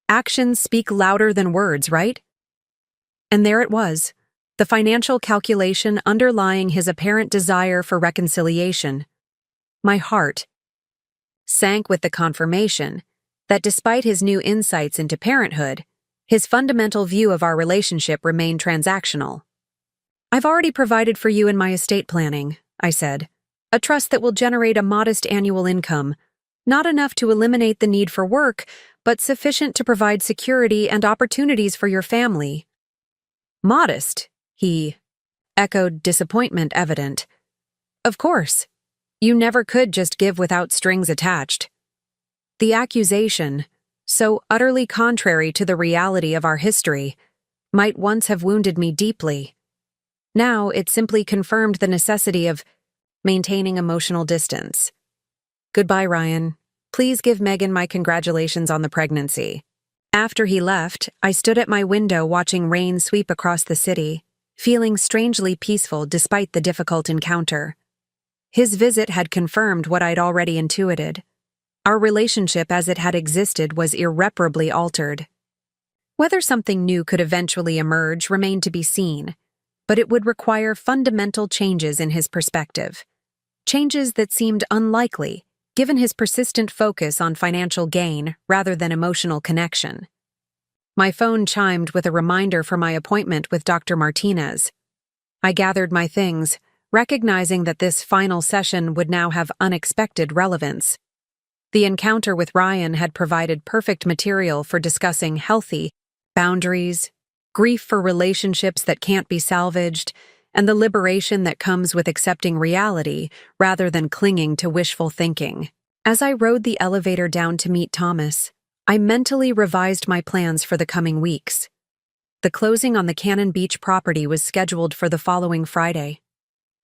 Actions speak louder than words, right? And there it was, the financial calculation underlying his apparent desire for reconciliation. My heart sank with the confirmation that despite his new insights into parenthood, his fundamental view of our relationship remained transactional. I've already provided for you in my estate planning, I said, a trust that will generate a modest annual income, not enough to eliminate the need for work, but sufficient to provide security and opportunities for your family. Modest, he echoed, disappointment evident. Of course. You never could just give without strings attached. The accusation, so utterly contrary to the reality of our history, might once have wounded me deeply. Now it simply confirmed the necessity of maintaining emotional distance. Goodbye, Ryan. Please give Megan my congratulations on the pregnancy. After he left, I stood at my window watching rain sweep across the city, feeling strangely peaceful despite the difficult encounter. His visit had confirmed what I'd already intuited. Our relationship as it had existed was irreparably altered. Whether something new could eventually emerge remained to be seen, but it would require fundamental changes in his perspective. Changes that seemed unlikely, given his persistent focus on financial gain rather than emotional connection. My phone chimed with a reminder for my appointment with Dr. Martinez. I gathered my things, recognizing that this final session would now have unexpected relevance. The encounter with Ryan had provided perfect material for discussing healthy boundaries, grief for relationships that can't be salvaged, and the liberation that comes with accepting reality rather than clinging to wishful thinking. As I rode the elevator down to meet Thomas, I mentally revised my plans for the coming weeks. The closing on the Cannon Beach property was scheduled for the following Friday.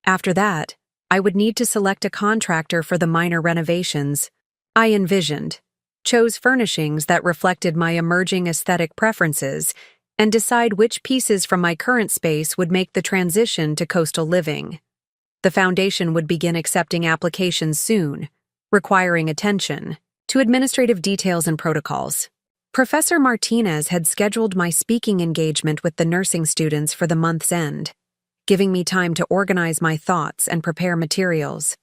After that, I would need to select a contractor for the minor renovations I envisioned, chose furnishings that reflected my emerging aesthetic preferences, and decide which pieces from my current space would make the transition to coastal living. The foundation would begin accepting applications soon, requiring attention to administrative details and protocols. Professor Martinez had scheduled my speaking engagement with the nursing students for the month's end, giving me time to organize my thoughts and prepare materials.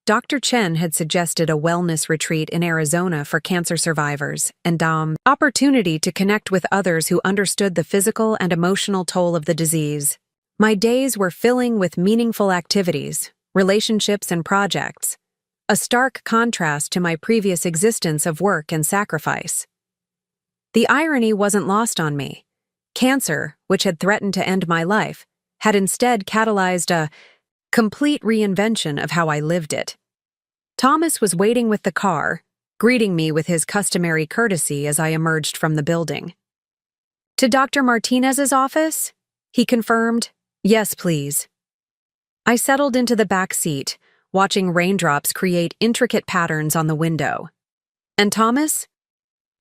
Dr. Chen had suggested a wellness retreat in Arizona for cancer survivors and opportunity to connect with others who understood the physical and emotional toll of the disease. My days were filling with meaningful activities, relationships, and projects, a stark contrast to my previous existence of work and sacrifice. The irony wasn't lost on me. Cancer, which had threatened to end my life, had instead catalyzed a complete reinvention of how I lived it. Thomas was waiting with the car, greeting me with his customary courtesy as I emerged from the building. "To Dr. Martinez's office?" he confirmed. "Yes, please." I settled into the back seat, watching raindrops create intricate patterns on the window. "And Thomas?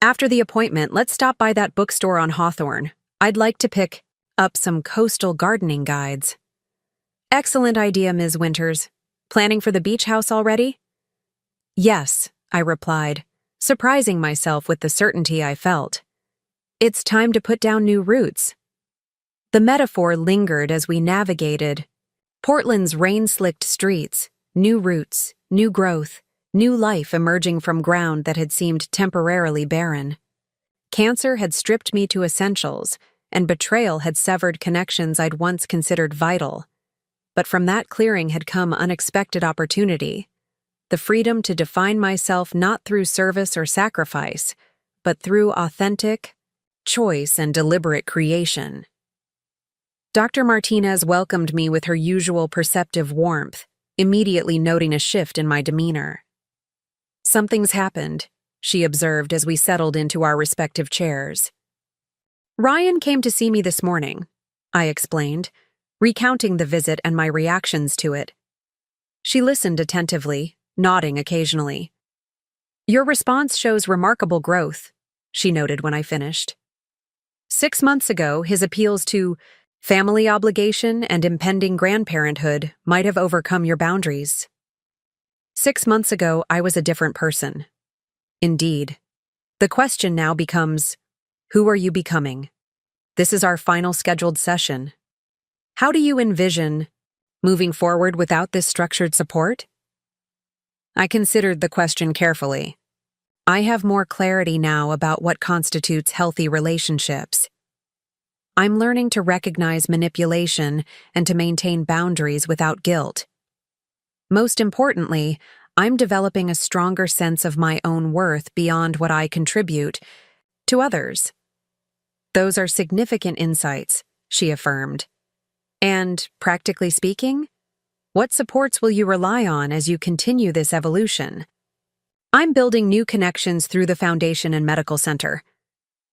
After the appointment, let's stop by that bookstore on Hawthorne. I'd like to pick up some coastal gardening guides." "Excellent idea, Ms. Winters. Planning for the beach house already?" "Yes," I replied, surprising myself with the certainty I felt. "It's time to put down new roots." The metaphor lingered as we navigated Portland's rain-slicked streets, new roots, new growth, new life emerging from ground that had seemed temporarily barren. Cancer had stripped me to essentials, and betrayal had severed connections I'd once considered vital. But from that clearing had come unexpected opportunity, the freedom to define myself not through service or sacrifice, but through authentic choice and deliberate creation. Dr. Martinez welcomed me with her usual perceptive warmth, immediately noting a shift in my demeanor. "Something's happened," she observed as we settled into our respective chairs. "Ryan came to see me this morning," I explained, recounting the visit and my reactions to it. She listened attentively, nodding occasionally. "Your response shows remarkable growth," she noted when I finished. 6 months ago, his appeals to family obligation and impending grandparenthood might have overcome your boundaries. 6 months ago, I was a different person. Indeed. The question now becomes, who are you becoming? This is our final scheduled session. How do you envision moving forward without this structured support? I considered the question carefully. I have more clarity now about what constitutes healthy relationships. I'm learning to recognize manipulation and to maintain boundaries without guilt. Most importantly, I'm developing a stronger sense of my own worth beyond what I contribute to others. Those are significant insights, she affirmed. And, practically speaking, what supports will you rely on as you continue this evolution? I'm building new connections through the Foundation and Medical Center.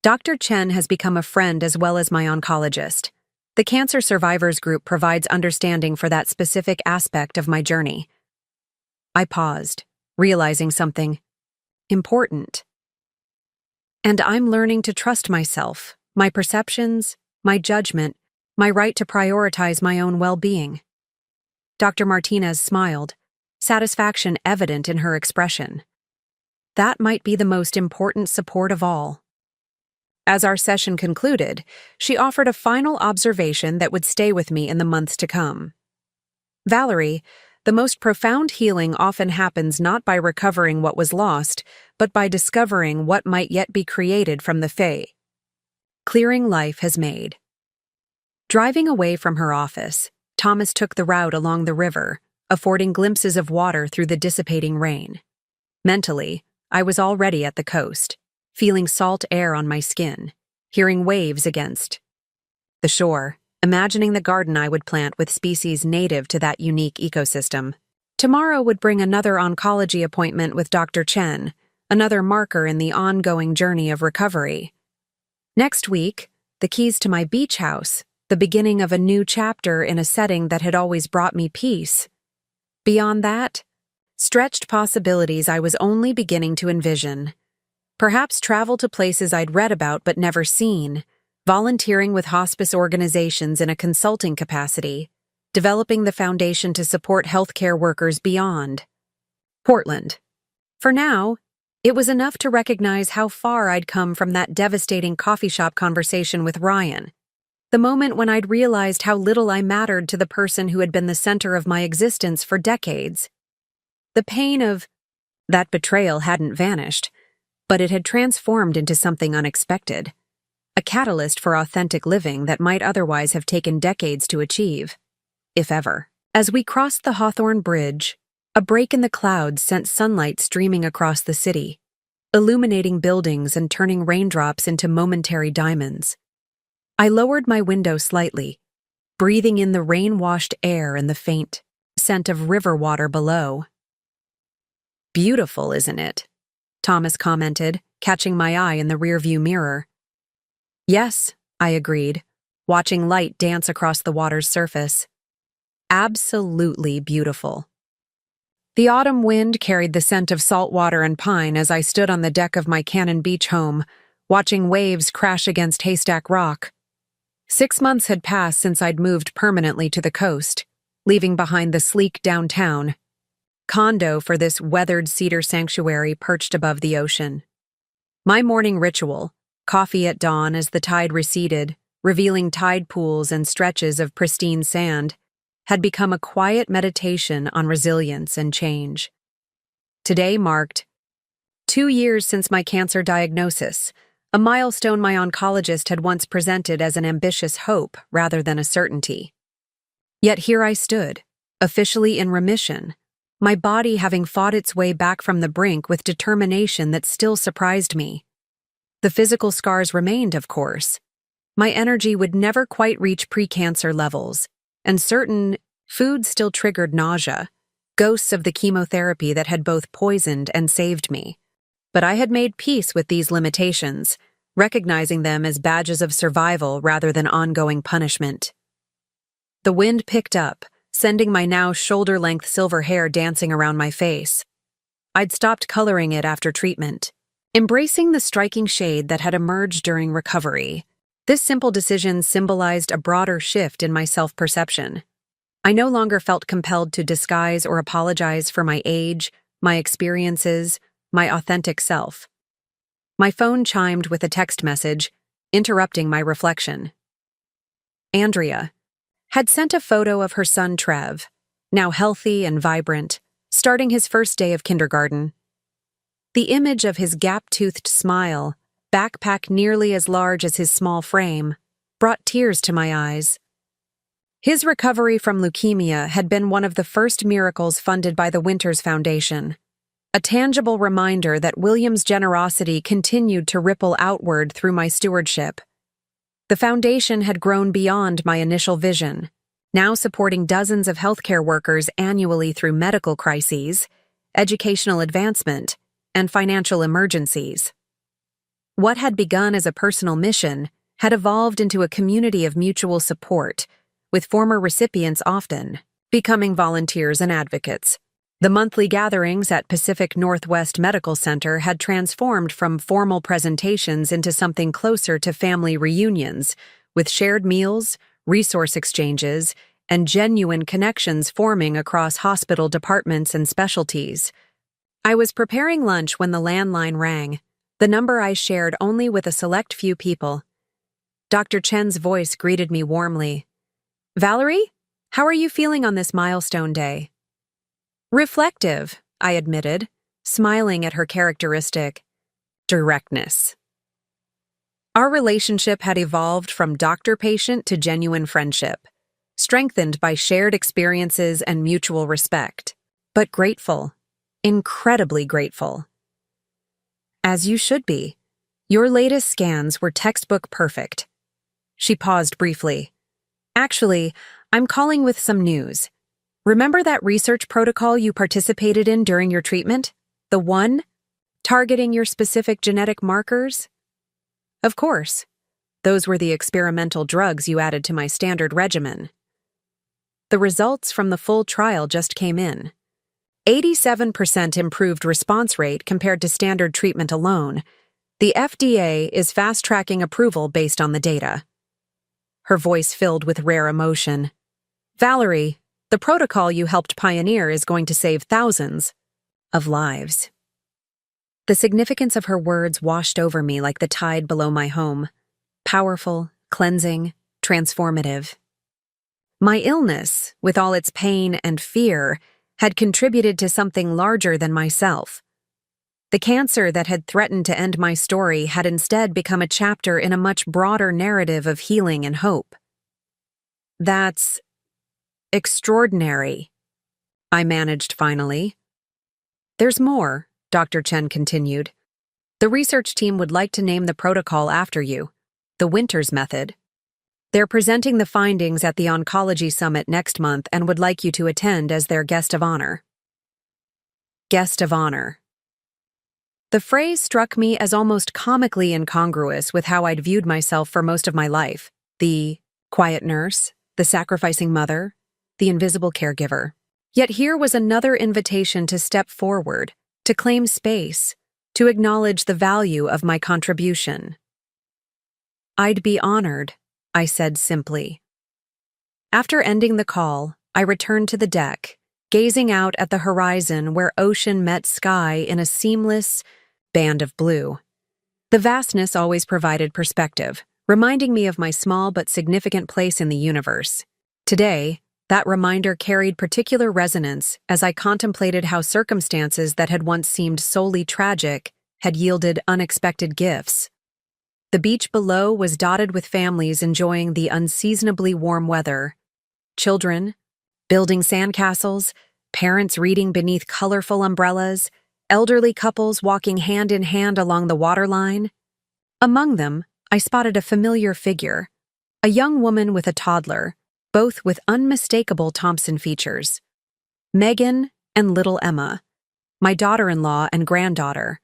Dr. Chen has become a friend as well as my oncologist. The Cancer Survivors Group provides understanding for that specific aspect of my journey. I paused, realizing something important. And I'm learning to trust myself, my perceptions, my judgment, my right to prioritize my own well-being. Dr. Martinez smiled, satisfaction evident in her expression. That might be the most important support of all. As our session concluded, she offered a final observation that would stay with me in the months to come. "Valerie, the most profound healing often happens not by recovering what was lost, but by discovering what might yet be created from the fey clearing life has made." Driving away from her office, Thomas took the route along the river, affording glimpses of water through the dissipating rain. Mentally, I was already at the coast, feeling salt air on my skin, hearing waves against the shore, imagining the garden I would plant with species native to that unique ecosystem. Tomorrow would bring another oncology appointment with Dr. Chen, another marker in the ongoing journey of recovery. Next week, the keys to my beach house, the beginning of a new chapter in a setting that had always brought me peace. Beyond that, stretched possibilities I was only beginning to envision. Perhaps travel to places I'd read about but never seen, volunteering with hospice organizations in a consulting capacity, developing the foundation to support healthcare workers beyond. Portland. For now, it was enough to recognize how far I'd come from that devastating coffee shop conversation with Ryan, the moment when I'd realized how little I mattered to the person who had been the center of my existence for decades. The pain of that betrayal hadn't vanished, but it had transformed into something unexpected, a catalyst for authentic living that might otherwise have taken decades to achieve, if ever. As we crossed the Hawthorne Bridge, a break in the clouds sent sunlight streaming across the city, illuminating buildings and turning raindrops into momentary diamonds. I lowered my window slightly, breathing in the rain-washed air and the faint scent of river water below. "Beautiful, isn't it?" Thomas commented, catching my eye in the rearview mirror. "Yes," I agreed, watching light dance across the water's surface. "Absolutely beautiful." The autumn wind carried the scent of salt water and pine as I stood on the deck of my Cannon Beach home, watching waves crash against Haystack Rock. 6 months had passed since I'd moved permanently to the coast, leaving behind the sleek downtown condo for this weathered cedar sanctuary perched above the ocean. My morning ritual, coffee at dawn as the tide receded, revealing tide pools and stretches of pristine sand, had become a quiet meditation on resilience and change. Today marked 2 years since my cancer diagnosis, a milestone my oncologist had once presented as an ambitious hope rather than a certainty. Yet here I stood, officially in remission, my body having fought its way back from the brink with determination that still surprised me. The physical scars remained, of course. My energy would never quite reach pre-cancer levels, and certain foods still triggered nausea, ghosts of the chemotherapy that had both poisoned and saved me. But I had made peace with these limitations, recognizing them as badges of survival rather than ongoing punishment. The wind picked up, sending my now shoulder-length silver hair dancing around my face. I'd stopped coloring it after treatment, embracing the striking shade that had emerged during recovery. This simple decision symbolized a broader shift in my self-perception. I no longer felt compelled to disguise or apologize for my age, my experiences, my authentic self. My phone chimed with a text message, interrupting my reflection. Andrea had sent a photo of her son Trev, now healthy and vibrant, starting his first day of kindergarten. The image of his gap-toothed smile, backpack nearly as large as his small frame, brought tears to my eyes. His recovery from leukemia had been one of the first miracles funded by the Winters Foundation, a tangible reminder that William's generosity continued to ripple outward through my stewardship. The foundation had grown beyond my initial vision, now supporting dozens of healthcare workers annually through medical crises, educational advancement, and financial emergencies. What had begun as a personal mission had evolved into a community of mutual support, with former recipients often becoming volunteers and advocates. The monthly gatherings at Pacific Northwest Medical Center had transformed from formal presentations into something closer to family reunions, with shared meals, resource exchanges, and genuine connections forming across hospital departments and specialties. I was preparing lunch when the landline rang, the number I shared only with a select few people. Dr. Chen's voice greeted me warmly. "Valerie, how are you feeling on this milestone day?" "Reflective," I admitted, smiling at her characteristic directness. Our relationship had evolved from doctor-patient to genuine friendship, strengthened by shared experiences and mutual respect, but grateful, incredibly grateful. "As you should be. Your latest scans were textbook perfect. She paused briefly. Actually, I'm calling with some news. Remember that research protocol you participated in during your treatment? The one targeting your specific genetic markers? Of course. Those were the experimental drugs you added to my standard regimen. The results from the full trial just came in. 87% improved response rate compared to standard treatment alone. The FDA is fast-tracking approval based on the data. Her voice filled with rare emotion. Valerie, the protocol you helped pioneer is going to save thousands of lives. The significance of her words washed over me like the tide below my home. Powerful, cleansing, transformative. My illness, with all its pain and fear, had contributed to something larger than myself. The cancer that had threatened to end my story had instead become a chapter in a much broader narrative of healing and hope. That's extraordinary, I managed finally. There's more, Dr. Chen continued. The research team would like to name the protocol after you, the Winters Method. They're presenting the findings at the Oncology Summit next month and would like you to attend as their guest of honor. Guest of honor. The phrase struck me as almost comically incongruous with how I'd viewed myself for most of my life. The quiet nurse, the sacrificing mother, the invisible caregiver. Yet here was another invitation to step forward, to claim space, to acknowledge the value of my contribution. I'd be honored, I said simply. After ending the call, I returned to the deck, gazing out at the horizon where ocean met sky in a seamless band of blue. The vastness always provided perspective, reminding me of my small but significant place in the universe. Today, that reminder carried particular resonance as I contemplated how circumstances that had once seemed solely tragic had yielded unexpected gifts. The beach below was dotted with families enjoying the unseasonably warm weather. Children, building sandcastles, parents reading beneath colorful umbrellas, elderly couples walking hand in hand along the waterline. Among them, I spotted a familiar figure, a young woman with a toddler, both with unmistakable Thompson features. Megan and little Emma, my daughter-in-law and granddaughter.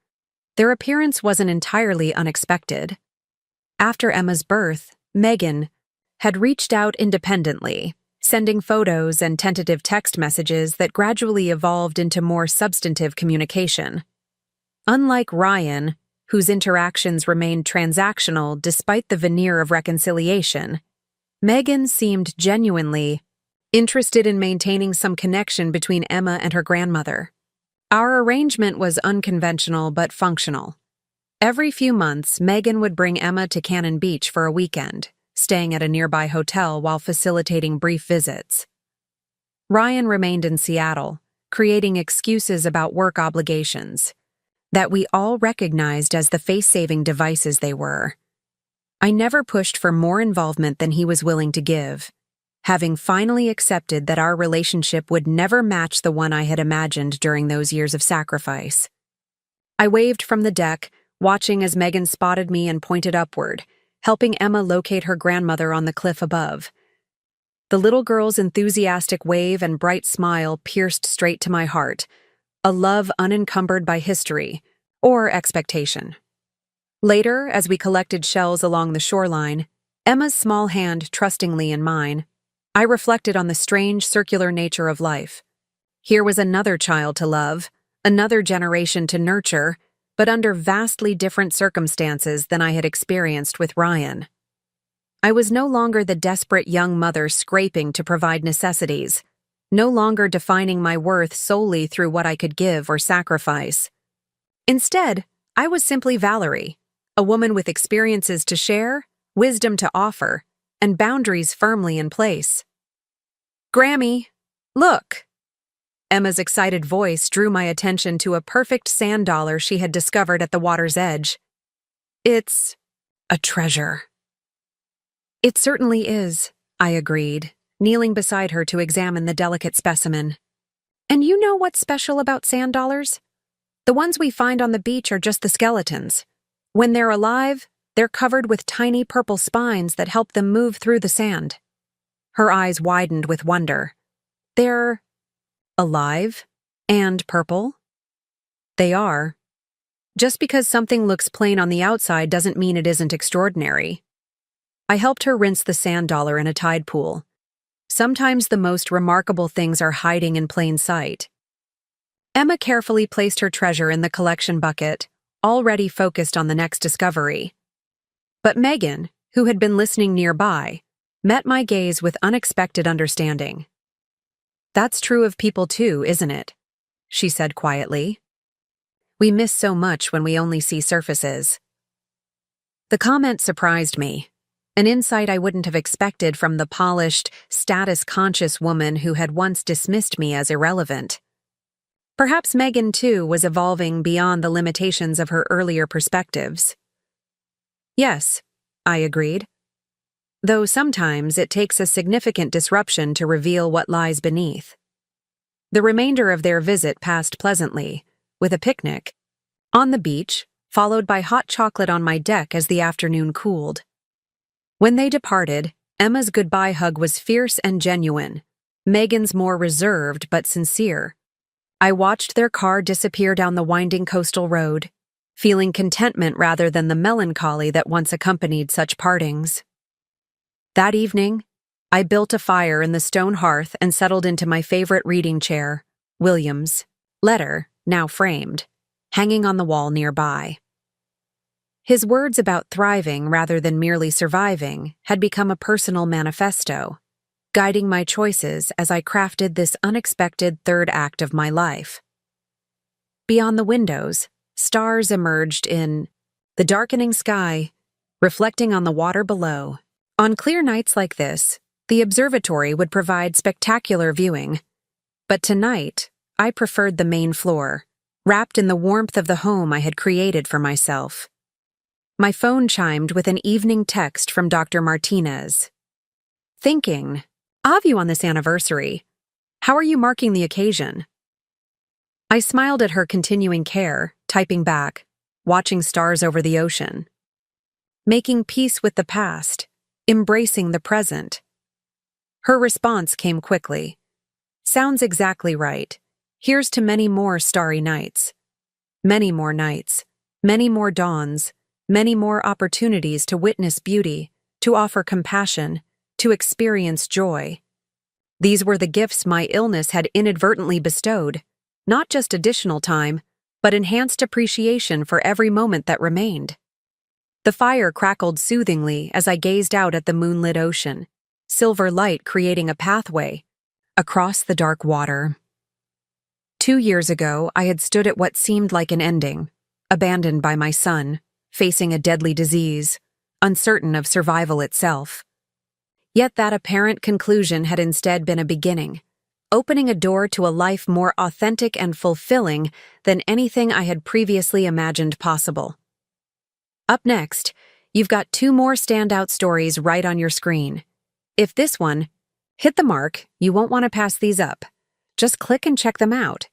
Their appearance wasn't entirely unexpected. After Emma's birth, Megan had reached out independently, sending photos and tentative text messages that gradually evolved into more substantive communication. Unlike Ryan, whose interactions remained transactional despite the veneer of reconciliation, Megan seemed genuinely interested in maintaining some connection between Emma and her grandmother. Our arrangement was unconventional but functional. Every few months, Megan would bring Emma to Cannon Beach for a weekend, staying at a nearby hotel while facilitating brief visits. Ryan remained in Seattle, creating excuses about work obligations that we all recognized as the face-saving devices they were. I never pushed for more involvement than he was willing to give, having finally accepted that our relationship would never match the one I had imagined during those years of sacrifice. I waved from the deck, watching as Megan spotted me and pointed upward, helping Emma locate her grandmother on the cliff above. The little girl's enthusiastic wave and bright smile pierced straight to my heart, a love unencumbered by history or expectation. Later, as we collected shells along the shoreline, Emma's small hand trustingly in mine, I reflected on the strange circular nature of life. Here was another child to love, another generation to nurture, but under vastly different circumstances than I had experienced with Ryan. I was no longer the desperate young mother scraping to provide necessities, no longer defining my worth solely through what I could give or sacrifice. Instead, I was simply Valerie, a woman with experiences to share, wisdom to offer, and boundaries firmly in place. Grammy, look! Emma's excited voice drew my attention to a perfect sand dollar she had discovered at the water's edge. It's a treasure. It certainly is, I agreed, kneeling beside her to examine the delicate specimen. And you know what's special about sand dollars? The ones we find on the beach are just the skeletons. When they're alive, They're covered with tiny purple spines that help them move through the sand. Her eyes widened with wonder. They're alive? And purple? They are. Just because something looks plain on the outside doesn't mean it isn't extraordinary. I helped her rinse the sand dollar in a tide pool. Sometimes the most remarkable things are hiding in plain sight. Emma carefully placed her treasure in the collection bucket, already focused on the next discovery. But Megan, who had been listening nearby, met my gaze with unexpected understanding. "That's true of people too, isn't it?" she said quietly. "We miss so much when we only see surfaces." The comment surprised me, an insight I wouldn't have expected from the polished, status-conscious woman who had once dismissed me as irrelevant. Perhaps Megan, too, was evolving beyond the limitations of her earlier perspectives. "Yes," I agreed. "Though sometimes it takes a significant disruption to reveal what lies beneath." The remainder of their visit passed pleasantly, with a picnic on the beach, followed by hot chocolate on my deck as the afternoon cooled. When they departed, Emma's goodbye hug was fierce and genuine, Megan's more reserved but sincere. I watched their car disappear down the winding coastal road, feeling contentment rather than the melancholy that once accompanied such partings. That evening, I built a fire in the stone hearth and settled into my favorite reading chair, William's letter, now framed, hanging on the wall nearby. His words about thriving rather than merely surviving had become a personal manifesto, guiding my choices as I crafted this unexpected third act of my life. Beyond the windows, stars emerged in the darkening sky, reflecting on the water below. On clear nights like this, the observatory would provide spectacular viewing. But tonight, I preferred the main floor, wrapped in the warmth of the home I had created for myself. My phone chimed with an evening text from Dr. Martinez. "Thinking of you on this anniversary. How are you marking the occasion?" I smiled at her continuing care, typing back, watching stars over the ocean. "Making peace with the past, embracing the present." Her response came quickly. "Sounds exactly right. Here's to many more starry nights. Many more nights, many more dawns, many more opportunities to witness beauty, to offer compassion, to experience joy." These were the gifts my illness had inadvertently bestowed, not just additional time, but enhanced appreciation for every moment that remained. The fire crackled soothingly as I gazed out at the moonlit ocean, silver light creating a pathway across the dark water. 2 years ago, I had stood at what seemed like an ending, abandoned by my son, facing a deadly disease, uncertain of survival itself. Yet that apparent conclusion had instead been a beginning, opening a door to a life more authentic and fulfilling than anything I had previously imagined possible. Up next, you've got 2 more standout stories right on your screen. If this one hit the mark, you won't want to pass these up. Just click and check them out.